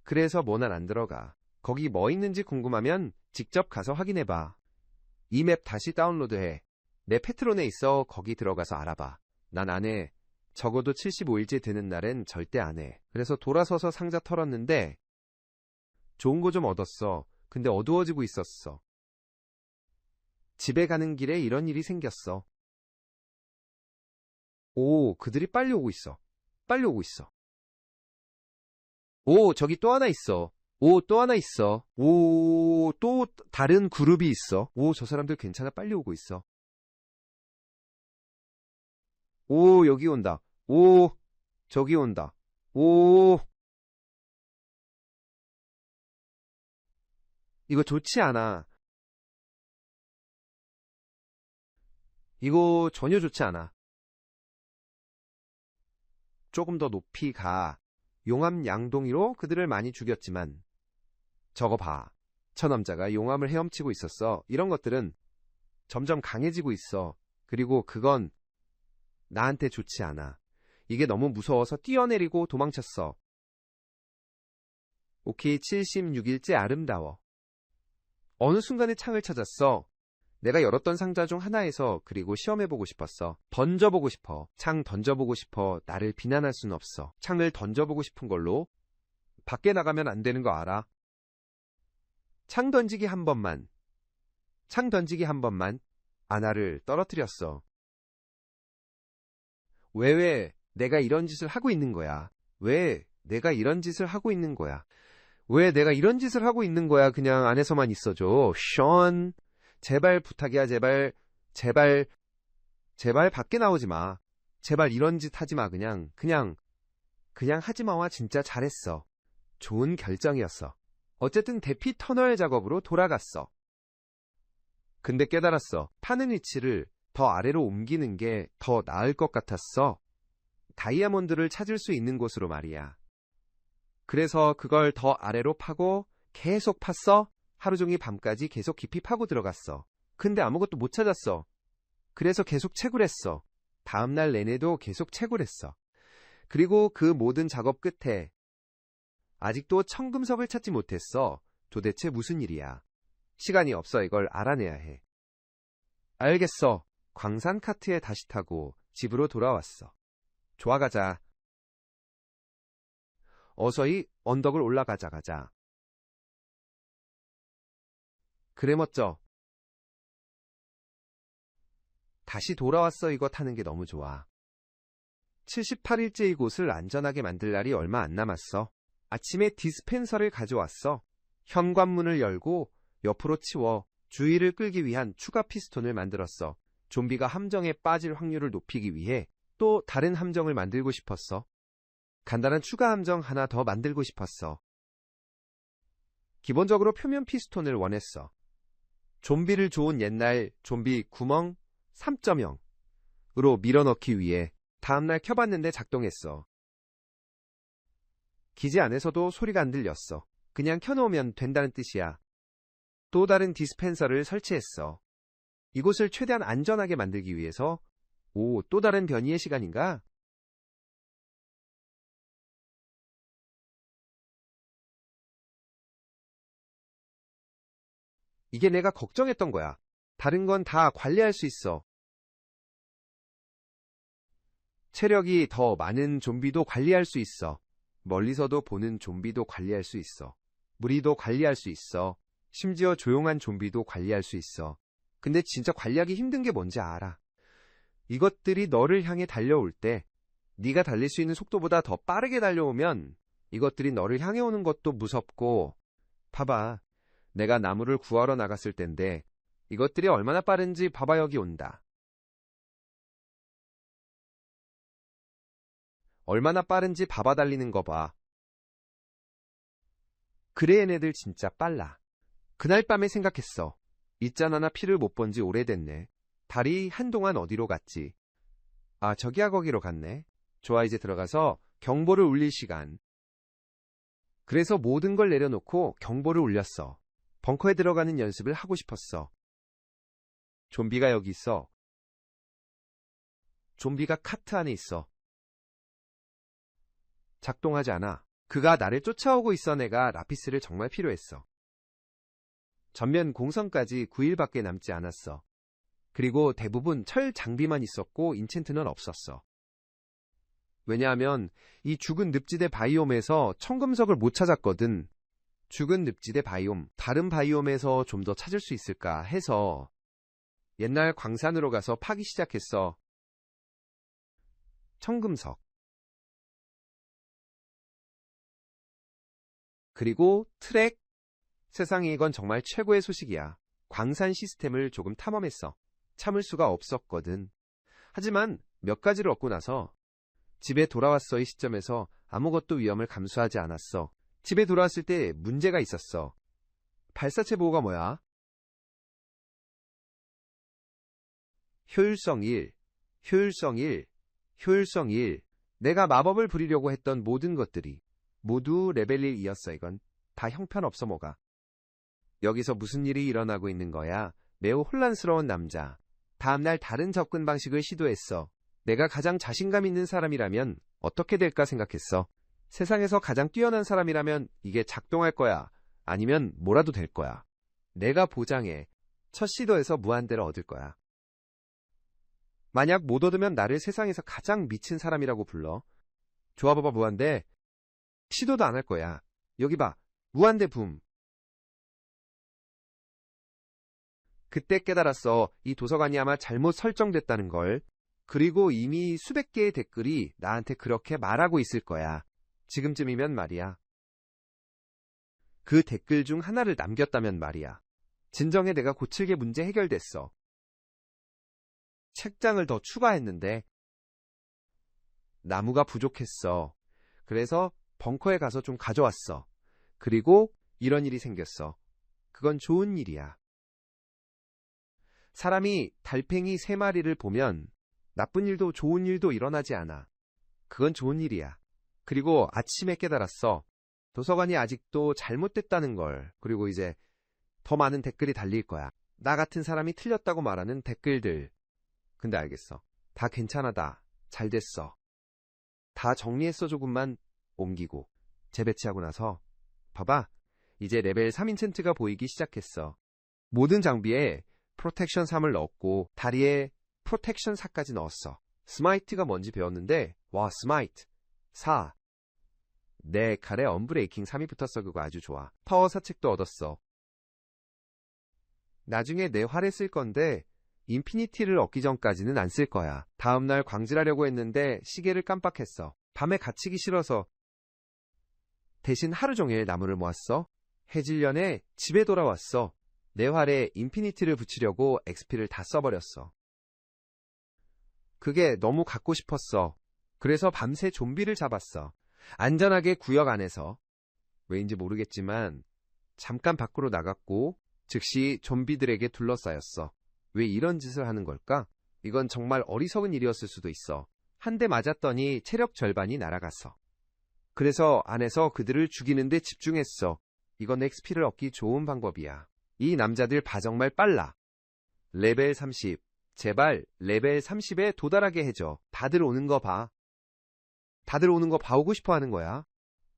그래서 난 안 들어가. 거기 뭐 있는지 궁금하면 직접 가서 확인해봐. 이 맵 다시 다운로드해. 내 페트론에 있어. 거기 들어가서 알아봐. 난 안 해. 적어도 75일째 되는 날엔 절대 안 해. 그래서 돌아서서 상자 털었는데 좋은 거 좀 얻었어. 근데 어두워지고 있었어. 집에 가는 길에 이런 일이 생겼어. 오, 그들이 빨리 오고 있어. 빨리 오고 있어. 오, 저기 또 하나 있어. 오, 또 하나 있어. 오, 또 다른 그룹이 있어. 오, 저 사람들 괜찮아. 빨리 오고 있어. 오, 여기 온다. 오, 저기 온다. 오, 이거 좋지 않아. 이거 전혀 좋지 않아. 조금 더 높이 가. 용암 양동이로 그들을 많이 죽였지만 저거 봐. 저 남자가 용암을 헤엄치고 있었어. 이런 것들은 점점 강해지고 있어. 그리고 그건 나한테 좋지 않아. 이게 너무 무서워서 뛰어내리고 도망쳤어. 오케이, 76일째 아름다워. 어느 순간에 창을 찾았어. 내가 열었던 상자 중 하나에서. 그리고 시험해보고 싶었어. 던져보고 싶어. 창 던져보고 싶어. 나를 비난할 순 없어. 창을 던져보고 싶은 걸로 밖에 나가면 안 되는 거 알아? 창 던지기 한 번만. 창 던지기 한 번만. 아나를 떨어뜨렸어. 왜 내가 이런 짓을 하고 있는 거야? 왜 내가 이런 짓을 하고 있는 거야? 왜 내가 이런 짓을 하고 있는 거야? 그냥 안에서만 있어줘. 션, 제발 부탁이야, 제발, 제발, 제발 밖에 나오지 마. 제발 이런 짓 하지 마, 그냥 하지 마와. 진짜 잘했어. 좋은 결정이었어. 어쨌든 대피 터널 작업으로 돌아갔어. 근데 깨달았어. 파는 위치를 더 아래로 옮기는 게 더 나을 것 같았어. 다이아몬드를 찾을 수 있는 곳으로 말이야. 그래서 그걸 더 아래로 파고 계속 팠어. 하루 종일 밤까지 계속 깊이 파고 들어갔어. 근데 아무것도 못 찾았어. 그래서 계속 채굴했어. 다음날 내내도 계속 채굴했어. 그리고 그 모든 작업 끝에 아직도 청금석을 찾지 못했어. 도대체 무슨 일이야? 시간이 없어. 이걸 알아내야 해. 알겠어. 광산 카트에 다시 타고 집으로 돌아왔어. 좋아, 가자. 어서히 언덕을 올라가자. 그래, 멋져. 다시 돌아왔어. 이거 타는 게 너무 좋아. 78일째 이곳을 안전하게 만들 날이 얼마 안 남았어. 아침에 디스펜서를 가져왔어. 현관문을 열고 옆으로 치워 주의를 끌기 위한 추가 피스톤을 만들었어. 좀비가 함정에 빠질 확률을 높이기 위해 또 다른 함정을 만들고 싶었어. 간단한 추가 함정 하나 더 만들고 싶었어. 기본적으로 표면 피스톤을 원했어. 좀비를 좋은 옛날 좀비 구멍 3.0으로 밀어넣기 위해 다음날 켜봤는데 작동했어. 기지 안에서도 소리가 안 들렸어. 그냥 켜놓으면 된다는 뜻이야. 또 다른 디스펜서를 설치했어. 이곳을 최대한 안전하게 만들기 위해서. 또 다른 변이의 시간인가? 이게 내가 걱정했던 거야. 다른 건 다 관리할 수 있어. 체력이 더 많은 좀비도 관리할 수 있어. 멀리서도 보는 좀비도 관리할 수 있어. 무리도 관리할 수 있어. 심지어 조용한 좀비도 관리할 수 있어. 근데 진짜 관리하기 힘든 게 뭔지 알아. 이것들이 너를 향해 달려올 때 네가 달릴 수 있는 속도보다 더 빠르게 달려오면 이것들이 너를 향해 오는 것도 무섭고. 봐봐. 내가 나무를 구하러 나갔을 텐데 이것들이 얼마나 빠른지 봐봐. 여기 온다. 얼마나 빠른지 봐봐. 달리는 거 봐. 그래, 얘네들 진짜 빨라. 그날 밤에 생각했어. 있잖아, 나 피를 못 본 지 오래됐네. 달이 한동안 어디로 갔지? 저기야, 거기로 갔네. 좋아, 이제 들어가서 경보를 울릴 시간. 그래서 모든 걸 내려놓고 경보를 울렸어. 벙커에 들어가는 연습을 하고 싶었어. 좀비가 여기 있어. 좀비가 카트 안에 있어. 작동하지 않아. 그가 나를 쫓아오고 있어. 내가 라피스를 정말 필요했어. 전면 공성까지 9일밖에 남지 않았어. 그리고 대부분 철 장비만 있었고 인챈트는 없었어. 왜냐하면 이 죽은 늪지대 바이옴에서 청금석을 못 찾았거든. 죽은 늪지대 바이옴, 다른 바이옴에서 좀 더 찾을 수 있을까 해서 옛날 광산으로 가서 파기 시작했어. 청금석. 그리고 트랙. 세상에, 이건 정말 최고의 소식이야. 광산 시스템을 조금 탐험했어. 참을 수가 없었거든. 하지만 몇 가지를 얻고 나서 집에 돌아왔어의 시점에서 아무것도 위험을 감수하지 않았어. 집에 돌아왔을 때 문제가 있었어. 발사체 보호가 뭐야? 효율성 1, 효율성 1, 효율성 1. 내가 마법을 부리려고 했던 모든 것들이 모두 레벨 1이었어. 이건 다 형편없어. 뭐가. 여기서 무슨 일이 일어나고 있는 거야? 매우 혼란스러운 남자. 다음날 다른 접근 방식을 시도했어. 내가 가장 자신감 있는 사람이라면 어떻게 될까 생각했어. 세상에서 가장 뛰어난 사람이라면 이게 작동할 거야. 아니면 뭐라도 될 거야. 내가 보장해. 첫 시도에서 무한대를 얻을 거야. 만약 못 얻으면 나를 세상에서 가장 미친 사람이라고 불러. 좋아, 봐봐, 무한대. 시도도 안 할 거야. 여기 봐. 무한대 붐. 그때 깨달았어. 이 도서관이 아마 잘못 설정됐다는 걸. 그리고 이미 수백 개의 댓글이 나한테 그렇게 말하고 있을 거야. 지금쯤이면 말이야. 그 댓글 중 하나를 남겼다면 말이야. 진정해 내가 고칠 게 문제 해결됐어. 책장을 더 추가했는데 나무가 부족했어. 그래서 벙커에 가서 좀 가져왔어. 그리고 이런 일이 생겼어. 그건 좋은 일이야. 사람이 달팽이 3마리를 보면 나쁜 일도 좋은 일도 일어나지 않아. 그건 좋은 일이야. 그리고 아침에 깨달았어. 도서관이 아직도 잘못됐다는 걸. 그리고 이제 더 많은 댓글이 달릴 거야. 나 같은 사람이 틀렸다고 말하는 댓글들. 근데 알겠어. 다 괜찮아다. 잘 됐어. 다 정리했어. 조금만 옮기고. 재배치하고 나서 봐봐. 이제 레벨 3 인챈트가 보이기 시작했어. 모든 장비에 프로텍션 3을 넣었고 다리에 프로텍션 4까지 넣었어. 스마이트가 뭔지 배웠는데 와 스마이트 4. 내 칼에 언브레이킹 3이 붙었어. 그거 아주 좋아. 파워 4책도 얻었어. 나중에 내 활에 쓸 건데 인피니티를 얻기 전까지는 안 쓸 거야. 다음날 광질하려고 했는데 시계를 깜빡했어. 밤에 갇히기 싫어서 대신 하루 종일 나무를 모았어. 해질녘에 집에 돌아왔어. 내 활에 인피니티를 붙이려고 XP를 다 써버렸어. 그게 너무 갖고 싶었어. 그래서 밤새 좀비를 잡았어. 안전하게 구역 안에서. 왜인지 모르겠지만 잠깐 밖으로 나갔고 즉시 좀비들에게 둘러싸였어. 왜 이런 짓을 하는 걸까? 이건 정말 어리석은 일이었을 수도 있어. 한 대 맞았더니 체력 절반이 날아갔어. 그래서 안에서 그들을 죽이는 데 집중했어. 이건 XP를 얻기 좋은 방법이야. 이 남자들 봐 정말 빨라. 레벨 30. 제발 레벨 30에 도달하게 해줘. 다들 오는 거 봐. 다들 오는 거 봐오고 싶어 하는 거야.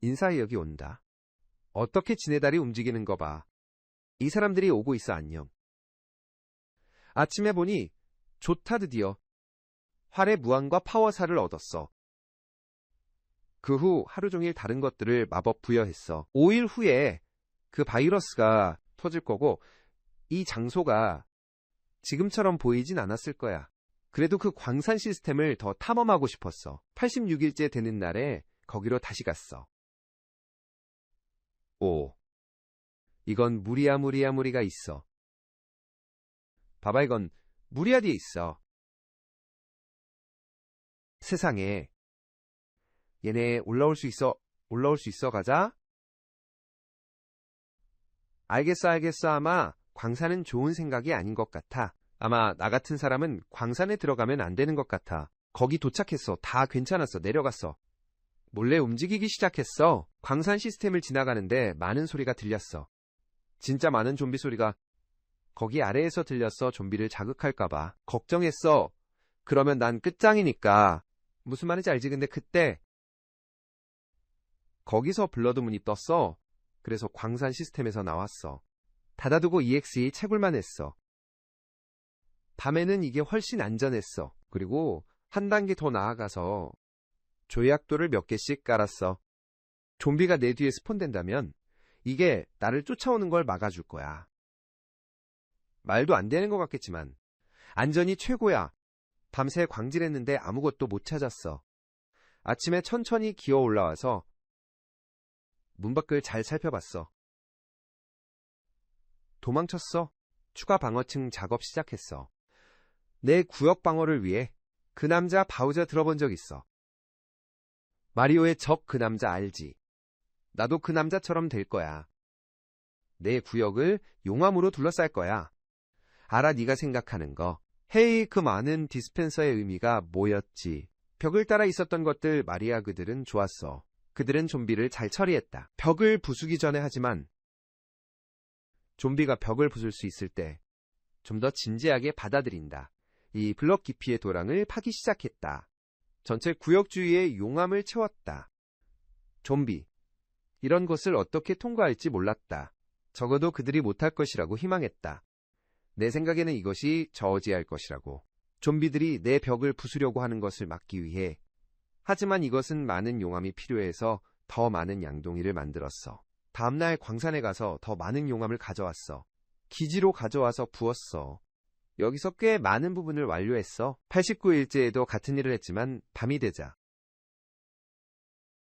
인사해 여기 온다. 어떻게 지네 다리 움직이는 거 봐. 이 사람들이 오고 있어. 안녕. 아침에 보니 좋다. 드디어 활의 무한과 파워사를 얻었어. 그 후 하루 종일 다른 것들을 마법 부여했어. 5일 후에 그 바이러스가 터질 거고 이 장소가 지금처럼 보이진 않았을 거야. 그래도 그 광산 시스템을 더 탐험하고 싶었어. 86일째 되는 날에 거기로 다시 갔어. 오, 이건 무리가 있어. 봐봐 이건 무리아 뒤에 있어. 세상에. 얘네 올라올 수 있어 가자. 알겠어. 아마 광산은 좋은 생각이 아닌 것 같아. 아마 나 같은 사람은 광산에 들어가면 안 되는 것 같아. 거기 도착했어. 다 괜찮았어. 내려갔어. 몰래 움직이기 시작했어. 광산 시스템을 지나가는데 많은 소리가 들렸어. 진짜 많은 좀비 소리가 거기 아래에서 들렸어. 좀비를 자극할까봐. 걱정했어. 그러면 난 끝장이니까. 무슨 말인지 알지? 근데 그때 거기서 블러드문이 떴어. 그래서 광산 시스템에서 나왔어. 닫아두고 EXE 채굴만 했어. 밤에는 이게 훨씬 안전했어. 그리고 한 단계 더 나아가서 조약돌을 몇 개씩 깔았어. 좀비가 내 뒤에 스폰된다면 이게 나를 쫓아오는 걸 막아줄 거야. 말도 안 되는 것 같겠지만 안전이 최고야. 밤새 광질했는데 아무것도 못 찾았어. 아침에 천천히 기어 올라와서 문 밖을 잘 살펴봤어. 도망쳤어. 추가 방어층 작업 시작했어. 내 구역 방어를 위해 그 남자 바우저 들어본 적 있어. 마리오의 적 그 남자 알지? 나도 그 남자처럼 될 거야. 내 구역을 용암으로 둘러쌀 거야. 알아 네가 생각하는 거. 헤이 그 많은 디스펜서의 의미가 뭐였지? 벽을 따라 있었던 것들 말이야. 그들은 좋았어. 그들은 좀비를 잘 처리했다. 벽을 부수기 전에 하지만 좀비가 벽을 부술 수 있을 때 좀 더 진지하게 받아들인다. 이 블럭 깊이의 도랑을 파기 시작했다. 전체 구역 주위에 용암을 채웠다. 좀비. 이런 것을 어떻게 통과할지 몰랐다. 적어도 그들이 못할 것이라고 희망했다. 내 생각에는 이것이 저지할 것이라고. 좀비들이 내 벽을 부수려고 하는 것을 막기 위해. 하지만 이것은 많은 용암이 필요해서 더 많은 양동이를 만들었어. 다음날 광산에 가서 더 많은 용암을 가져왔어. 기지로 가져와서 부었어. 여기서 꽤 많은 부분을 완료했어. 89일째에도 같은 일을 했지만 밤이 되자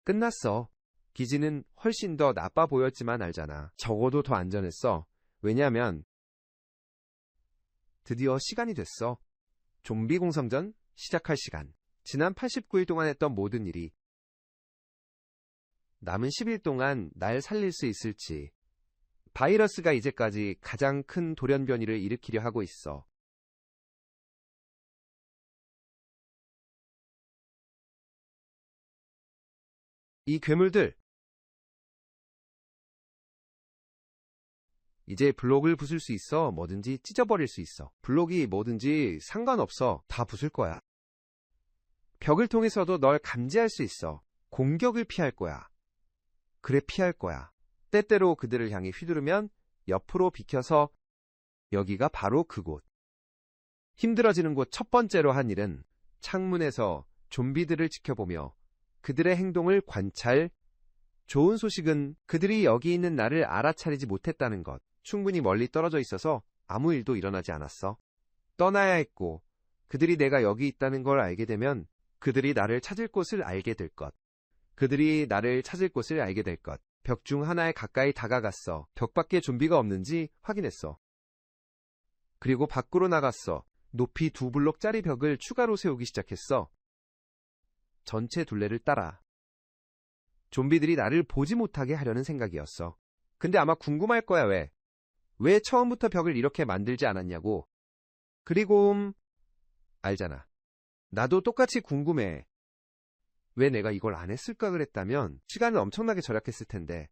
끝났어. 기지는 훨씬 더 나빠 보였지만 알잖아. 적어도 더 안전했어. 왜냐면 드디어 시간이 됐어. 좀비 공성전 시작할 시간. 지난 89일 동안 했던 모든 일이 남은 10일 동안 날 살릴 수 있을지. 바이러스가 이제까지 가장 큰 돌연변이를 일으키려 하고 있어. 이 괴물들, 이제 블록을 부술 수 있어. 뭐든지 찢어버릴 수 있어. 블록이 뭐든지 상관없어. 다 부술 거야. 벽을 통해서도 널 감지할 수 있어. 공격을 피할 거야. 그래, 피할 거야. 때때로 그들을 향해 휘두르면 옆으로 비켜서 여기가 바로 그곳. 힘들어지는 곳 첫 번째로 한 일은 창문에서 좀비들을 지켜보며 그들의 행동을 관찰. 좋은 소식은 그들이 여기 있는 나를 알아차리지 못했다는 것. 충분히 멀리 떨어져 있어서 아무 일도 일어나지 않았어. 떠나야 했고 그들이 내가 여기 있다는 걸 알게 되면 그들이 나를 찾을 곳을 알게 될 것. 그들이 나를 찾을 곳을 알게 될 것. 벽 중 하나에 가까이 다가갔어. 벽 밖에 좀비가 없는지 확인했어. 그리고 밖으로 나갔어. 높이 2블록짜리 벽을 추가로 세우기 시작했어. 전체 둘레를 따라. 좀비들이 나를 보지 못하게 하려는 생각이었어. 근데 아마 궁금할 거야, 왜 처음부터 벽을 이렇게 만들지 않았냐고. 그리고 알잖아. 나도 똑같이 궁금해. 왜 내가 이걸 안 했을까 그랬다면 시간을 엄청나게 절약했을 텐데.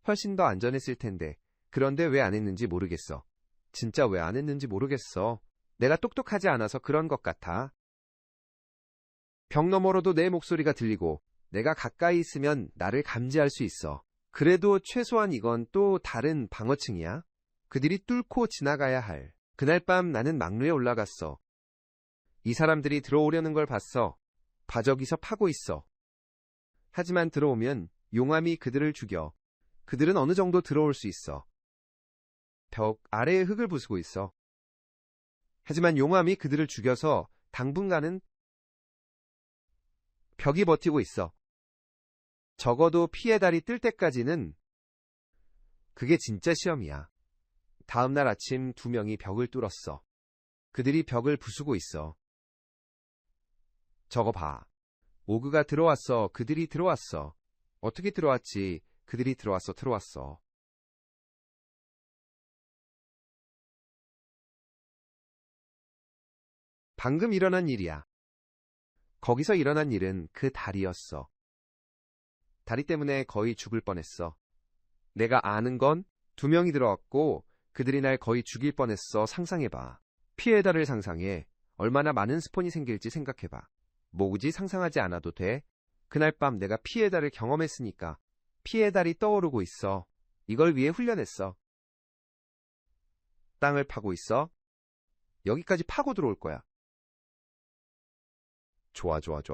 훨씬 더 안전했을 텐데. 그런데 왜 안 했는지 모르겠어. 진짜 왜 안 했는지 모르겠어. 내가 똑똑하지 않아서 그런 것 같아. 벽 너머로도 내 목소리가 들리고 내가 가까이 있으면 나를 감지할 수 있어. 그래도 최소한 이건 또 다른 방어층이야. 그들이 뚫고 지나가야 할. 그날 밤 나는 막루에 올라갔어. 이 사람들이 들어오려는 걸 봤어. 바저기서 파고 있어. 하지만 들어오면 용암이 그들을 죽여. 그들은 어느 정도 들어올 수 있어. 벽 아래에 흙을 부수고 있어. 하지만 용암이 그들을 죽여서 당분간은 벽이 버티고 있어. 적어도 피해 달이 뜰 때까지는. 그게 진짜 시험이야. 다음 날 아침 2명이 벽을 뚫었어. 그들이 벽을 부수고 있어. 저거 봐. 오그가 들어왔어. 그들이 들어왔어. 어떻게 들어왔지? 그들이 들어왔어. 방금 일어난 일이야. 거기서 일어난 일은 그 다리였어. 다리 때문에 거의 죽을 뻔했어. 내가 아는 건 2명이 들어왔고 그들이 날 거의 죽일 뻔했어. 상상해봐. 피해 달을 상상해. 얼마나 많은 스폰이 생길지 생각해봐. 뭐 굳이 상상하지 않아도 돼. 그날 밤 내가 피해 달을 경험했으니까 피해 달이 떠오르고 있어. 이걸 위해 훈련했어. 땅을 파고 있어. 여기까지 파고 들어올 거야.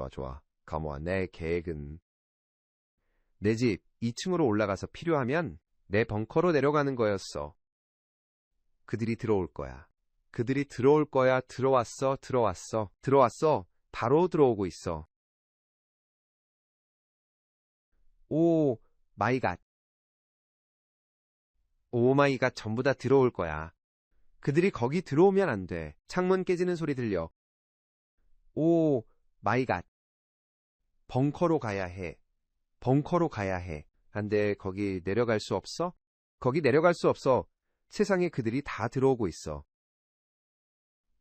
좋아. 가모아, 내 계획은 내 집 2층으로 올라가서 필요하면 내 벙커로 내려가는 거였어. 그들이 들어올 거야. 들어왔어. 바로 들어오고 있어. 오 마이 갓. 오 마이 갓, 전부 다 들어올 거야. 그들이 거기 들어오면 안 돼. 창문 깨지는 소리 들려. 오 마이 갓. 벙커로 가야 해. 안 돼. 거기 내려갈 수 없어? 거기 내려갈 수 없어. 세상에 그들이 다 들어오고 있어.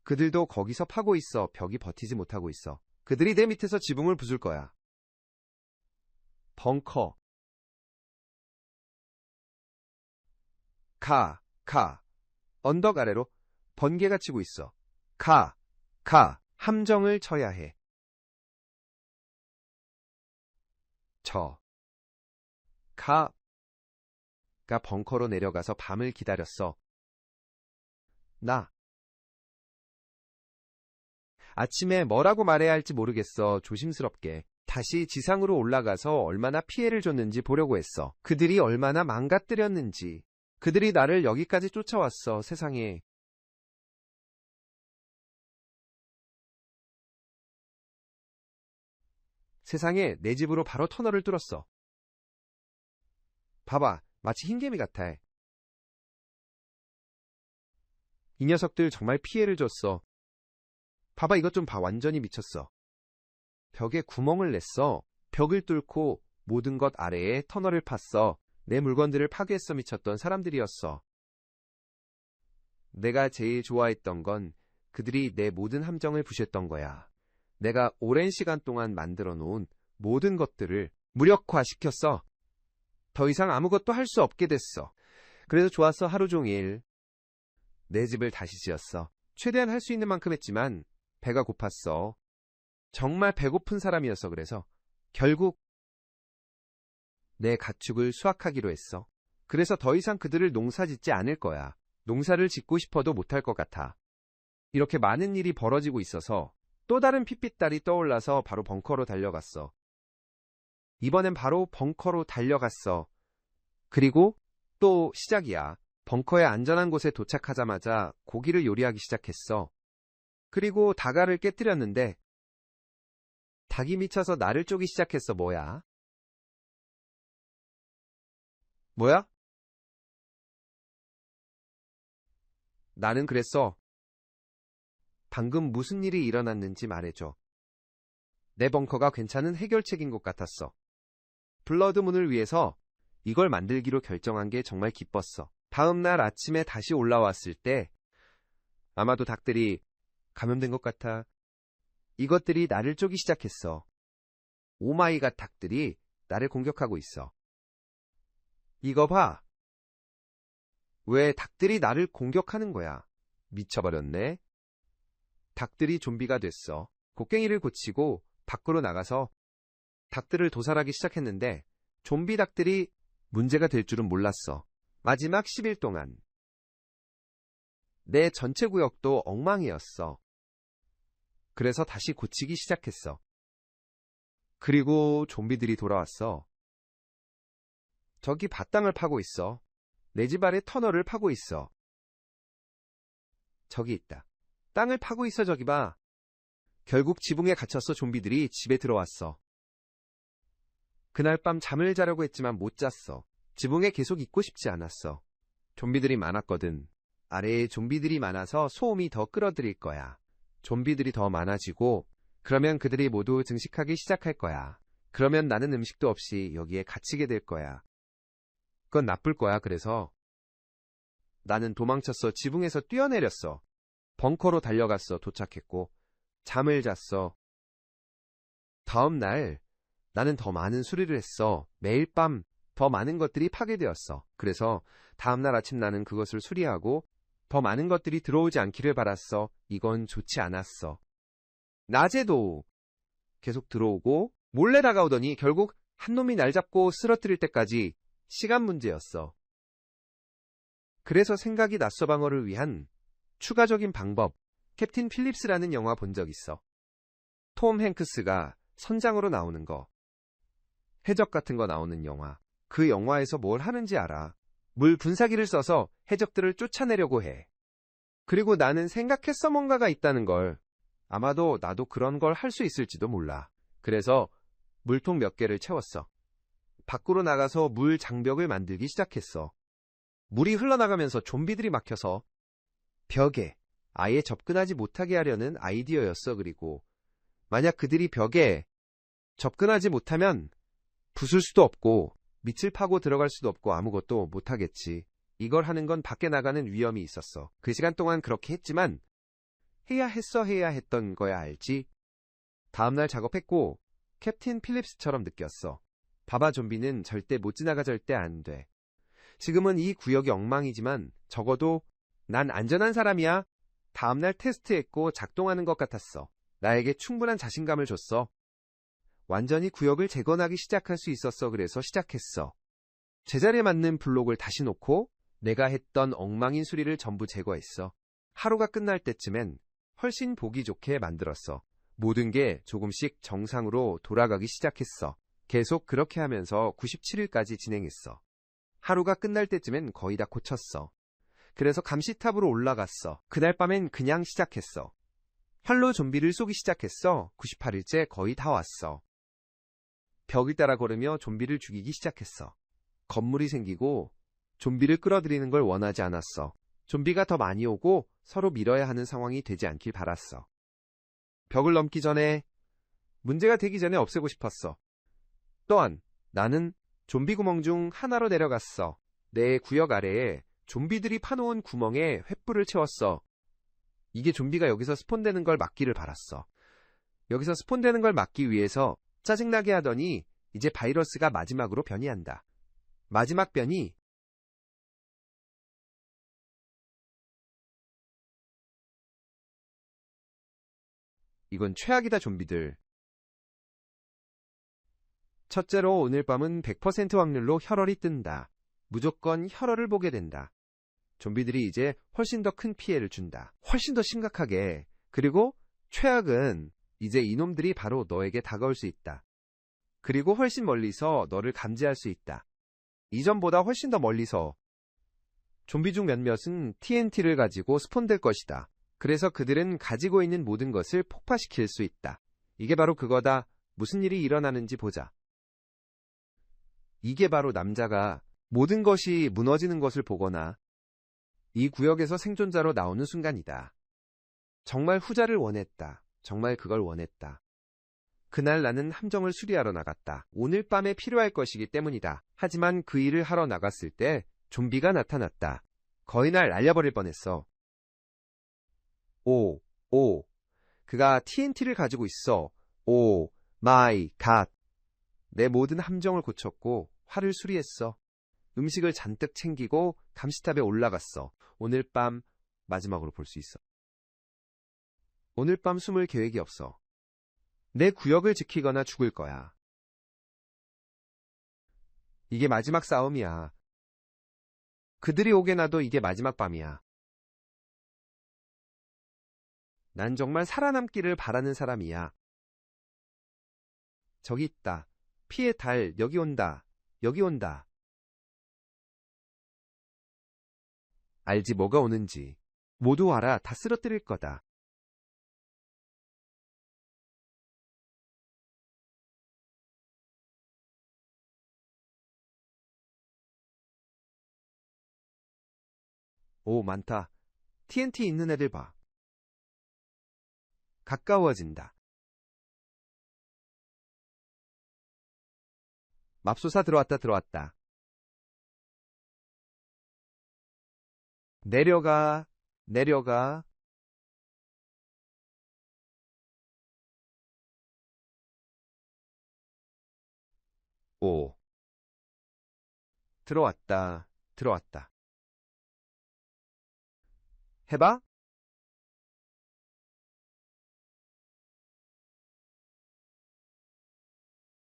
그들도 거기서 파고 있어. 벽이 버티지 못하고 있어. 그들이 내 밑에서 지붕을 부술 거야. 벙커. 가. 언덕 아래로 번개가 치고 있어. 가. 함정을 쳐야 해. 가 벙커로 내려가서 밤을 기다렸어. 아침에 뭐라고 말해야 할지 모르겠어. 조심스럽게. 다시 지상으로 올라가서 얼마나 피해를 줬는지 보려고 했어. 그들이 얼마나 망가뜨렸는지. 그들이 나를 여기까지 쫓아왔어. 세상에. 내 집으로 바로 터널을 뚫었어. 봐봐, 마치 흰개미 같아. 이 녀석들 정말 피해를 줬어. 봐봐, 이것 좀 봐. 완전히 미쳤어. 벽에 구멍을 냈어. 벽을 뚫고 모든 것 아래에 터널을 팠어. 내 물건들을 파괴했어. 미쳤던 사람들이었어. 내가 제일 좋아했던 건 그들이 내 모든 함정을 부셨던 거야. 내가 오랜 시간 동안 만들어 놓은 모든 것들을 무력화시켰어. 더 이상 아무것도 할 수 없게 됐어. 그래서 좋았어. 하루 종일 내 집을 다시 지었어. 최대한 할 수 있는 만큼 했지만 배가 고팠어. 정말 배고픈 사람이었어. 그래서 결국 내 가축을 수확하기로 했어. 그래서 더 이상 그들을 농사짓지 않을 거야. 농사를 짓고 싶어도 못할 것 같아. 이렇게 많은 일이 벌어지고 있어서 또 다른 핏빛달이 떠올라서 바로 벙커로 달려갔어. 이번엔 바로 벙커로 달려갔어. 그리고 또 시작이야. 벙커의 안전한 곳에 도착하자마자 고기를 요리하기 시작했어. 그리고 다가를 깨뜨렸는데 닭이 미쳐서 나를 쪼기 시작했어. 뭐야? 뭐야? 나는 그랬어. 방금 무슨 일이 일어났는지 말해줘. 내 벙커가 괜찮은 해결책인 것 같았어. 블러드문을 위해서 이걸 만들기로 결정한 게 정말 기뻤어. 다음 날 아침에 다시 올라왔을 때 아마도 닭들이 감염된 것 같아. 이것들이 나를 쪼기 시작했어. 오마이갓, 닭들이 나를 공격하고 있어. 이거 봐. 왜 닭들이 나를 공격하는 거야? 미쳐버렸네. 닭들이 좀비가 됐어. 곡괭이를 고치고 밖으로 나가서 닭들을 도살하기 시작했는데 좀비 닭들이 문제가 될 줄은 몰랐어. 마지막 10일 동안 내 전체 구역도 엉망이었어. 그래서 다시 고치기 시작했어. 그리고 좀비들이 돌아왔어. 저기 밭땅을 파고 있어. 내 집 아래 터널을 파고 있어. 저기 있다. 땅을 파고 있어. 저기 봐. 결국 지붕에 갇혔어. 좀비들이 집에 들어왔어. 그날 밤 잠을 자려고 했지만 못 잤어. 지붕에 계속 있고 싶지 않았어. 좀비들이 많았거든. 아래에 좀비들이 많아서 소음이 더 끌어들일 거야. 좀비들이 더 많아지고 그러면 그들이 모두 증식하기 시작할 거야. 그러면 나는 음식도 없이 여기에 갇히게 될 거야. 그건 나쁠 거야. 그래서 나는 도망쳤어. 지붕에서 뛰어내렸어. 벙커로 달려갔어. 도착했고 잠을 잤어. 다음 날 나는 더 많은 수리를 했어. 매일 밤 더 많은 것들이 파괴되었어. 그래서 다음 날 아침 나는 그것을 수리하고 더 많은 것들이 들어오지 않기를 바랐어. 이건 좋지 않았어. 낮에도 계속 들어오고 몰래 다가오더니 결국 한 놈이 날 잡고 쓰러뜨릴 때까지 시간 문제였어. 그래서 생각이 났어. 방어를 위한 추가적인 방법. 캡틴 필립스라는 영화 본 적 있어. 톰 행크스가 선장으로 나오는 거. 해적 같은 거 나오는 영화. 그 영화에서 뭘 하는지 알아. 물 분사기를 써서 해적들을 쫓아내려고 해. 그리고 나는 생각했어. 뭔가가 있다는 걸. 아마도 나도 그런 걸 할 수 있을지도 몰라. 그래서 물통 몇 개를 채웠어. 밖으로 나가서 물 장벽을 만들기 시작했어. 물이 흘러나가면서 좀비들이 막혀서 벽에 아예 접근하지 못하게 하려는 아이디어였어. 그리고 만약 그들이 벽에 접근하지 못하면 부술 수도 없고 밑을 파고 들어갈 수도 없고 아무것도 못하겠지. 이걸 하는 건 밖에 나가는 위험이 있었어. 그 시간 동안 그렇게 했지만 해야 했던 거야. 알지? 다음날 작업했고 캡틴 필립스처럼 느꼈어. 봐봐, 좀비는 절대 못 지나가. 절대 안 돼. 지금은 이 구역이 엉망이지만 적어도 난 안전한 사람이야. 다음날 테스트했고 작동하는 것 같았어. 나에게 충분한 자신감을 줬어. 완전히 구역을 재건하기 시작할 수 있었어. 그래서 시작했어. 제자리에 맞는 블록을 다시 놓고 내가 했던 엉망인 수리를 전부 제거했어. 하루가 끝날 때쯤엔 훨씬 보기 좋게 만들었어. 모든 게 조금씩 정상으로 돌아가기 시작했어. 계속 그렇게 하면서 97일까지 진행했어. 하루가 끝날 때쯤엔 거의 다 고쳤어. 그래서 감시탑으로 올라갔어. 그날 밤엔 그냥 시작했어. 활로 좀비를 쏘기 시작했어. 98일째 거의 다 왔어. 벽을 따라 걸으며 좀비를 죽이기 시작했어. 건물이 생기고 좀비를 끌어들이는 걸 원하지 않았어. 좀비가 더 많이 오고 서로 밀어야 하는 상황이 되지 않길 바랐어. 벽을 넘기 전에, 문제가 되기 전에 없애고 싶었어. 또한 나는 좀비 구멍 중 하나로 내려갔어. 내 구역 아래에 좀비들이 파놓은 구멍에 횃불을 채웠어. 이게 좀비가 여기서 스폰되는 걸 막기를 바랐어. 여기서 스폰되는 걸 막기 위해서 짜증나게 하더니 이제 바이러스가 마지막으로 변이한다. 마지막 변이, 이건 최악이다 좀비들. 첫째로 오늘 밤은 100% 확률로 혈혈이 뜬다. 무조건 혈혈을 보게 된다. 좀비들이 이제 훨씬 더 큰 피해를 준다. 훨씬 더 심각하게. 그리고 최악은 이제 이놈들이 바로 너에게 다가올 수 있다. 그리고 훨씬 멀리서 너를 감지할 수 있다. 이전보다 훨씬 더 멀리서. 좀비 중 몇몇은 TNT를 가지고 스폰될 것이다. 그래서 그들은 가지고 있는 모든 것을 폭파시킬 수 있다. 이게 바로 그거다. 무슨 일이 일어나는지 보자. 이게 바로 남자가 모든 것이 무너지는 것을 보거나 이 구역에서 생존자로 나오는 순간이다. 정말 후자를 원했다. 정말 그걸 원했다. 그날 나는 함정을 수리하러 나갔다. 오늘 밤에 필요할 것이기 때문이다. 하지만 그 일을 하러 나갔을 때 좀비가 나타났다. 거의 날 날려버릴 뻔했어. 오, 그가 TNT를 가지고 있어. 오, 마이 갓. 내 모든 함정을 고쳤고 화를 수리했어. 음식을 잔뜩 챙기고 감시탑에 올라갔어. 오늘 밤 마지막으로 볼 수 있어. 오늘 밤 숨을 계획이 없어. 내 구역을 지키거나 죽을 거야. 이게 마지막 싸움이야. 그들이 오게 놔도 이게 마지막 밤이야. 난 정말 살아남기를 바라는 사람이야. 저기 있다. 피의 달, 여기 온다. 여기 온다. 알지 뭐가 오는지. 모두 와라. 다 쓰러뜨릴 거다. 오, 많다. TNT 있는 애들 봐. 가까워진다. 맙소사 들어왔다. 내려가. 오. 들어왔다. 해봐.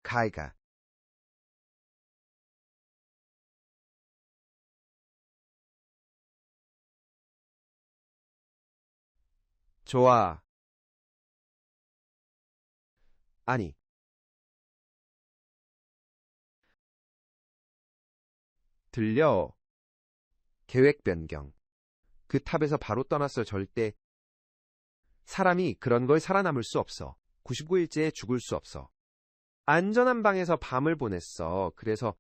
가이가. 좋아. 아니. 들려. 계획 변경. 그 탑에서 바로 떠났어. 절대. 사람이 그런 걸 살아남을 수 없어. 99일째에 죽을 수 없어. 안전한 방에서 밤을 보냈어. 그래서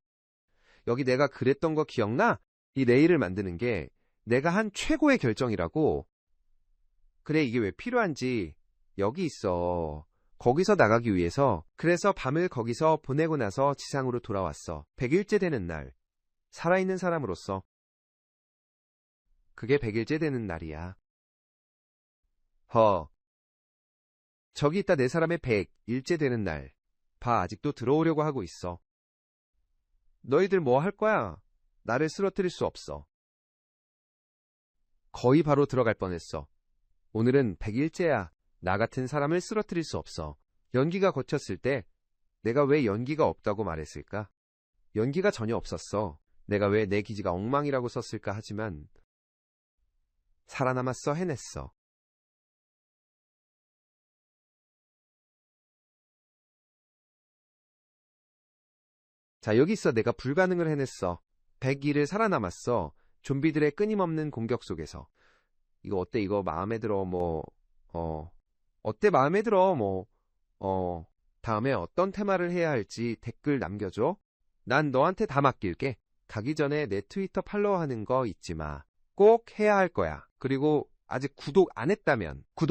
여기 내가 그랬던 거 기억나? 이 레일을 만드는 게 내가 한 최고의 결정이라고. 그래, 이게 왜 필요한지. 여기 있어. 거기서 나가기 위해서. 그래서 밤을 거기서 보내고 나서 지상으로 돌아왔어. 100일째 되는 날. 살아있는 사람으로서. 그게 100일째 되는 날이야. 저기 있다. 내 사람의 100일째 되는 날. 봐, 아직도 들어오려고 하고 있어. 너희들 뭐 할 거야? 나를 쓰러뜨릴 수 없어. 거의 바로 들어갈 뻔했어. 오늘은 100일째야. 나 같은 사람을 쓰러뜨릴 수 없어. 연기가 거쳤을 때 내가 왜 연기가 없다고 말했을까? 연기가 전혀 없었어. 내가 왜 내 기지가 엉망이라고 썼을까 하지만 살아남았어. 해냈어. 자, 여기 있어. 내가 불가능을 해냈어. 100일을 살아남았어. 좀비들의 끊임없는 공격 속에서. 이거 어때? 이거 마음에 들어? 어때? 마음에 들어? 다음에 어떤 테마를 해야 할지 댓글 남겨줘. 난 너한테 다 맡길게. 가기 전에 내 트위터 팔로우하는 거 잊지 마. 꼭 해야 할 거야. 그리고 아직 구독 안 했다면 구독